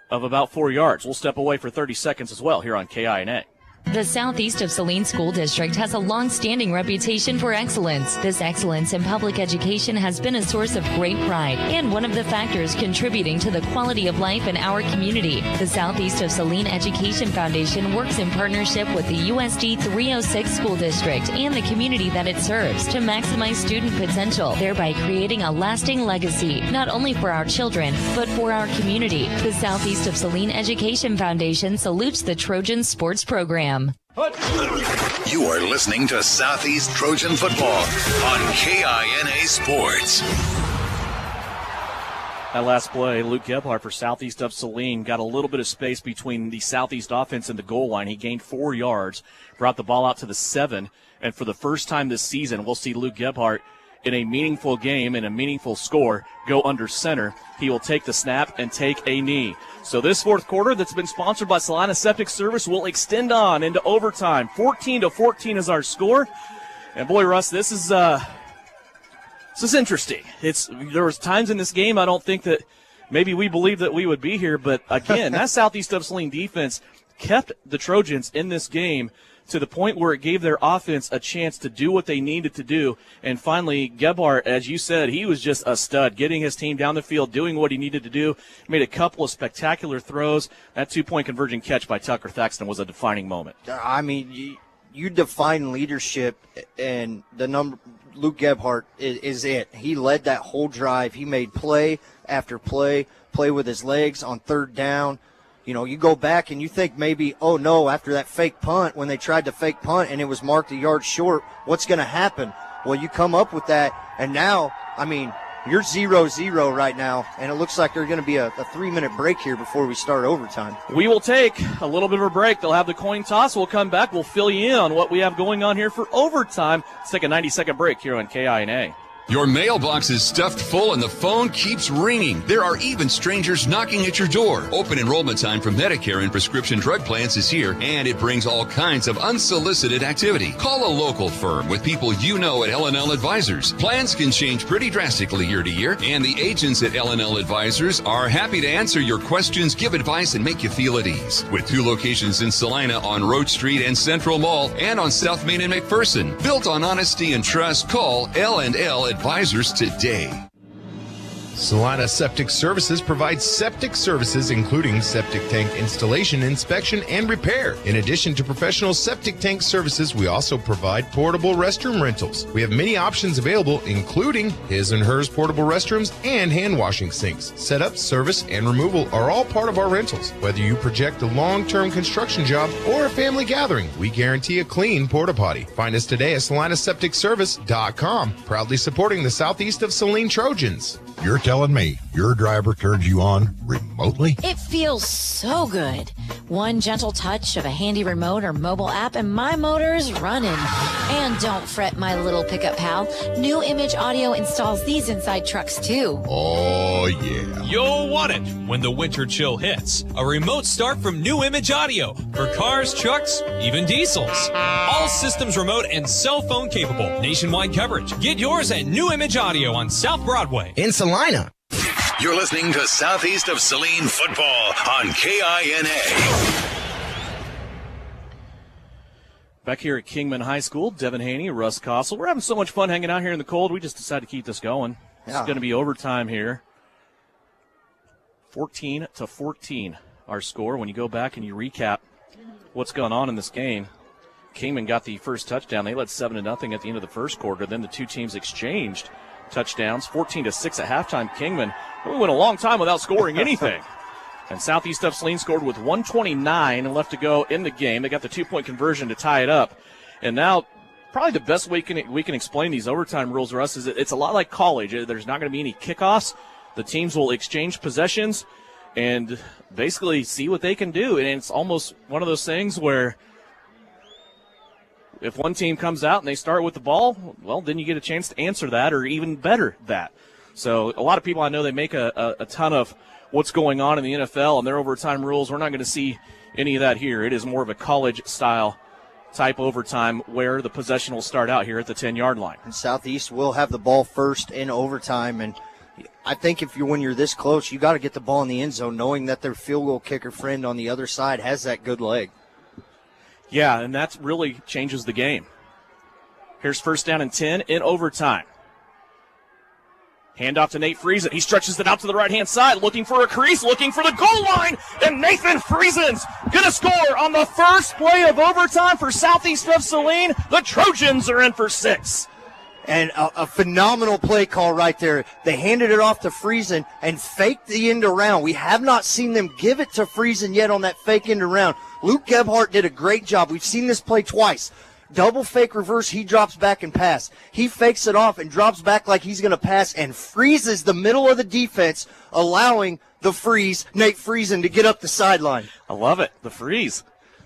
of about 4 yards. We'll step away for 30 seconds as well here on KINA. The Southeast of Saline School District has a long-standing reputation for excellence. This excellence in public education has been a source of great pride and one of the factors contributing to the quality of life in our community. The Southeast of Saline Education Foundation works in partnership with the USD 306 School District and the community that it serves to maximize student potential, thereby creating a lasting legacy, not only for our children, but for our community. The Southeast of Saline Education Foundation salutes the Trojans sports program. You are listening to Southeast Trojan football on KINA Sports. That last play, Luke Gebhardt for Southeast of Saline got a little bit of space between the Southeast offense and the goal line. He gained 4 yards, brought the ball out to the 7, and for the first time this season, we'll see Luke Gebhardt in a meaningful game and a meaningful score go under center. He will take the snap and take a knee. So this fourth quarter that's been sponsored by Salina Septic Service will extend on into overtime. 14-14 is our score. And boy, Russ, this is interesting. There was times in this game I don't think that maybe we believed that we would be here, but again, that Southeast of Saline defense kept the Trojans in this game to the point where it gave their offense a chance to do what they needed to do. And finally, Gebhardt, as you said, he was just a stud, getting his team down the field, doing what he needed to do, made a couple of spectacular throws. That 2-point conversion catch by Tucker Thaxton was a defining moment. I mean, you define leadership, and Luke Gebhardt is it. He led that whole drive. He made play after play with his legs on third down. You know, you go back and you think maybe, oh, no, after that fake punt, when they tried to fake punt and it was marked a yard short, what's going to happen? Well, you come up with that, and now, I mean, you're 0-0 right now, and it looks like there's going to be a 3-minute break here before we start overtime. We will take a little bit of a break. They'll have the coin toss. We'll come back. We'll fill you in on what we have going on here for overtime. Let's take a 90-second break here on KINA. Your mailbox is stuffed full and the phone keeps ringing. There are even strangers knocking at your door. Open enrollment time for Medicare and prescription drug plans is here, and it brings all kinds of unsolicited activity. Call a local firm with people you know at L&L Advisors. Plans can change pretty drastically year to year, and the agents at L&L Advisors are happy to answer your questions, give advice, and make you feel at ease. With 2 locations in Salina on Road Street and Central Mall, and on South Main and McPherson. Built on honesty and trust, call L&L Advisors today. Salina Septic Services provides septic services including septic tank installation, inspection, and repair. In addition to professional septic tank services, we also provide portable restroom rentals. We have many options available, including his and hers portable restrooms and hand washing sinks. Setup, service, and removal are all part of our rentals. Whether you project a long-term construction job or a family gathering, we guarantee a clean porta potty. Find us today at salinasepticservice.com, proudly supporting the Southeast of Saline Trojans. You're telling me your driver turns you on remotely? It feels so good. One gentle touch of a handy remote or mobile app and my motor's running. And don't fret, my little pickup pal. New Image Audio installs these inside trucks too. Oh, yeah. You'll want it when the winter chill hits. A remote start from New Image Audio for cars, trucks, even diesels. All systems remote and cell phone capable. Nationwide coverage. Get yours at New Image Audio on South Broadway. In Salina. You're listening to Southeast of Saline football on KINA. Back here at Kingman High School, Devin Haney, Russ Kossel. We're having so much fun hanging out here in the cold, we just decided to keep this going. It's going to be overtime here. 14-14, our score. When you go back and you recap what's going on in this game, Kingman got the first touchdown. They led 7-0 at the end of the first quarter. Then the two teams exchanged touchdowns, 14-6 at halftime. Kingman, we went a long time without scoring anything. And Southeast of Saline scored with 1:29 left to go in the game. They got the 2-point conversion to tie it up. And now probably the best way we can explain these overtime rules, Russ, is it's a lot like college. There's not going to be any kickoffs. The teams will exchange possessions and basically see what they can do. And it's almost one of those things where if one team comes out and they start with the ball, well, then you get a chance to answer that or even better that. So a lot of people I know, they make a ton of what's going on in the NFL and their overtime rules. We're not going to see any of that here. It is more of a college-style type overtime where the possession will start out here at the 10-yard line. And Southeast will have the ball first in overtime, and I think when you're this close, you got to get the ball in the end zone knowing that their field goal kicker friend on the other side has that good leg. Yeah, and that really changes the game. Here's 1st down and 10 in overtime. Handoff to Nate Friesen. He stretches it out to the right-hand side, looking for a crease, looking for the goal line, and Nathan Friesen's going to score on the first play of overtime for Southeast of Saline. The Trojans are in for 6. And a phenomenal play call right there. They handed it off to Friesen and faked the end around. We have not seen them give it to Friesen yet on that fake end around. Luke Gebhardt did a great job. We've seen this play twice. Double fake reverse, he drops back and pass. He fakes it off and drops back like he's going to pass and freezes the middle of the defense, allowing the freeze, Nate Friesen, to get up the sideline. I love it, the freeze.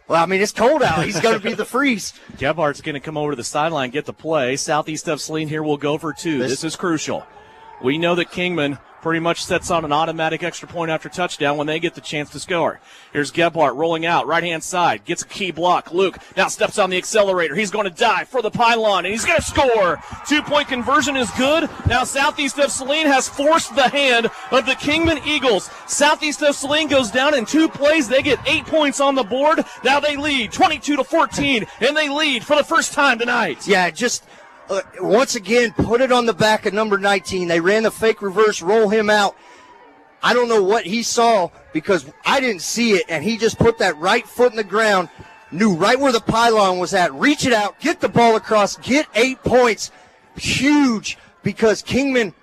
Well, I mean, it's cold out. He's going to be the freeze. Gebhardt's going to come over to the sideline, get the play. Southeast of Saline here will go for 2. This is crucial. We know that Kingman pretty much sets on an automatic extra point after touchdown when they get the chance to score. Here's Gebhardt rolling out, right-hand side, gets a key block. Luke now steps on the accelerator. He's going to dive for the pylon, and he's going to score. 2-point conversion is good. Now Southeast of Saline has forced the hand of the Kingman Eagles. Southeast of Saline goes down in 2 plays. They get 8 points on the board. Now they lead 22-14, and they lead for the first time tonight. Yeah, just once again, put it on the back of number 19. They ran the fake reverse, roll him out. I don't know what he saw because I didn't see it, and he just put that right foot in the ground, knew right where the pylon was at, reach it out, get the ball across, get 8 points. Huge, because Kingman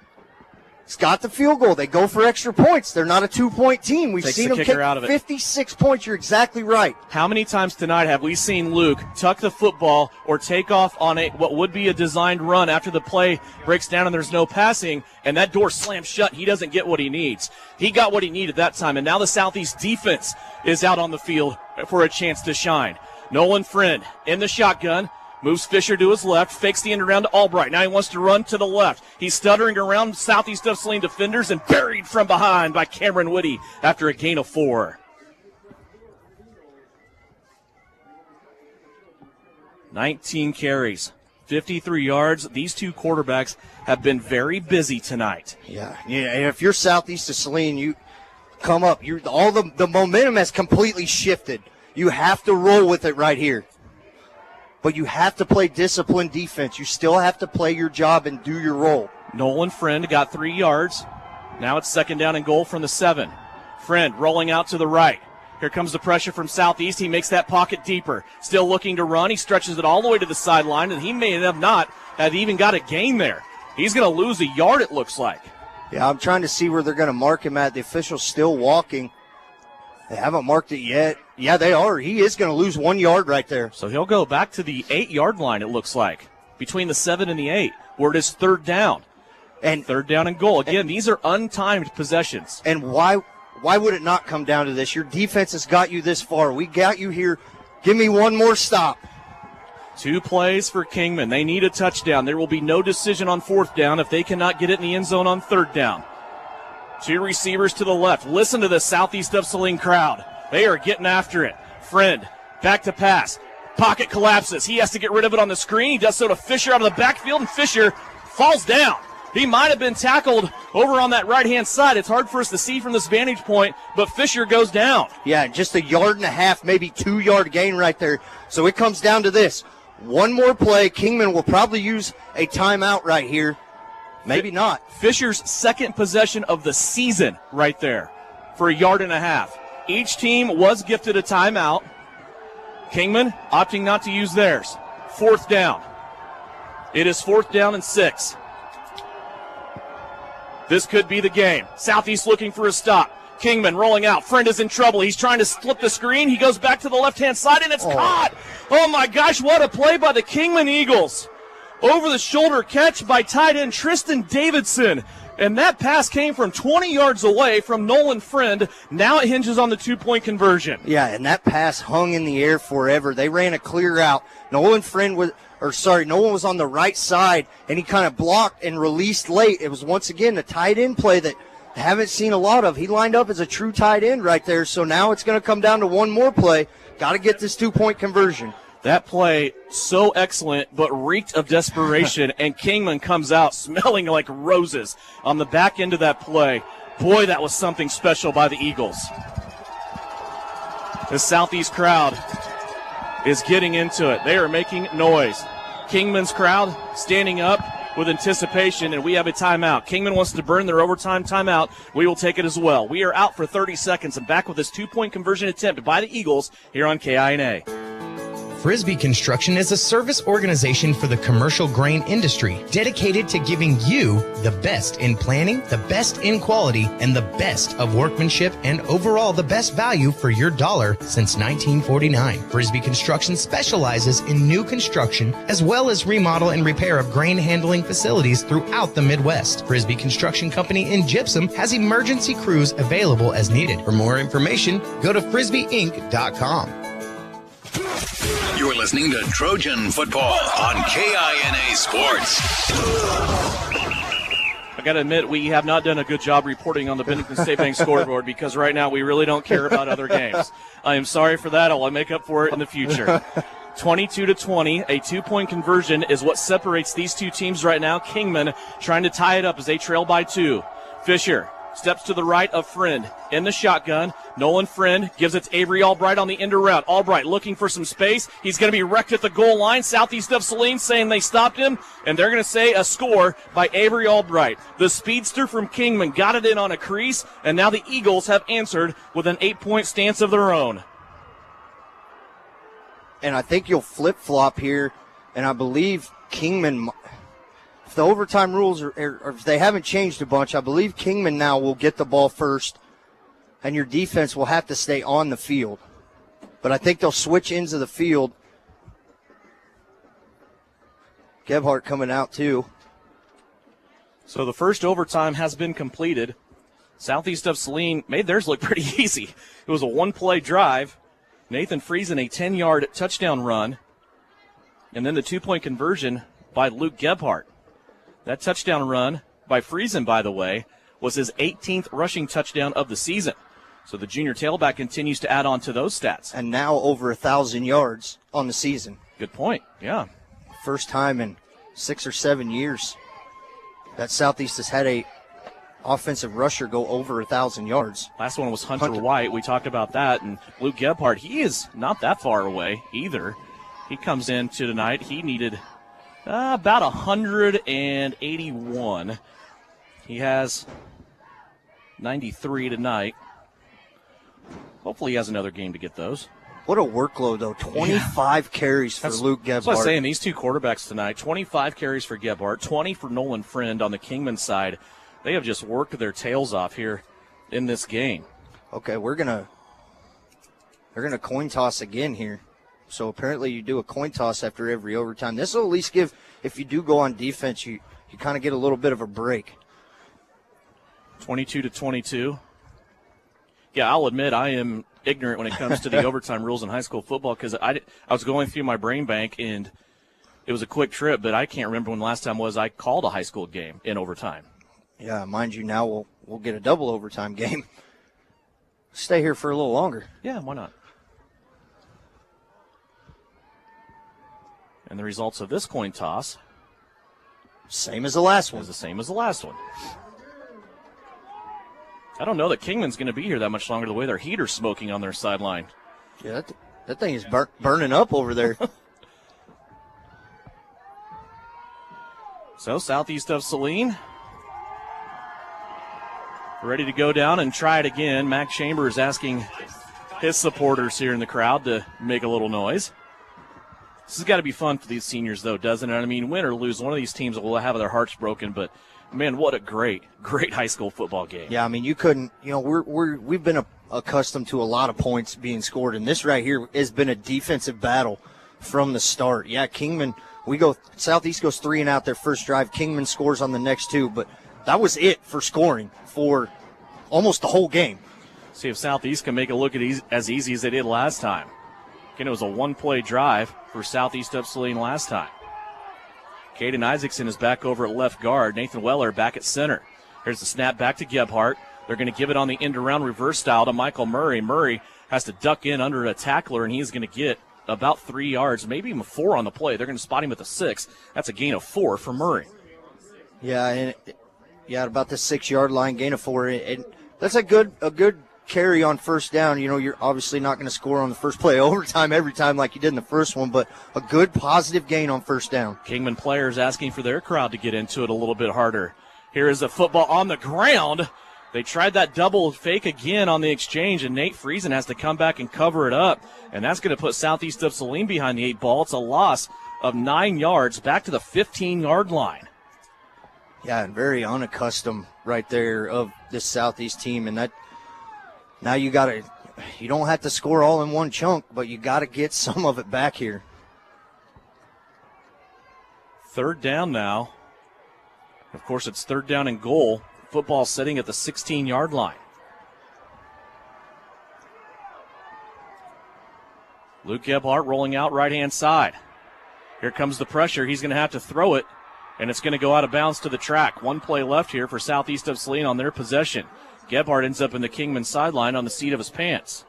got the field goal. They go for extra points. They're not a 2-point team. We've seen them kick 56 points. You're exactly right. How many times tonight have we seen Luke tuck the football or take off on what would be a designed run after the play breaks down and there's no passing, and that door slams shut? He doesn't get what he needs. He got what he needed that time, and now the Southeast defense is out on the field for a chance to shine. Nolan Friend in the shotgun. Moves Fisher to his left, fakes the end around to Albright. Now he wants to run to the left. He's stuttering around Southeast of Saline defenders and buried from behind by Cameron Whitty after a gain of 4. 19 carries, 53 yards. These two quarterbacks have been very busy tonight. Yeah. And if you're Southeast of Saline, you come up. All the momentum has completely shifted. You have to roll with it right here. But you have to play disciplined defense. You still have to play your job and do your role. Nolan Friend got 3 yards. Now it's 2nd down and goal from the 7. Friend rolling out to the right. Here comes the pressure from Southeast. He makes that pocket deeper. Still looking to run. He stretches it all the way to the sideline, and he may have even got a gain there. He's going to lose a yard, it looks like. Yeah, I'm trying to see where they're going to mark him at. The official's still walking. They haven't marked it yet. Yeah, they are. He is going to lose 1 yard right there. So he'll go back to the 8-yard line, it looks like, between the 7 and the 8, where it is 3rd down. And 3rd down and goal. Again, these are untimed possessions. And why would it not come down to this? Your defense has got you this far. We got you here. Give me one more stop. 2 plays for Kingman. They need a touchdown. There will be no decision on 4th down if they cannot get it in the end zone on 3rd down. 2 receivers to the left. Listen to the Southeast of Saline crowd. They are getting after it. Friend, back to pass. Pocket collapses. He has to get rid of it on the screen. He does so to Fisher out of the backfield, and Fisher falls down. He might have been tackled over on that right-hand side. It's hard for us to see from this vantage point, but Fisher goes down. Yeah, just 1.5 yards, maybe 2-yard gain right there. So it comes down to this. One more play. Kingman will probably use a timeout right here. Maybe not. Fisher's 2nd possession of the season right there for 1.5 yards. Each team was gifted a timeout. Kingman opting not to use theirs. 4th down. It is 4th down and 6. This could be the game. Southeast looking for a stop. Kingman rolling out. Friend is in trouble. He's trying to slip the screen. He goes back to the left-hand side, and it's caught. Oh, my gosh, what a play by the Kingman Eagles. Over-the-shoulder catch by tight end Tristan Davidson. And that pass came from 20 yards away from Nolan Friend. Now it hinges on the 2-point conversion. Yeah, and that pass hung in the air forever. They ran a clear out. Nolan was on the right side, and he kind of blocked and released late. It was once again a tight end play that I haven't seen a lot of. He lined up as a true tight end right there, so now it's going to come down to one more play. Got to get this 2-point conversion. That play, so excellent, but reeked of desperation, and Kingman comes out smelling like roses on the back end of that play. Boy, that was something special by the Eagles. The Southeast crowd is getting into it. They are making noise. Kingman's crowd standing up with anticipation, and we have a timeout. Kingman wants to burn their overtime timeout. We will take it as well. We are out for 30 seconds and back with this 2-point conversion attempt by the Eagles here on KINA. Frisbee Construction is a service organization for the commercial grain industry dedicated to giving you the best in planning, the best in quality, and the best of workmanship, and overall the best value for your dollar since 1949. Frisbee Construction specializes in new construction as well as remodel and repair of grain handling facilities throughout the Midwest. Frisbee Construction Company in Gypsum has emergency crews available as needed. For more information, go to frisbeeinc.com. You're listening to Trojan Football on KINA Sports. I got to admit, we have not done a good job reporting on the Bennington State Bank scoreboard because right now we really don't care about other games. I am sorry for that. I'll make up for it in the future. 22-20, a 2-point conversion is what separates these two teams right now. Kingman trying to tie it up as they trail by 2. Fisher steps to the right of Friend in the shotgun. Nolan Friend gives it to Avery Albright on the end route. Albright looking for some space. He's going to be wrecked at the goal line. Southeast of Saline saying they stopped him, and they're going to say a score by Avery Albright. The speedster from Kingman got it in on a crease, and now the Eagles have answered with an 8-point stance of their own. And I think you'll flip-flop here, and I believe Kingman, if the overtime rules or if they haven't changed a bunch, I believe Kingman now will get the ball first, and your defense will have to stay on the field. But I think they'll switch ends of the field. Gebhardt coming out too. So the first overtime has been completed. Southeast of Saline made theirs look pretty easy. It was a 1-play drive. Nathan Friesen a 10-yard touchdown run. And then the 2-point conversion by Luke Gebhardt. That touchdown run by Friesen, by the way, was his 18th rushing touchdown of the season. So the junior tailback continues to add on to those stats. And now over 1,000 yards on the season. Good point, yeah. First time in 6 or 7 years that Southeast has had a offensive rusher go over 1,000 yards. Last one was Hunter White. We talked about that. And Luke Gebhardt, he is not that far away either. He comes into tonight. He needed about 181. He has 93 tonight. Hopefully he has another game to get those. What a workload, though. 25 carries for Luke Gebhardt. That's what I'm saying. These two quarterbacks tonight, 25 carries for Gebhardt, 20 for Nolan Friend on the Kingman side. They have just worked their tails off here in this game. Okay, they're gonna coin toss again here. So apparently you do a coin toss after every overtime. This will at least give, if you do go on defense, you kind of get a little bit of a break. 22-22. Yeah, I'll admit I am ignorant when it comes to the overtime rules in high school football because I was going through my brain bank and it was a quick trip, but I can't remember when the last time was I called a high school game in overtime. Yeah, mind you, now we'll get a double overtime game. Stay here for a little longer. Yeah, why not? And the results of this coin toss. Same as the last one. Is the same as the last one. I don't know that Kingman's going to be here that much longer the way their heater's smoking on their sideline. Yeah, that thing is burning up over there. So Southeast of Saline ready to go down and try it again. Mac Chambers asking his supporters here in the crowd to make a little noise. This has got to be fun for these seniors, though, doesn't it? I mean, win or lose, one of these teams will have their hearts broken, but Man, what a great high school football game. Yeah, I mean, you couldn't, we've been accustomed to a lot of points being scored, and this right here has been a defensive battle from the start. Yeah, Kingman, Southeast goes 3 and out their first drive. Kingman scores on the next 2, but that was it for scoring for almost the whole game. See if Southeast can make it look as easy as they did last time. Again, it was a one-play drive for Southeast of Saline last time. Caden Isaacson is back over at left guard. Nathan Weller back at center. Here's the snap back to Gebhardt. They're going to give it on the end-around reverse style to Michael Murray. Murray has to duck in under a tackler, and he's going to get about 3 yards, maybe even 4 on the play. They're going to spot him at the 6. That's a gain of 4 for Murray. Yeah, and about the 6-yard line, gain of 4. And that's a good carry on first down. You're obviously not going to score on the first play of overtime every time like you did in the first one, but a good positive gain on first down. Kingman players asking for their crowd to get into it a little bit harder. Here is the football on the ground. They tried that double fake again on the exchange, and Nate Friesen has to come back and cover it up, and that's going to put Southeast of Saline behind the 8 ball. It's a loss of 9 yards back to the 15-yard line. Yeah, and very unaccustomed right there of this Southeast team, and that now you don't have to score all in one chunk, but you got to get some of it back here. 3rd down now. Of course, it's 3rd down and goal. Football sitting at the 16-yard line. Luke Gebhardt rolling out right-hand side. Here comes the pressure. He's going to have to throw it, and it's going to go out of bounds to the track. 1 play left here for Southeast of Saline on their possession. Gebhardt ends up in the Kingman sideline on the seat of his pants.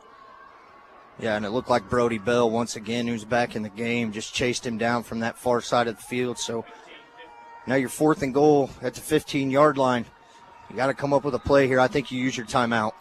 Yeah, and it looked like Brody Bell once again, who's back in the game, just chased him down from that far side of the field. So now you're 4th and goal at the 15-yard line. You got to come up with a play here. I think you use your timeout.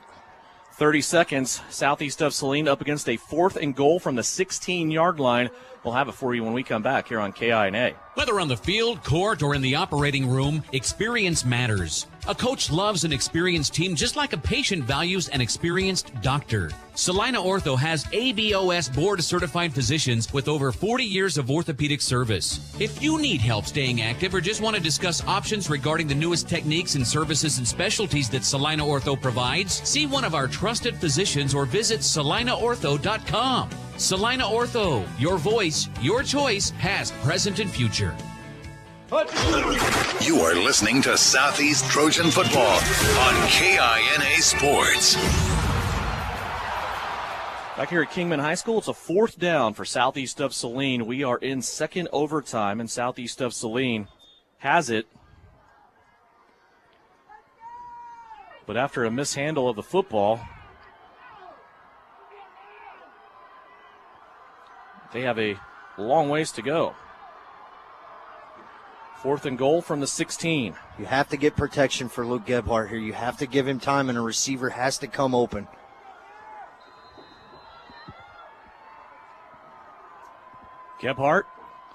30 seconds. Southeast of Saline up against a 4th and goal from the 16-yard line. We'll have it for you when we come back here on KINA. Whether on the field, court, or in the operating room, experience matters. A coach loves an experienced team just like a patient values an experienced doctor. Salina Ortho has ABOS board-certified physicians with over 40 years of orthopedic service. If you need help staying active or just want to discuss options regarding the newest techniques and services and specialties that Salina Ortho provides, see one of our trusted physicians or visit salinaortho.com. Salina Ortho, your voice, your choice, past, present, and future. You are listening to Southeast Trojan football on KINA Sports. Back here at Kingman High School, it's a 4th down for Southeast of Saline. We are in second overtime, and Southeast of Saline has it. But after a mishandle of the football, they have a long ways to go. 4th and goal from the 16. You have to get protection for Luke Gebhardt here. You have to give him time, and a receiver has to come open. Gebhardt,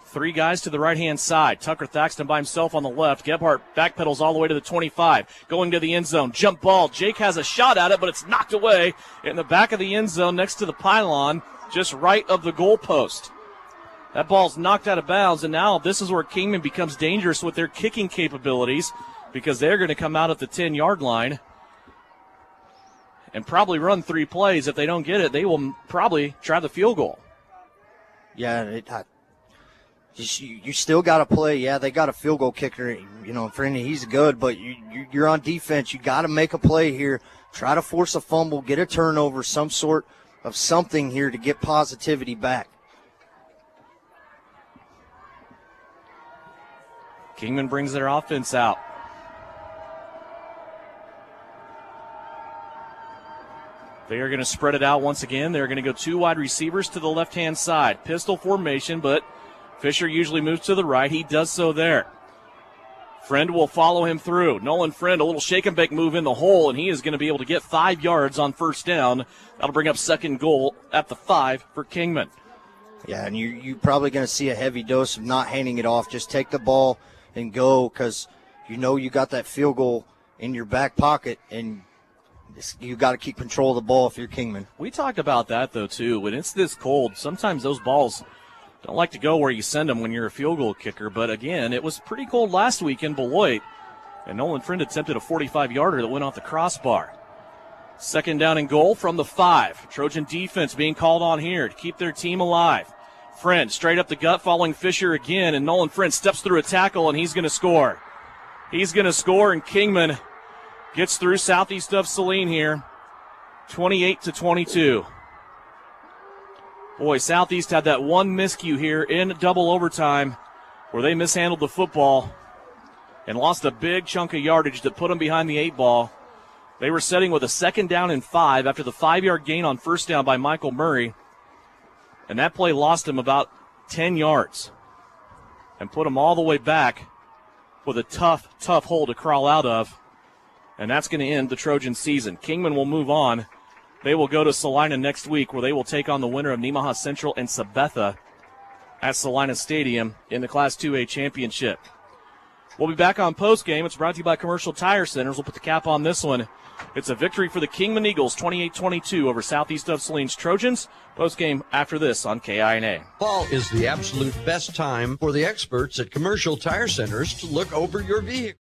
3 guys to the right-hand side. Tucker Thaxton by himself on the left. Gebhardt backpedals all the way to the 25, going to the end zone. Jump ball. Jake has a shot at it, but it's knocked away in the back of the end zone next to the pylon, just right of the goalpost. That ball's knocked out of bounds, and now this is where Kingman becomes dangerous with their kicking capabilities because they're going to come out at the 10-yard line and probably run 3 plays. If they don't get it, they will probably try the field goal. Yeah, you still got to play. Yeah, they got a field goal kicker. Friendly, he's good, but you're on defense. You got to make a play here. Try to force a fumble, get a turnover, some sort of something here to get positivity back. Kingman brings their offense out. They are going to spread it out once again. They're going to go 2 wide receivers to the left-hand side. Pistol formation, but Fisher usually moves to the right. He does so there. Friend will follow him through. Nolan Friend, a little shake and bake move in the hole, and he is going to be able to get 5 yards on first down. That'll bring up 2nd goal at the 5 for Kingman. Yeah, and you're probably going to see a heavy dose of not handing it off. Just take the ball and go because you got that field goal in your back pocket, and you got to keep control of the ball if you're Kingman. We talked about that, though, too. When it's this cold, sometimes those balls don't like to go where you send them when you're a field goal kicker. But, again, it was pretty cold last week in Beloit, And Nolan Friend attempted a 45-yarder that went off the crossbar. Second down and goal from the 5. Trojan defense being called on here to keep their team alive. Friend straight up the gut, following Fisher again, and Nolan Friend steps through a tackle, and he's going to score. He's going to score, and Kingman gets through Southeast of Saline here, 28-22. Boy, Southeast had that one miscue here in double overtime where they mishandled the football and lost a big chunk of yardage that put them behind the 8 ball. They were setting with a 2nd down and 5 after the 5-yard gain on first down by Michael Murray. And that play lost them about 10 yards and put them all the way back with a tough hole to crawl out of. And that's going to end the Trojan season. Kingman will move on. They will go to Salina next week, where they will take on the winner of Nemaha Central and Sabetha at Salina Stadium in the Class 2A championship. We'll be back on postgame. It's brought to you by Commercial Tire Centers. We'll put the cap on this one. It's a victory for the Kingman Eagles, 28-22 over Southeast of Saline's Trojans. Postgame after this on KINA. Fall is the absolute best time for the experts at Commercial Tire Centers to look over your vehicle.